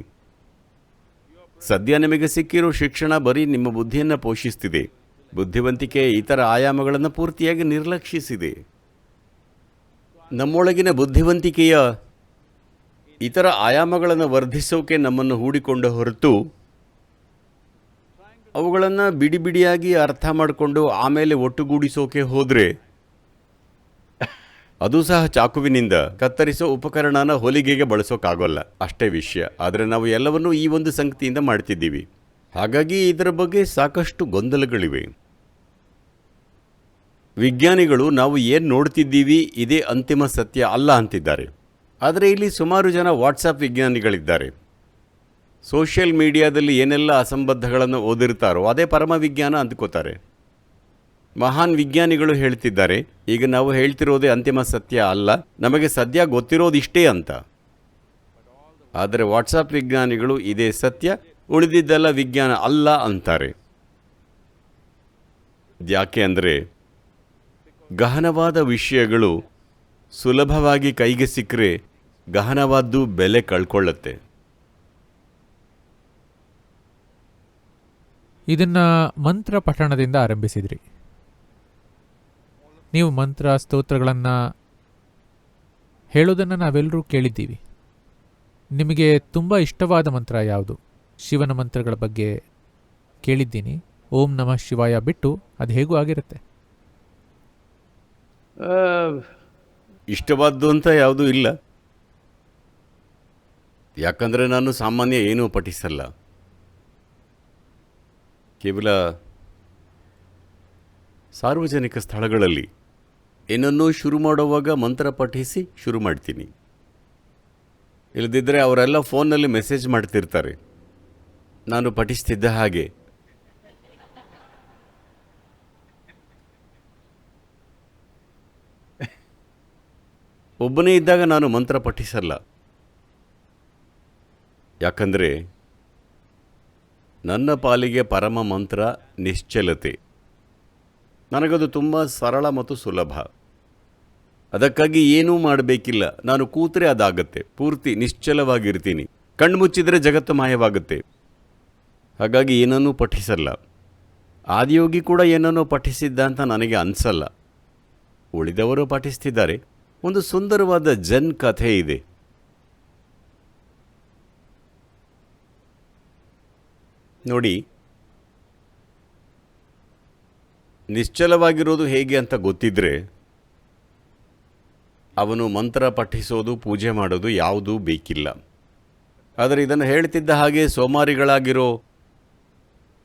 ಸದ್ಯ ನಿಮಗೆ ಸಿಕ್ಕಿರೋ ಶಿಕ್ಷಣ ಬರೀ ನಿಮ್ಮ ಬುದ್ಧಿಯನ್ನು ಪೋಷಿಸ್ತಿದೆ. ಬುದ್ಧಿವಂತಿಕೆ ಇತರ ಆಯಾಮಗಳನ್ನು ಪೂರ್ತಿಯಾಗಿ ನಿರ್ಲಕ್ಷಿಸಿದೆ. ನಮ್ಮೊಳಗಿನ ಬುದ್ಧಿವಂತಿಕೆಯ ಇತರ ಆಯಾಮಗಳನ್ನು ವರ್ಧಿಸೋಕೆ ನಮ್ಮನ್ನು ಹೂಡಿಕೊಂಡ ಹೊರತು ಅವುಗಳನ್ನು ಬಿಡಿ ಬಿಡಿಯಾಗಿ ಅರ್ಥ ಮಾಡಿಕೊಂಡು ಆಮೇಲೆ ಒಟ್ಟುಗೂಡಿಸೋಕೆ ಹೋದರೆ ಅದು ಸಹ ಚಾಕುವಿನಿಂದ ಕತ್ತರಿಸೋ ಉಪಕರಣನ ಹೊಲಿಗೆಗೆ ಬಳಸೋಕ್ಕಾಗೋಲ್ಲ. ಅಷ್ಟೇ ವಿಷಯ. ಆದರೆ ನಾವು ಎಲ್ಲವನ್ನೂ ಈ ಒಂದು ಸಂಗತಿಯಿಂದ ಮಾಡ್ತಿದ್ದೀವಿ. ಹಾಗಾಗಿ ಇದರ ಬಗ್ಗೆ ಸಾಕಷ್ಟು ಗೊಂದಲಗಳಿವೆ. ವಿಜ್ಞಾನಿಗಳು ನಾವು ಏನು ನೋಡ್ತಿದ್ದೀವಿ ಇದೇ ಅಂತಿಮ ಸತ್ಯ ಅಲ್ಲ ಅಂತಿದ್ದಾರೆ. ಆದರೆ ಇಲ್ಲಿ ಸುಮಾರು ಜನ ವಾಟ್ಸಪ್ ವಿಜ್ಞಾನಿಗಳಿದ್ದಾರೆ. ಸೋಷಿಯಲ್ ಮೀಡಿಯಾದಲ್ಲಿ ಏನೆಲ್ಲ ಅಸಂಬದ್ಧಗಳನ್ನು ಓದಿರ್ತಾರೋ ಅದೇ ಪರಮ ವಿಜ್ಞಾನ ಅಂದ್ಕೋತಾರೆ. ಮಹಾನ್ ವಿಜ್ಞಾನಿಗಳು ಹೇಳ್ತಿದ್ದಾರೆ, ಈಗ ನಾವು ಹೇಳ್ತಿರೋದೇ ಅಂತಿಮ ಸತ್ಯ ಅಲ್ಲ, ನಮಗೆ ಸದ್ಯ ಗೊತ್ತಿರೋದಿಷ್ಟೇ ಅಂತ. ಆದರೆ ವಾಟ್ಸಪ್ ವಿಜ್ಞಾನಿಗಳು ಇದೇ ಸತ್ಯ, ಉಳಿದಿದ್ದೆಲ್ಲ ವಿಜ್ಞಾನ ಅಲ್ಲ ಅಂತಾರೆ. ಯಾಕೆ ಅಂದರೆ ಗಹನವಾದ ವಿಷಯಗಳು ಸುಲಭವಾಗಿ ಕೈಗೆ ಸಿಕ್ಕರೆ ಗಹನವಾದ್ದು ಬೆಲೆ ಕಳ್ಕೊಳ್ಳುತ್ತೆ. ಇದನ್ನ ಮಂತ್ರ ಪಠಣದಿಂದ ಆರಂಭಿಸಿದ್ರಿ. ನೀವು ಮಂತ್ರ ಸ್ತೋತ್ರಗಳನ್ನು ಹೇಳೋದನ್ನು ನಾವೆಲ್ಲರೂ ಕೇಳಿದ್ದೀವಿ. ನಿಮಗೆ ತುಂಬ ಇಷ್ಟವಾದ ಮಂತ್ರ ಯಾವುದು? ಶಿವನ ಮಂತ್ರಗಳ ಬಗ್ಗೆ ಕೇಳಿದ್ದೀನಿ. ಓಂ ನಮಃ ಶಿವಾಯ ಬಿಟ್ಟು ಅದು ಹೇಗೂ ಆಗಿರುತ್ತೆ. ಇಷ್ಟವಾದ್ದು ಅಂತ ಯಾವುದೂ ಇಲ್ಲ. ಯಾಕಂದರೆ ನಾನು ಸಾಮಾನ್ಯ ಏನೂ ಪಠಿಸಲ್ಲ. ಕೇವಲ ಸಾರ್ವಜನಿಕ ಸ್ಥಳಗಳಲ್ಲಿ ಏನನ್ನೂ ಶುರು ಮಾಡುವಾಗ ಮಂತ್ರ ಪಠಿಸಿ ಶುರು ಮಾಡ್ತೀನಿ. ಇಲ್ಲದಿದ್ದರೆ ಅವರೆಲ್ಲ ಫೋನ್ನಲ್ಲಿ ಮೆಸೇಜ್ ಮಾಡ್ತಿರ್ತಾರೆ ನಾನು ಪಠಿಸ್ತಿದ್ದ ಹಾಗೆ. ಒಬ್ಬನೇ ಇದ್ದಾಗ ನಾನು ಮಂತ್ರ ಪಠಿಸಲ್ಲ. ಯಾಕಂದರೆ ನನ್ನ ಪಾಲಿಗೆ ಪರಮ ಮಂತ್ರ ನಿಶ್ಚಲತೆ. ನನಗದು ತುಂಬ ಸರಳ ಮತ್ತು ಸುಲಭ. ಅದಕ್ಕಾಗಿ ಏನೂ ಮಾಡಬೇಕಿಲ್ಲ. ನಾನು ಕೂತ್ರೆ ಅದಾಗತ್ತೆ. ಪೂರ್ತಿ ನಿಶ್ಚಲವಾಗಿರ್ತೀನಿ. ಕಣ್ಮುಚ್ಚಿದರೆ ಜಗತ್ತು ಮಾಯವಾಗುತ್ತೆ. ಹಾಗಾಗಿ ಏನನ್ನೂ ಪಠಿಸಲ್ಲ. ಆದಿಯೋಗಿ ಕೂಡ ಏನನ್ನೂ ಪಠಿಸಿದ್ದ ಅಂತ ನನಗೆ ಅನಿಸಲ್ಲ. ಉಳಿದವರು ಪಠಿಸ್ತಿದ್ದಾರೆ. ಒಂದು ಸುಂದರವಾದ ಜನ್ ಕಥೆ ಇದೆ. ನೋಡಿ, ನಿಶ್ಚಲವಾಗಿರೋದು ಹೇಗೆ ಅಂತ ಗೊತ್ತಿದ್ರೆ ಅವನು ಮಂತ್ರ ಪಠಿಸೋದು ಪೂಜೆ ಮಾಡೋದು ಯಾವುದೂ ಬೇಕಿಲ್ಲ. ಆದರೆ ಇದನ್ನು ಹೇಳ್ತಿದ್ದ ಹಾಗೆ ಸೋಮಾರಿಗಳಾಗಿರೋ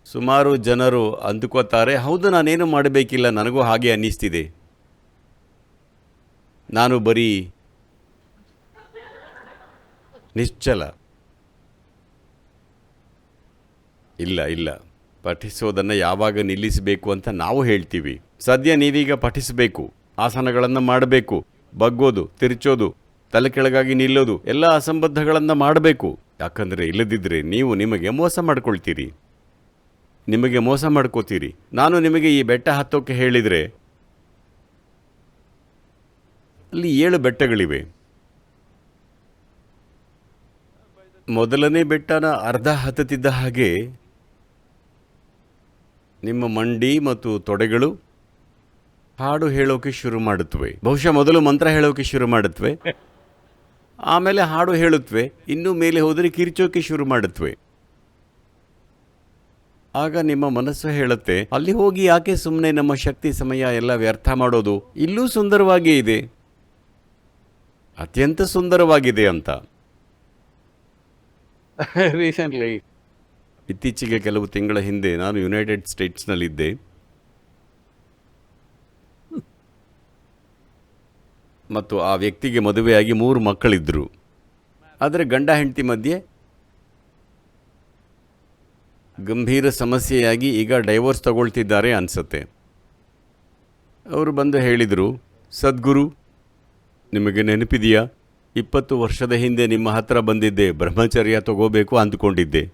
ಸುಮಾರು ಜನರು ಅಂದುಕೋತಾರೆ, ಹೌದು ನಾನೇನು ಮಾಡಬೇಕಿಲ್ಲ, ನನಗೂ ಹಾಗೆ ಅನ್ನಿಸ್ತಿದೆ, ನಾನು ಬರೀ ನಿಶ್ಚಲ. ಇಲ್ಲ ಇಲ್ಲ, ಪಠಿಸೋದನ್ನು ಯಾವಾಗ ನಿಲ್ಲಿಸಬೇಕು ಅಂತ ನಾವು ಹೇಳ್ತೀವಿ. ಸದ್ಯ ನೀವೀಗ ಪಠಿಸಬೇಕು, ಆಸನಗಳನ್ನು ಮಾಡಬೇಕು, ಬಗ್ಗೋದು, ತಿರುಚೋದು, ತಲೆ ಕೆಳಗಾಗಿ ನಿಲ್ಲೋದು, ಎಲ್ಲ ಅಸಂಬದ್ಧಗಳನ್ನು ಮಾಡಬೇಕು. ಯಾಕಂದರೆ ಇಲ್ಲದಿದ್ದರೆ ನೀವು ನಿಮಗೆ ಮೋಸ ಮಾಡ್ಕೊಳ್ತೀರಿ, ನಿಮಗೆ ಮೋಸ ಮಾಡ್ಕೋತೀರಿ. ನಾನು ನಿಮಗೆ ಈ ಬೆಟ್ಟ ಹತ್ತೋಕ್ಕೆ ಹೇಳಿದರೆ ಅಲ್ಲಿ 7 ಬೆಟ್ಟಗಳಿವೆ. ಮೊದಲನೇ ಬೆಟ್ಟನ ಅರ್ಧ ಹತ್ತುತ್ತಿದ್ದ ಹಾಗೆ ನಿಮ್ಮ ಮಂಡಿ ಮತ್ತು ತೊಡೆಗಳು ಹಾಡು ಹೇಳೋಕೆ ಶುರು ಮಾಡುತ್ತವೆ. ಬಹುಶಃ ಮೊದಲು ಮಂತ್ರ ಹೇಳೋಕೆ ಶುರು ಮಾಡುತ್ತವೆ, ಆಮೇಲೆ ಹಾಡು ಹೇಳುತ್ತವೆ, ಇನ್ನೂ ಮೇಲೆ ಹೋದರೆ ಕಿರ್ಚೋಕೆ ಶುರು ಮಾಡುತ್ತವೆ. ಆಗ ನಿಮ್ಮ ಮನಸ್ಸು ಹೇಳುತ್ತೆ, ಅಲ್ಲಿ ಹೋಗಿ ಯಾಕೆ ಸುಮ್ಮನೆ ನಮ್ಮ ಶಕ್ತಿ ಸಮಯ ಎಲ್ಲ ವ್ಯರ್ಥ ಮಾಡೋದು, ಇಲ್ಲೂ ಸುಂದರವಾಗಿ ಇದೆ, ಅತ್ಯಂತ ಸುಂದರವಾಗಿದೆ ಅಂತ. Recently, ಇತ್ತೀಚೆಗೆ ಕೆಲವು ತಿಂಗಳ ಹಿಂದೆ ನಾನು ಯುನೈಟೆಡ್ ಸ್ಟೇಟ್ಸ್ನಲ್ಲಿದ್ದೆ. ಮತ್ತು ಆ ವ್ಯಕ್ತಿಗೆ ಮದುವೆಯಾಗಿ 3 ಮಕ್ಕಳಿದ್ದರು. ಆದರೆ ಗಂಡ ಹೆಂಡತಿ ಮಧ್ಯೆ ಗಂಭೀರ ಸಮಸ್ಯೆಯಾಗಿ ಈಗ ಡೈವೋರ್ಸ್ ತಗೊಳ್ತಿದ್ದಾರೆ ಅನಿಸುತ್ತೆ. ಅವರು ಬಂದು ಹೇಳಿದರು, ಸದ್ಗುರು, ನಿಮಗೆ ನೆನಪಿದೆಯಾ, 20 ವರ್ಷದ ಹಿಂದೆ ನಿಮ್ಮ ಹತ್ರ ಬಂದಿದ್ದೆ, ಬ್ರಹ್ಮಚರ್ಯ ತಗೋಬೇಕು ಅಂದ್ಕೊಂಡಿದ್ದೆ.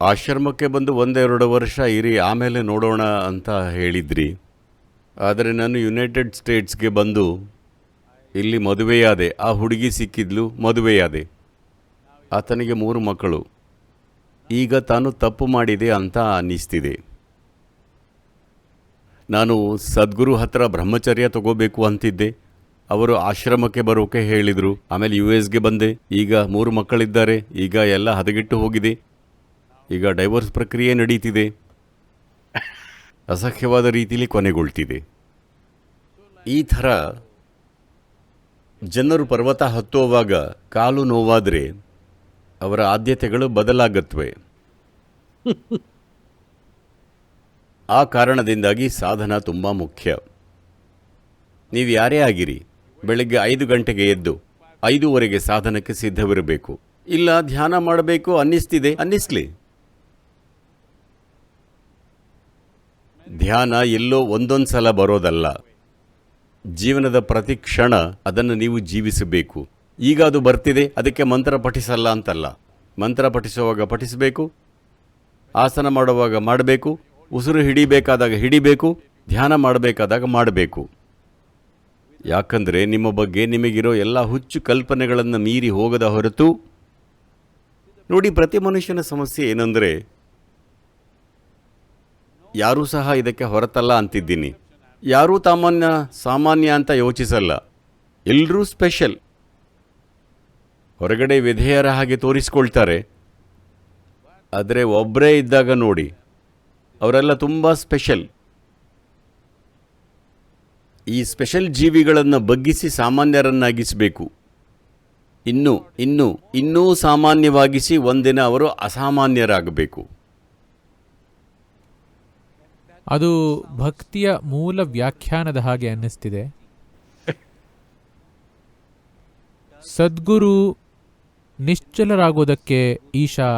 ಆಶ್ರಮಕ್ಕೆ ಬಂದು 1-2 ವರ್ಷ ಇರಿ, ಆಮೇಲೆ ನೋಡೋಣ ಅಂತ ಹೇಳಿದ್ರಿ. ಆದರೆ ನಾನು ಯುನೈಟೆಡ್ ಸ್ಟೇಟ್ಸ್ಗೆ ಬಂದು ಇಲ್ಲಿ ಮದುವೆಯಾದೆ. ಆ ಹುಡುಗಿ ಸಿಕ್ಕಿದ್ಲು, ಮದುವೆಯಾದೆ. ಆತನಿಗೆ 3 ಮಕ್ಕಳು. ಈಗ ತಾನು ತಪ್ಪು ಮಾಡಿದೆ ಅಂತ ಅನ್ನಿಸ್ತಿದೆ. ನಾನು ಸದ್ಗುರು ಹತ್ರ ಬ್ರಹ್ಮಚರ್ಯ ತಗೋಬೇಕು ಅಂತಿದ್ದೆ. ಅವರು ಆಶ್ರಮಕ್ಕೆ ಬರೋಕೆ ಹೇಳಿದರು. ಆಮೇಲೆ US ಗೆ ಬಂದೆ. ಈಗ 3 ಮಕ್ಕಳಿದ್ದಾರೆ. ಈಗ ಎಲ್ಲ ಹದಗೆಟ್ಟು ಹೋಗಿದೆ. ಈಗ ಡೈವೋರ್ಸ್ ಪ್ರಕ್ರಿಯೆ ನಡೀತಿದೆ. ಅಸಹ್ಯವಾದ ರೀತಿಯಲ್ಲಿ ಕೊನೆಗೊಳ್ತಿದೆ. ಈ ಥರ ಜನರು ಪರ್ವತ ಹತ್ತುವಾಗ ಕಾಲು ನೋವಾದರೆ ಅವರ ಆದ್ಯತೆಗಳು ಬದಲಾಗತ್ವೆ. ಆ ಕಾರಣದಿಂದಾಗಿ ಸಾಧನ ತುಂಬ ಮುಖ್ಯ. ನೀವು ಯಾರೇ ಆಗಿರಿ, ಬೆಳಗ್ಗೆ 5 ಗಂಟೆಗೆ ಎದ್ದು 5:15 ಸಾಧನಕ್ಕೆ ಸಿದ್ಧವಿರಬೇಕು. ಇಲ್ಲ ಧ್ಯಾನ ಮಾಡಬೇಕು ಅನ್ನಿಸ್ತಿದೆ, ಅನ್ನಿಸ್ಲಿ. ಧ್ಯಾನ ಎಲ್ಲೋ ಒಂದೊಂದು ಸಲ ಬರೋದಲ್ಲ. ಜೀವನದ ಪ್ರತಿ ಕ್ಷಣ ಅದನ್ನು ನೀವು ಜೀವಿಸಬೇಕು. ಈಗ ಅದು ಬರ್ತಿದೆ, ಅದಕ್ಕೆ ಮಂತ್ರ ಪಠಿಸಲ್ಲ ಅಂತಲ್ಲ. ಮಂತ್ರ ಪಠಿಸುವಾಗ ಪಠಿಸಬೇಕು, ಆಸನ ಮಾಡುವಾಗ ಮಾಡಬೇಕು, ಉಸಿರು ಹಿಡಿಬೇಕಾದಾಗ ಹಿಡಿಬೇಕು, ಧ್ಯಾನ ಮಾಡಬೇಕಾದಾಗ ಮಾಡಬೇಕು. ಯಾಕಂದರೆ ನಿಮ್ಮ ಬಗ್ಗೆ ನಿಮಗಿರೋ ಎಲ್ಲ ಹುಚ್ಚು ಕಲ್ಪನೆಗಳನ್ನು ಮೀರಿ ಹೋಗದ ಹೊರತು, ನೋಡಿ, ಪ್ರತಿ ಮನುಷ್ಯನ ಸಮಸ್ಯೆ ಏನಂದರೆ, ಯಾರೂ ಸಹ ಇದಕ್ಕೆ ಹೊರತಲ್ಲ ಅಂತಿದ್ದೀನಿ. ಯಾರೂ ಸಾಮಾನ್ಯ ಅಂತ ಯೋಚಿಸಲ್ಲ. ಎಲ್ಲರೂ ಸ್ಪೆಷಲ್. ಹೊರಗಡೆ ವಿಧೇಯರ ಹಾಗೆ ತೋರಿಸ್ಕೊಳ್ತಾರೆ. ಆದರೆ ಒಬ್ಬರೇ ಇದ್ದಾಗ ನೋಡಿ, ಅವರೆಲ್ಲ ತುಂಬ ಸ್ಪೆಷಲ್. ಈ ಸ್ಪೆಷಲ್ ಜೀವಿಗಳನ್ನು ಬಗ್ಗಿಸಿ ಸಾಮಾನ್ಯರನ್ನಾಗಿಸಬೇಕು. ಇನ್ನೂ ಸಾಮಾನ್ಯವಾಗಿಸಿ ಒಂದಿನ ಅವರು ಅಸಾಮಾನ್ಯರಾಗಬೇಕು. ಅದು ಭಕ್ತಿಯ ಮೂಲ ವ್ಯಾಖ್ಯಾನದ ಹಾಗೆ ಅನ್ನಿಸ್ತಿದೆ. ಸದ್ಗುರು ನಿಶ್ಚಲರಾಗೋದಕ್ಕೆ ಈಶಾ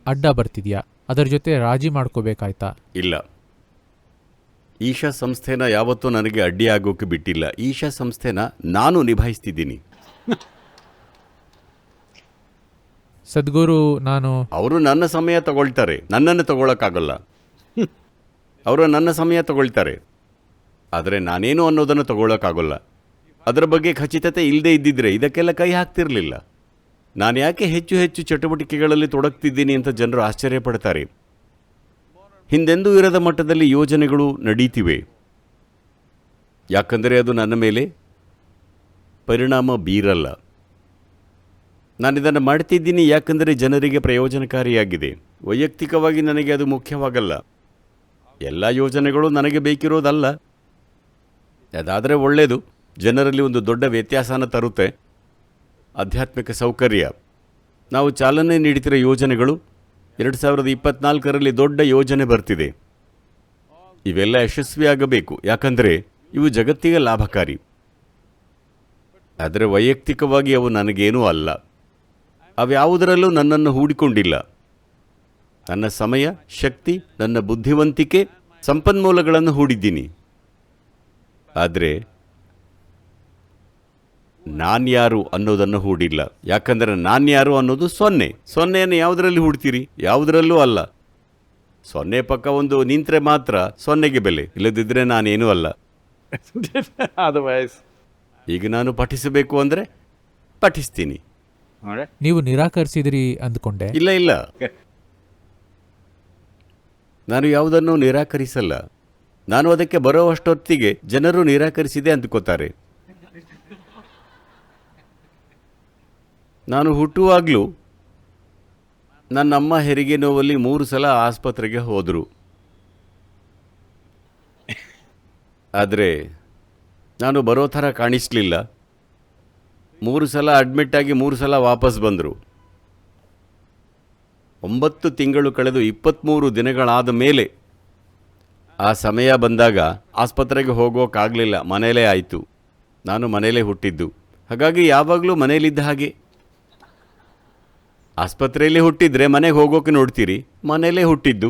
ಅಡ್ಡ ಬರ್ತಿದ್ಯಾ? ಅದರ ಜೊತೆ ರಾಜಿ ಮಾಡ್ಕೋಬೇಕಾಯ್ತಾ? ಇಲ್ಲ, ಈಶಾ ಸಂಸ್ಥೆನ ಯಾವತ್ತೂ ನನಗೆ ಅಡ್ಡಿಯಾಗೋಕೆ ಬಿಟ್ಟಿಲ್ಲ. ಈಶಾ ಸಂಸ್ಥೆನ ನಾನು ನಿಭಾಯಿಸ್ತಿದ್ದೀನಿ. ಸದ್ಗುರು ಅವರು ನನ್ನ ಸಮಯ ತಗೊಳ್ತಾರೆ, ನನ್ನನ್ನು ತಗೊಳ್ಳೋಕ್ಕಾಗಲ್ಲ. ಅವರು ನನ್ನ ಸಮಯ ತಗೊಳ್ತಾರೆ, ಆದರೆ ನಾನೇನು ಅನ್ನೋದನ್ನು ತಗೊಳ್ಳೋಕ್ಕಾಗಲ್ಲ. ಅದರ ಬಗ್ಗೆ ಖಚಿತತೆ ಇಲ್ಲದೆ ಇದ್ದಿದ್ರೆ ಇದಕ್ಕೆಲ್ಲ ಕೈ ಹಾಕ್ತಿರಲಿಲ್ಲ. ನಾನು ಯಾಕೆ ಹೆಚ್ಚು ಹೆಚ್ಚು ಚಟುವಟಿಕೆಗಳಲ್ಲಿ ತೊಡಗ್ತಿದ್ದೀನಿ ಅಂತ ಜನರು ಆಶ್ಚರ್ಯಪಡ್ತಾರೆ. ಹಿಂದೆಂದೂ ಇರದ ಮಟ್ಟದಲ್ಲಿ ಯೋಜನೆಗಳು ನಡೀತಿವೆ. ಯಾಕಂದರೆ ಅದು ನನ್ನ ಮೇಲೆ ಪರಿಣಾಮ ಬೀರಲ್ಲ. ನಾನಿದನ್ನು ಮಾಡ್ತಿದ್ದೀನಿ ಯಾಕಂದರೆ ಜನರಿಗೆ ಪ್ರಯೋಜನಕಾರಿಯಾಗಿದೆ. ವೈಯಕ್ತಿಕವಾಗಿ ನನಗೆ ಅದು ಮುಖ್ಯವಾಗಲ್ಲ. ಎಲ್ಲ ಯೋಜನೆಗಳು ನನಗೆ ಬೇಕಿರೋದಲ್ಲ. ಅದಾದರೆ ಒಳ್ಳೆಯದು, ಜನರಲ್ಲಿ ಒಂದು ದೊಡ್ಡ ವ್ಯತ್ಯಾಸನ ತರುತ್ತೆ. ಆಧ್ಯಾತ್ಮಿಕ ಸೌಕರ್ಯ. ನಾವು ಚಾಲನೆ ನೀಡುತ್ತಿರೋ ಯೋಜನೆಗಳು 2024ರಲ್ಲಿ ದೊಡ್ಡ ಯೋಜನೆ ಬರ್ತಿದೆ. ಇವೆಲ್ಲ ಯಶಸ್ವಿಯಾಗಬೇಕು, ಯಾಕಂದರೆ ಇವು ಜಗತ್ತಿಗೆ ಲಾಭಕಾರಿ. ಆದರೆ ವೈಯಕ್ತಿಕವಾಗಿ ಅವು ನನಗೇನೂ ಅಲ್ಲ. ಅವ್ಯಾವುದರಲ್ಲೂ ನನ್ನನ್ನು ಹೂಡಿಕೊಂಡಿಲ್ಲ. ನನ್ನ ಸಮಯ, ಶಕ್ತಿ, ನನ್ನ ಬುದ್ಧಿವಂತಿಕೆ, ಸಂಪನ್ಮೂಲಗಳನ್ನು ಹೂಡಿದ್ದೀನಿ. ಆದರೆ ನಾನ್ಯಾರು ಅನ್ನೋದನ್ನು ಹೂಡಿಲ್ಲ. ಯಾಕಂದರೆ ನಾನ್ಯಾರು ಅನ್ನೋದು 0. 0ಯನ್ನು ಯಾವುದರಲ್ಲಿ ಹೂಡ್ತೀರಿ? ಯಾವುದರಲ್ಲೂ ಅಲ್ಲ. 0 ಪಕ್ಕ ಒಂದು ನಿಂತರೆ ಮಾತ್ರ 0ಗೆ ಬೆಲೆ, ಇಲ್ಲದಿದ್ದರೆ ನಾನೇನೂ ಅಲ್ಲ. Otherwise, ಈಗ ನಾನು ಪಠಿಸಬೇಕು ಅಂದರೆ ಪಠಿಸ್ತೀನಿ. all right. ನೀವು ನಿರಾಕರಿಸಿದಿರಿ ಅಂದ್ಕೊಂಡೆ. ಇಲ್ಲ, ನಾನು ಯಾವುದನ್ನು ನಿರಾಕರಿಸಲ್ಲ. ನಾನು ಅದಕ್ಕೆ ಬರೋವಷ್ಟೊತ್ತಿಗೆ ಜನರು ನಿರಾಕರಿಸಿದೆ ಅಂದ್ಕೋತಾರೆ. ನಾನು ಹುಟ್ಟುವಾಗಲೂ ನನ್ನಮ್ಮ ಹೆರಿಗೆ ನೋವಲ್ಲಿ 3 ಸಲ ಆಸ್ಪತ್ರೆಗೆ ಹೋದರು. ಆದರೆ ನಾನು ಬರೋ ಥರ ಕಾಣಿಸಲಿಲ್ಲ. 3 ಸಲ ಅಡ್ಮಿಟ್ ಆಗಿ 3 ಸಲ ವಾಪಸ್ ಬಂದರು. 9 ತಿಂಗಳು ಕಳೆದು 23 ದಿನಗಳಾದ ಮೇಲೆ ಆ ಸಮಯ ಬಂದಾಗ ಆಸ್ಪತ್ರೆಗೆ ಹೋಗೋಕ್ಕಾಗಲಿಲ್ಲ. ಮನೆಯಲ್ಲೇ ಆಯಿತು. ನಾನು ಮನೆಯಲ್ಲೇ ಹುಟ್ಟಿದ್ದು. ಹಾಗಾಗಿ ಯಾವಾಗಲೂ ಮನೆಯಲ್ಲಿದ್ದ ಹಾಗೆ. ಆಸ್ಪತ್ರೆಯಲ್ಲಿ ಹುಟ್ಟಿದ್ರೆ ಮನೆಗೆ ಹೋಗೋಕೆ ನೋಡ್ತೀರಿ, ಮನೆಯಲ್ಲೇ ಹುಟ್ಟಿದ್ದು.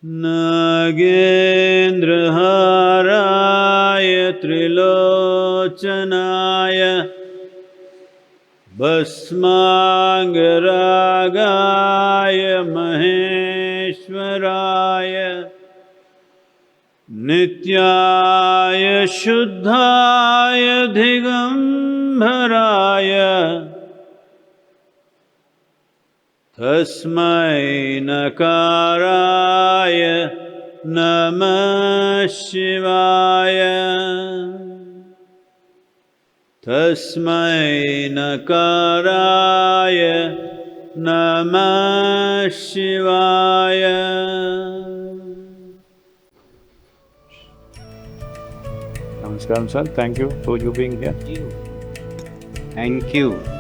नागेन्द्रहाराय त्रिलोचनाय भस्माङ्गरागाय महेश्वराय नित्याय शुद्धाय दिगम्बराय तस्मै नकाराय नमः शिवाय तस्मै नकाराय नमः शिवाय. Namaskaram, sir. Thank you for you being here. Thank you.